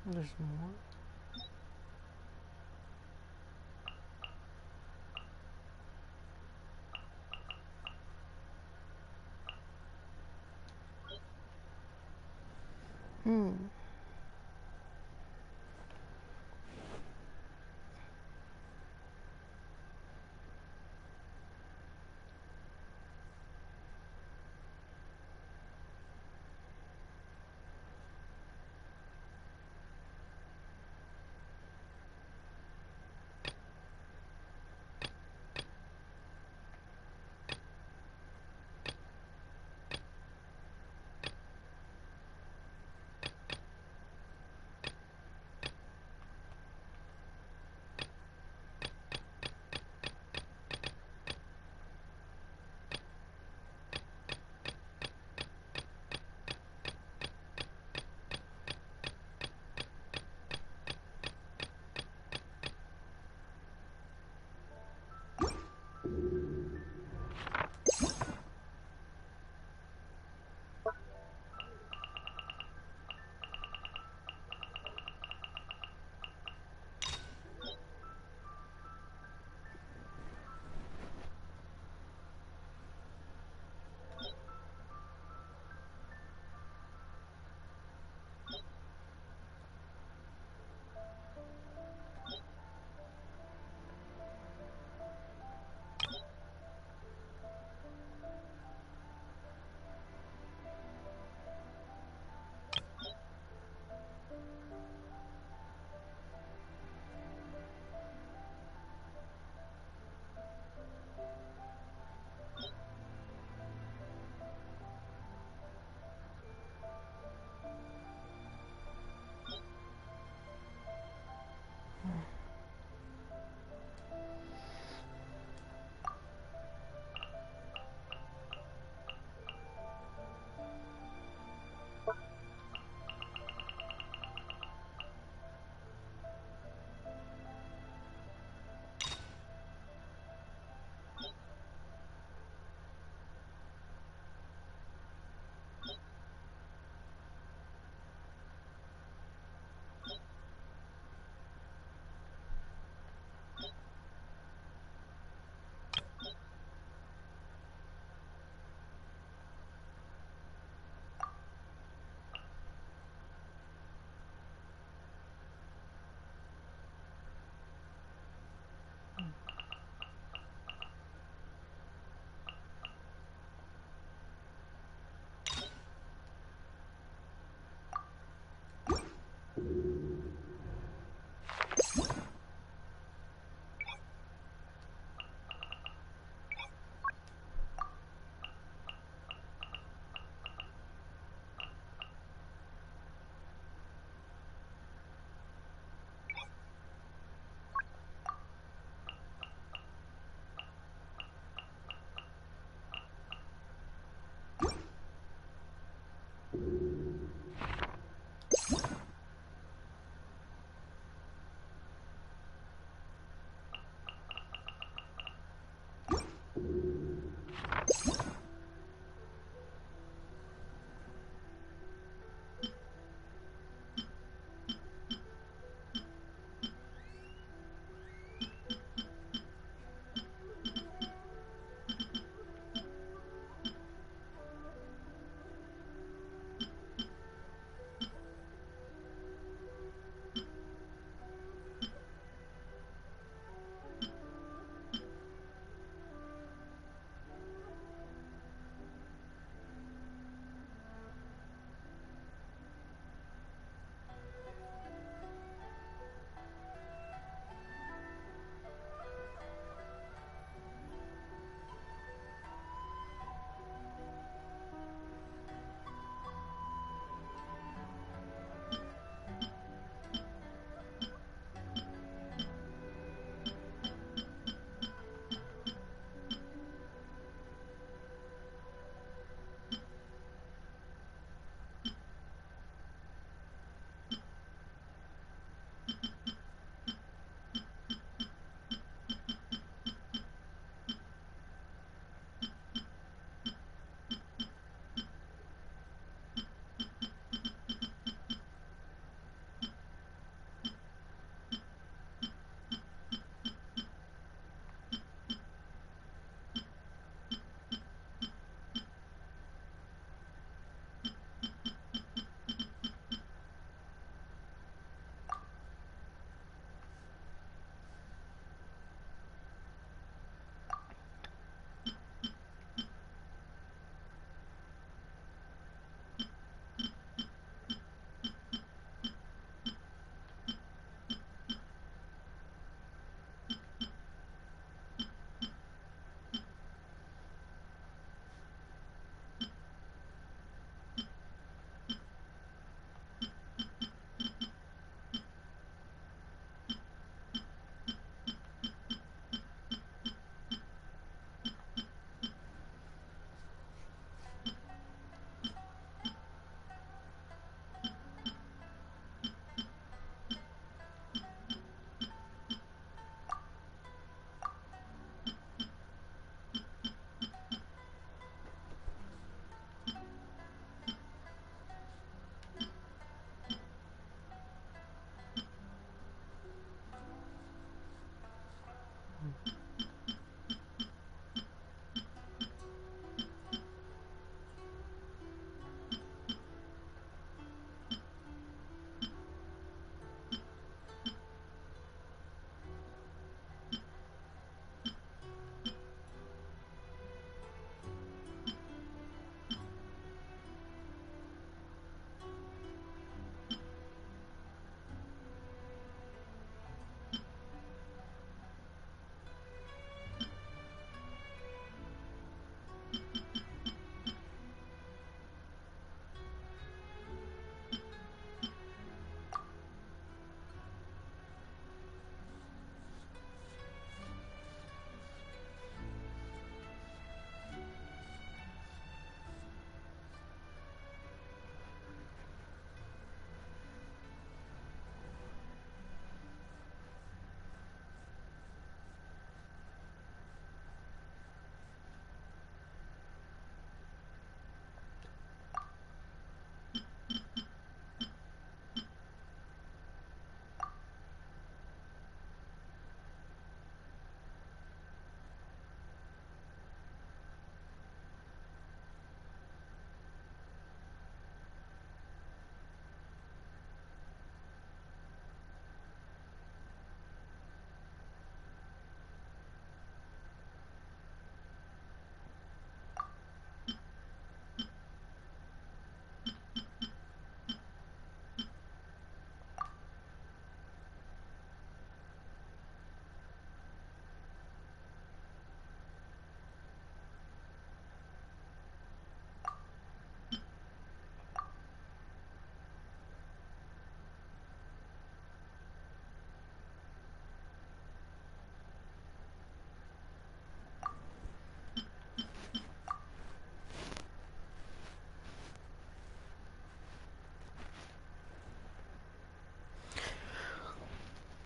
S4: There's more.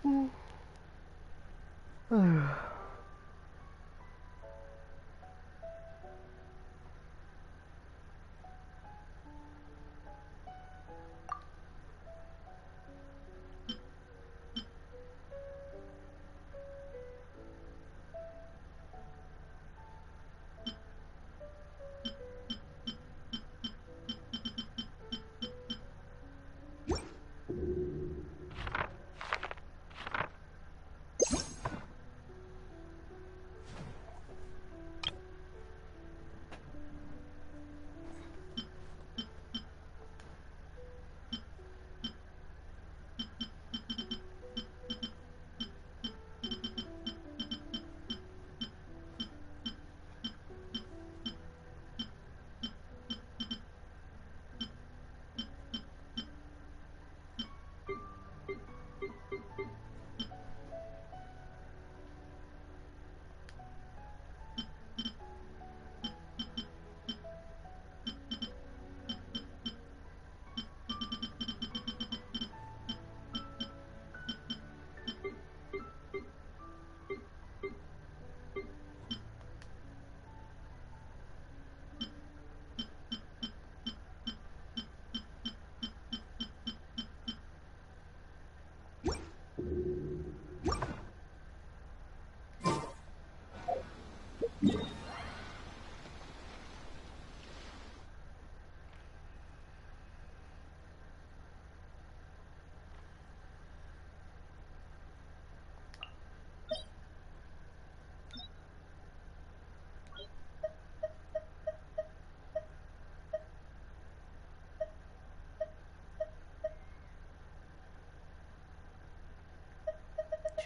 S4: To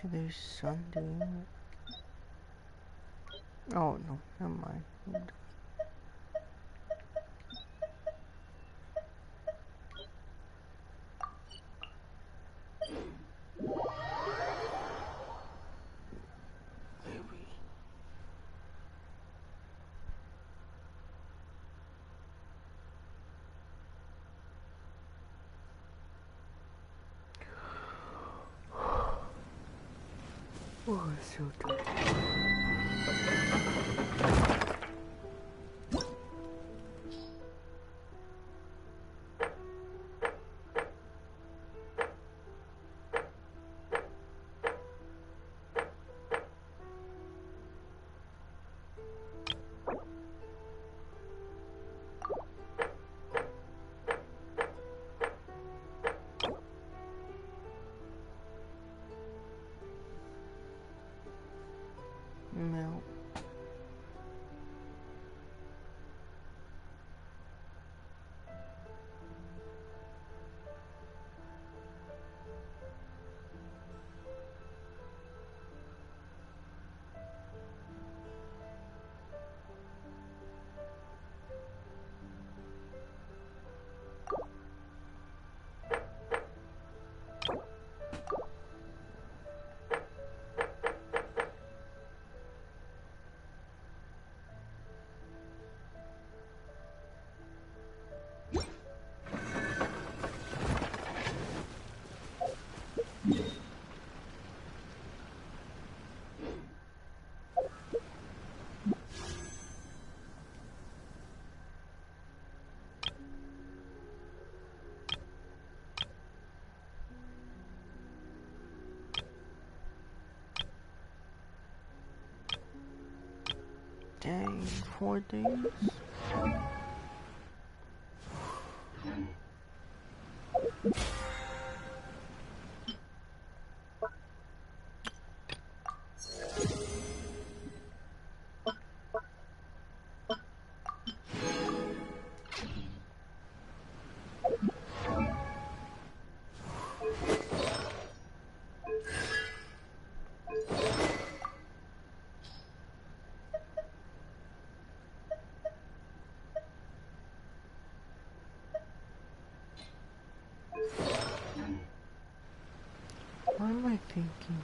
S4: their son doing it. Oh no, never mind. Oh, it's so tired. No. Dang, 4 days? What am I thinking?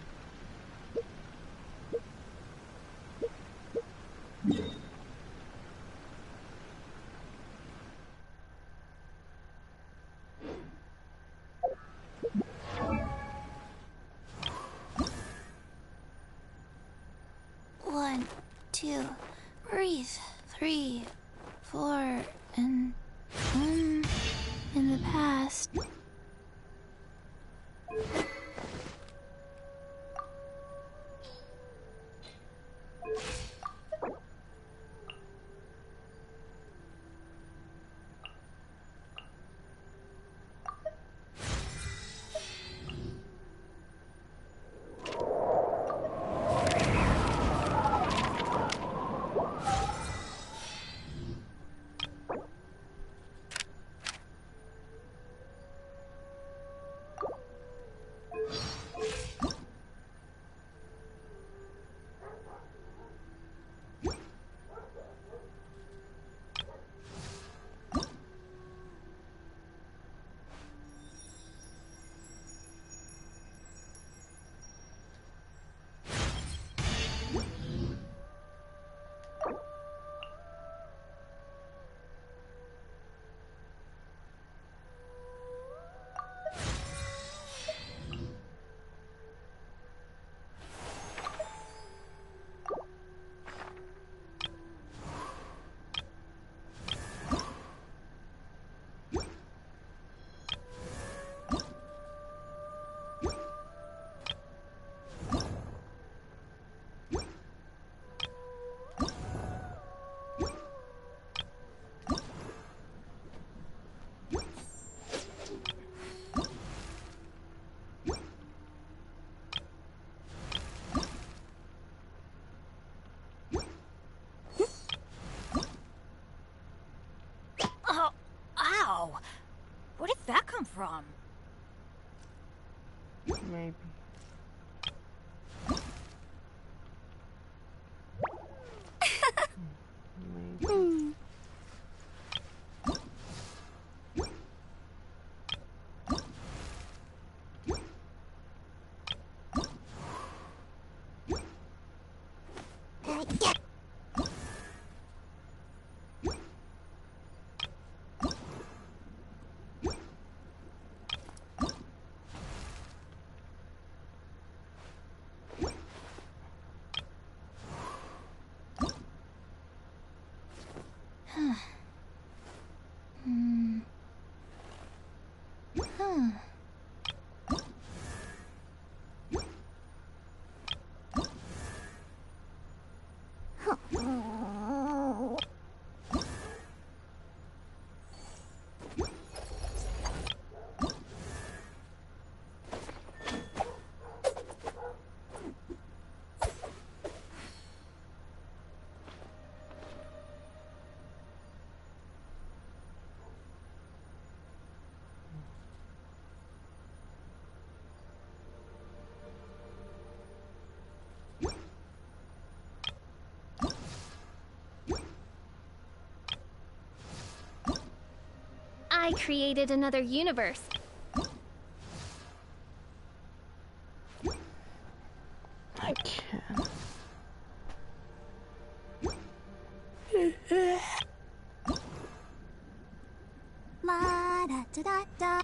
S5: 2. Breathe. 3, 4, and in the past.
S3: Oh, ow! Where did that come from?
S4: Maybe.
S5: Hmm. Hmm. Huh.
S12: I created another universe.
S4: I can't.
S1: La da da da da.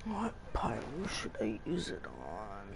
S4: What pyro should I use it on?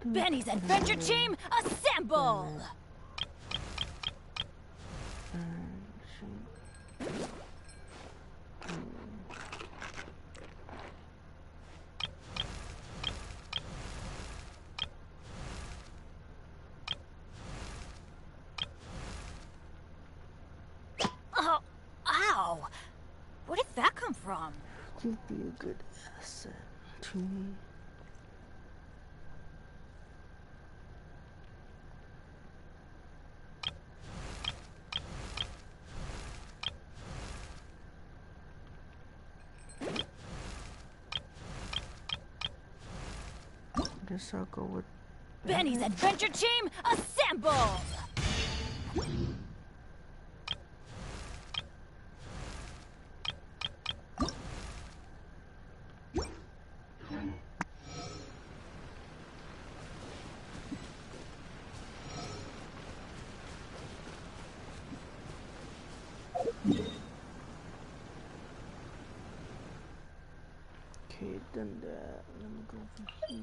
S8: Benny's Adventure Team, assemble! Oh, ow! Where did that come from?
S4: You'd be a good asset to me. Guess I'll go with
S8: Benny's Adventure Team, assemble!
S4: Okay, done that. Let me go over here.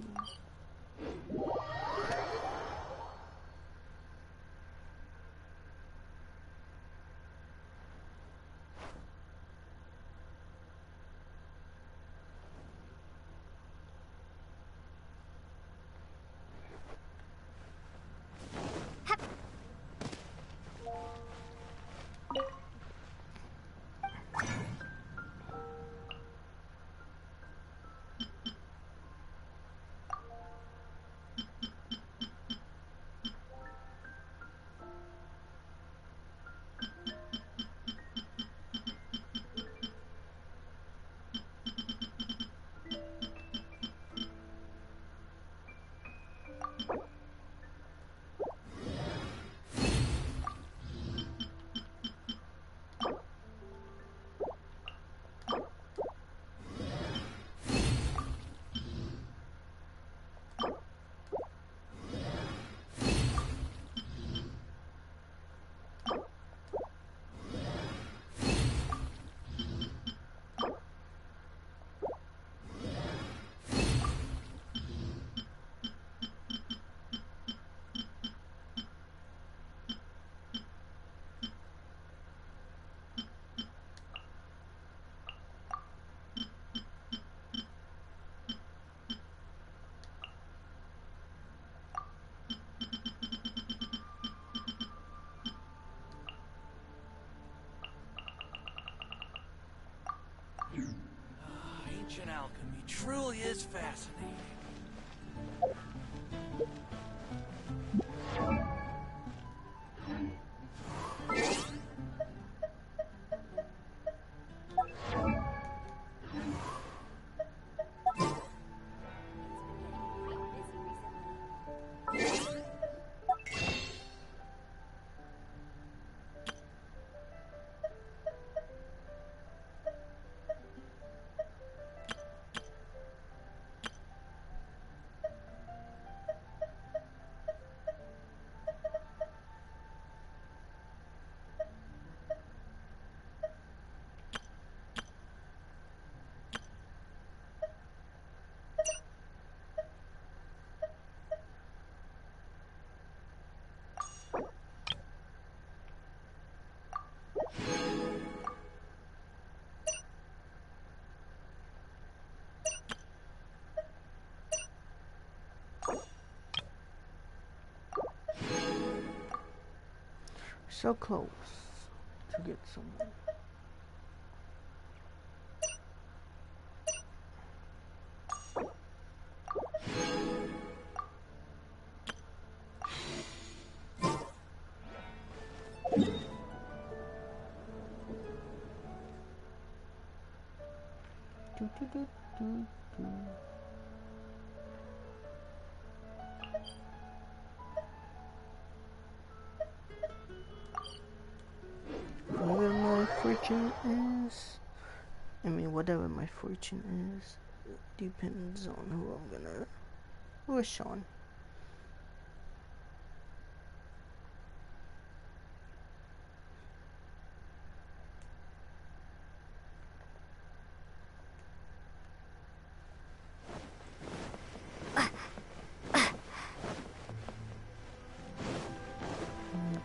S11: Ancient alchemy truly is fascinating.
S4: So close to get someone. Whatever my fortune is, whatever my fortune is, depends on who I'm gonna wish on.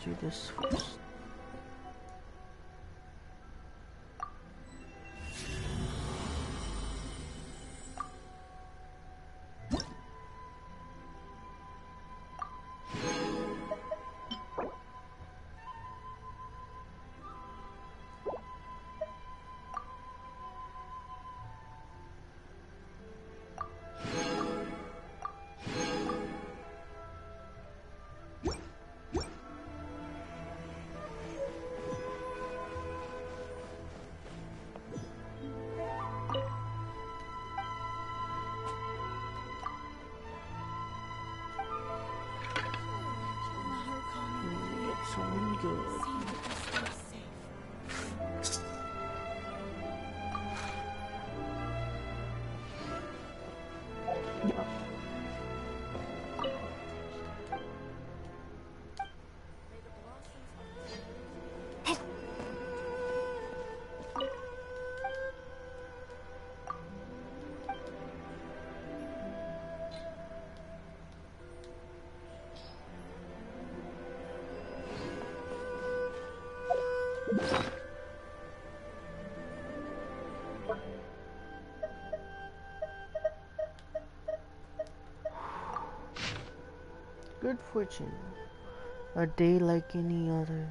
S4: Do this first. Someone good. Good fortune. A day like any other.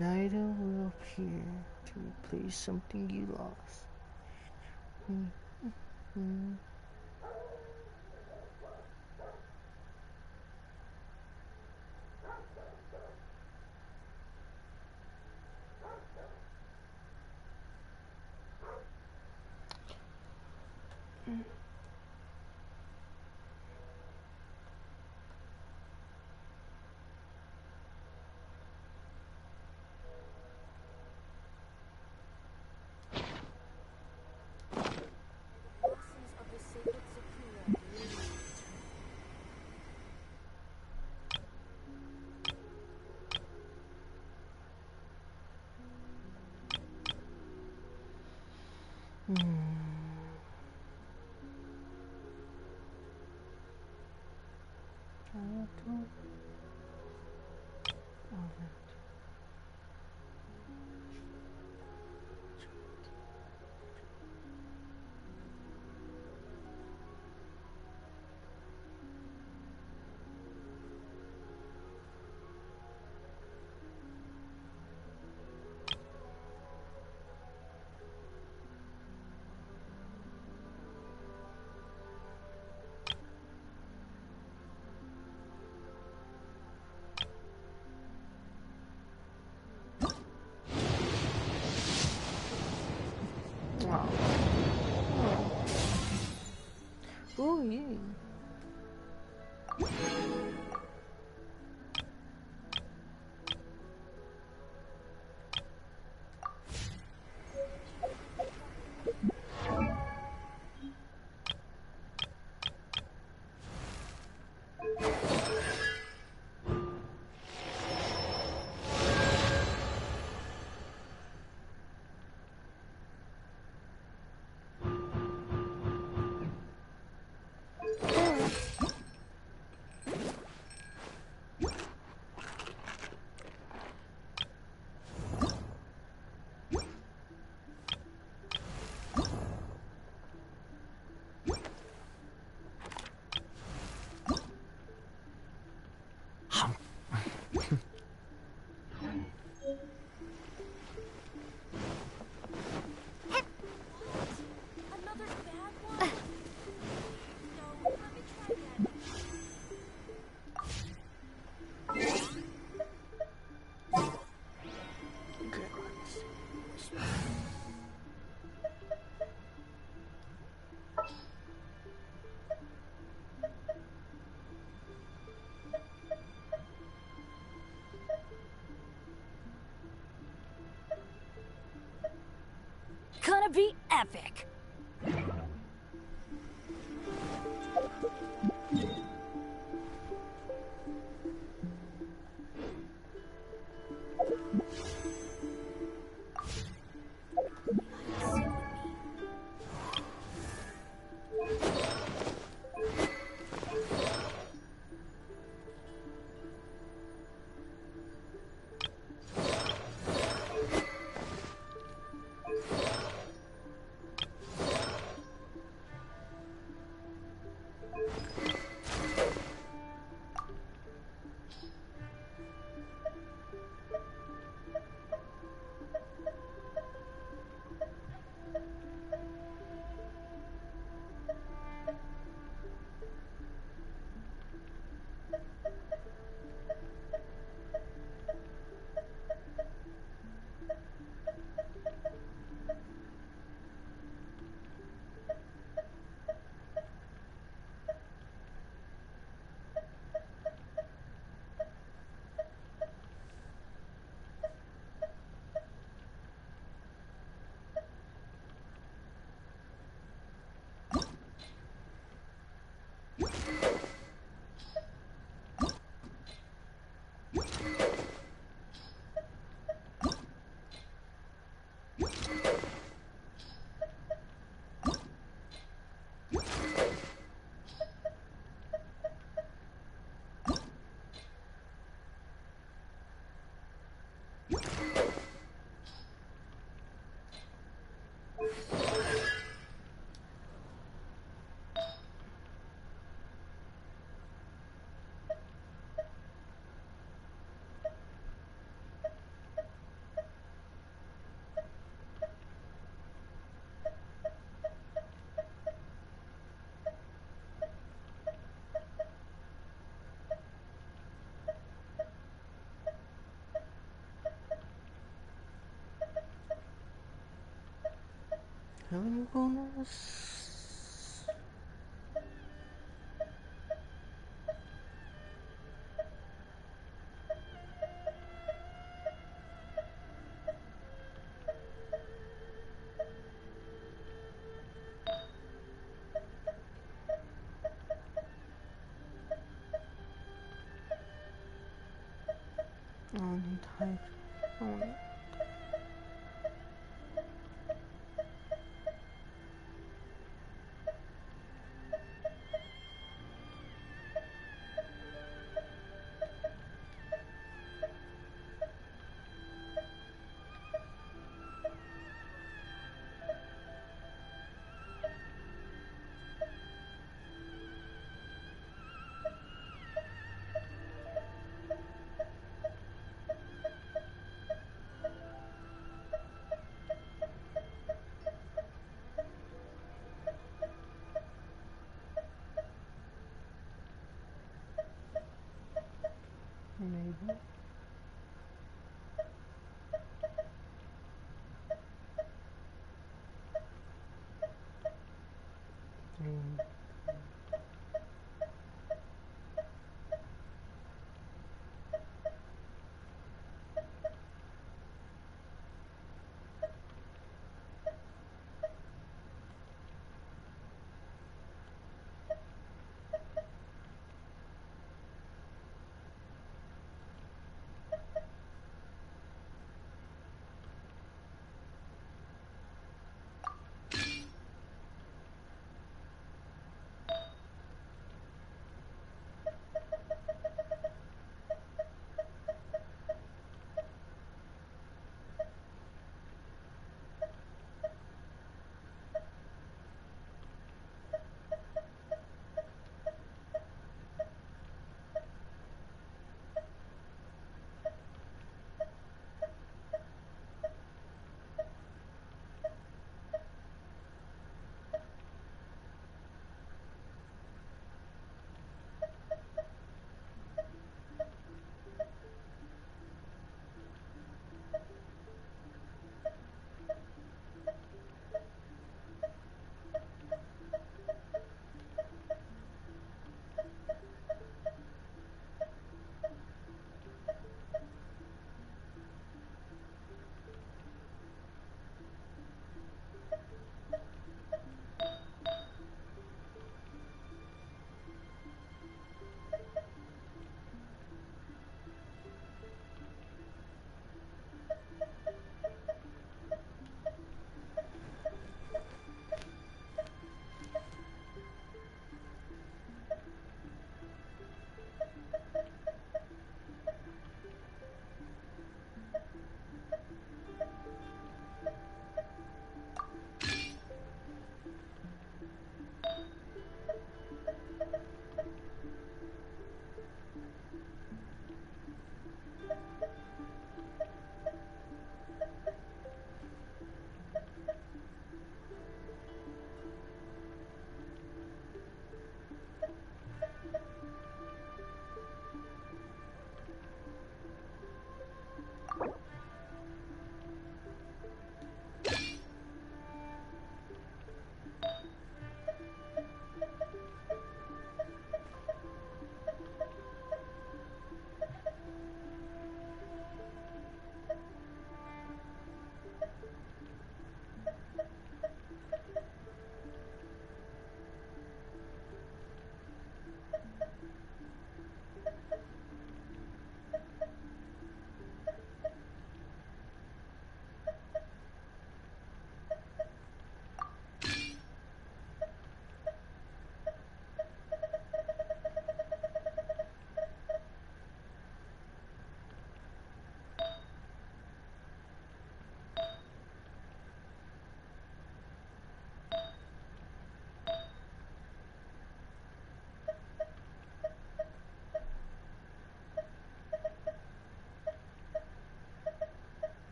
S4: Night will appear to replace something you lost. Oh yeah.
S15: gonna be epic!
S4: Heaven bonus. I need height. Maybe.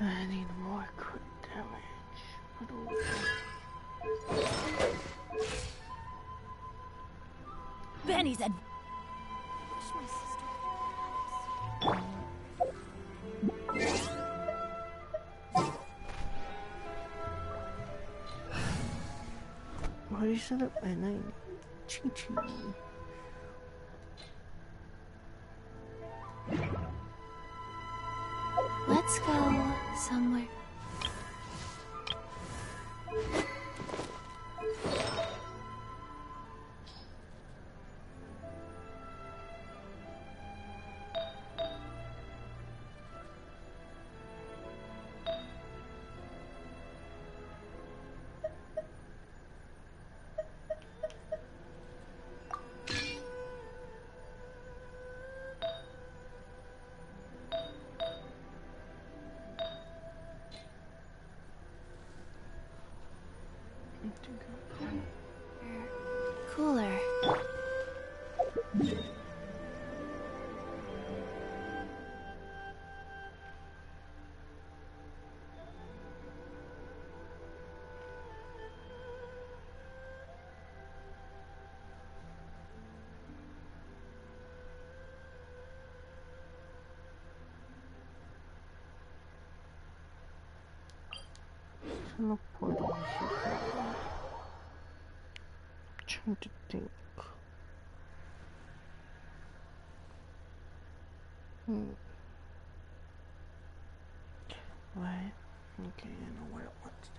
S4: I need more crit damage.
S8: Benny's a...
S4: Why do you set up my name? Chi-Chi.
S5: Let's go somewhere. Cooler.
S4: Teleporting. Trying to think. Why? Okay, I know where it wants to.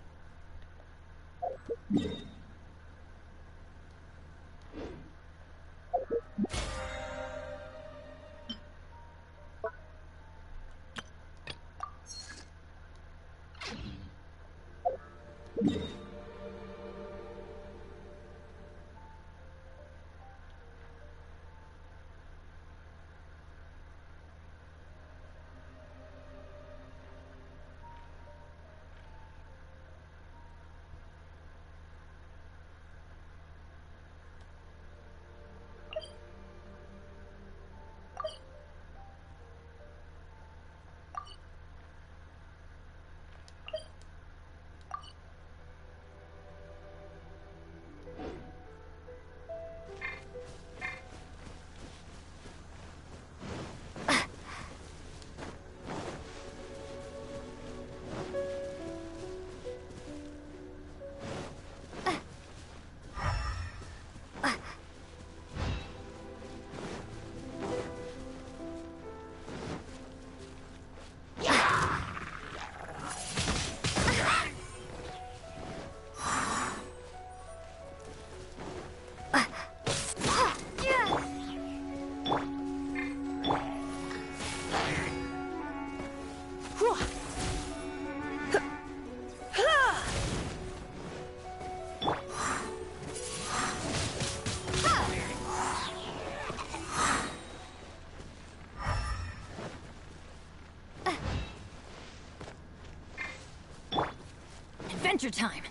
S8: Adventure time!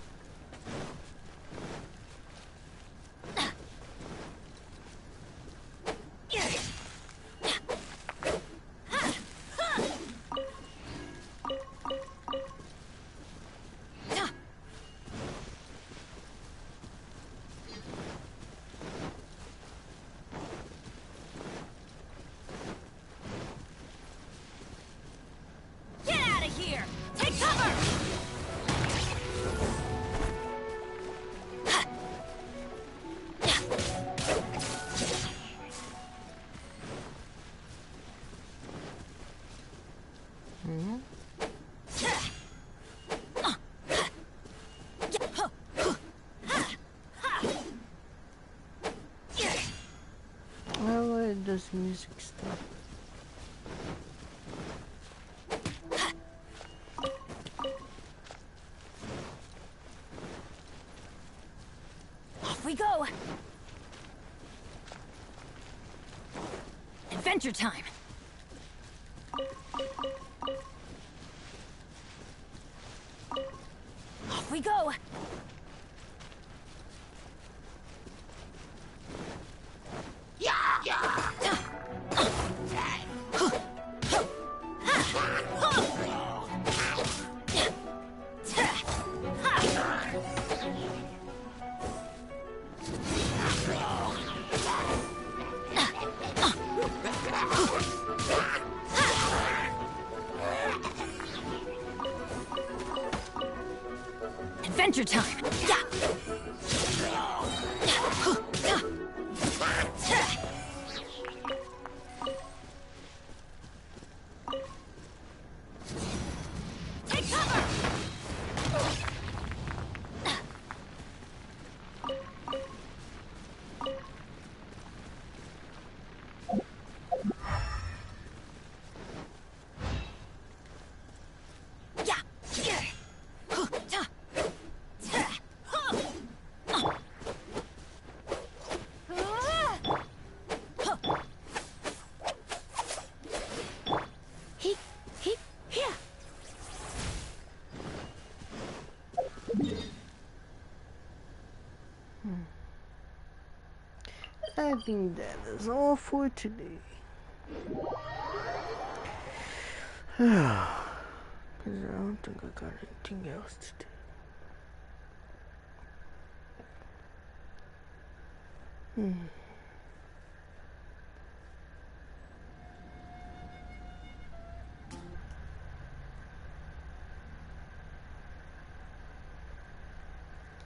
S8: Get out of here! Take cover!
S4: I like this music stuff.
S8: Off we go! Adventure time! Off we go! adventure time! Yeah! Take cover!
S4: I think that is all for today. Because I don't think I got anything else to do.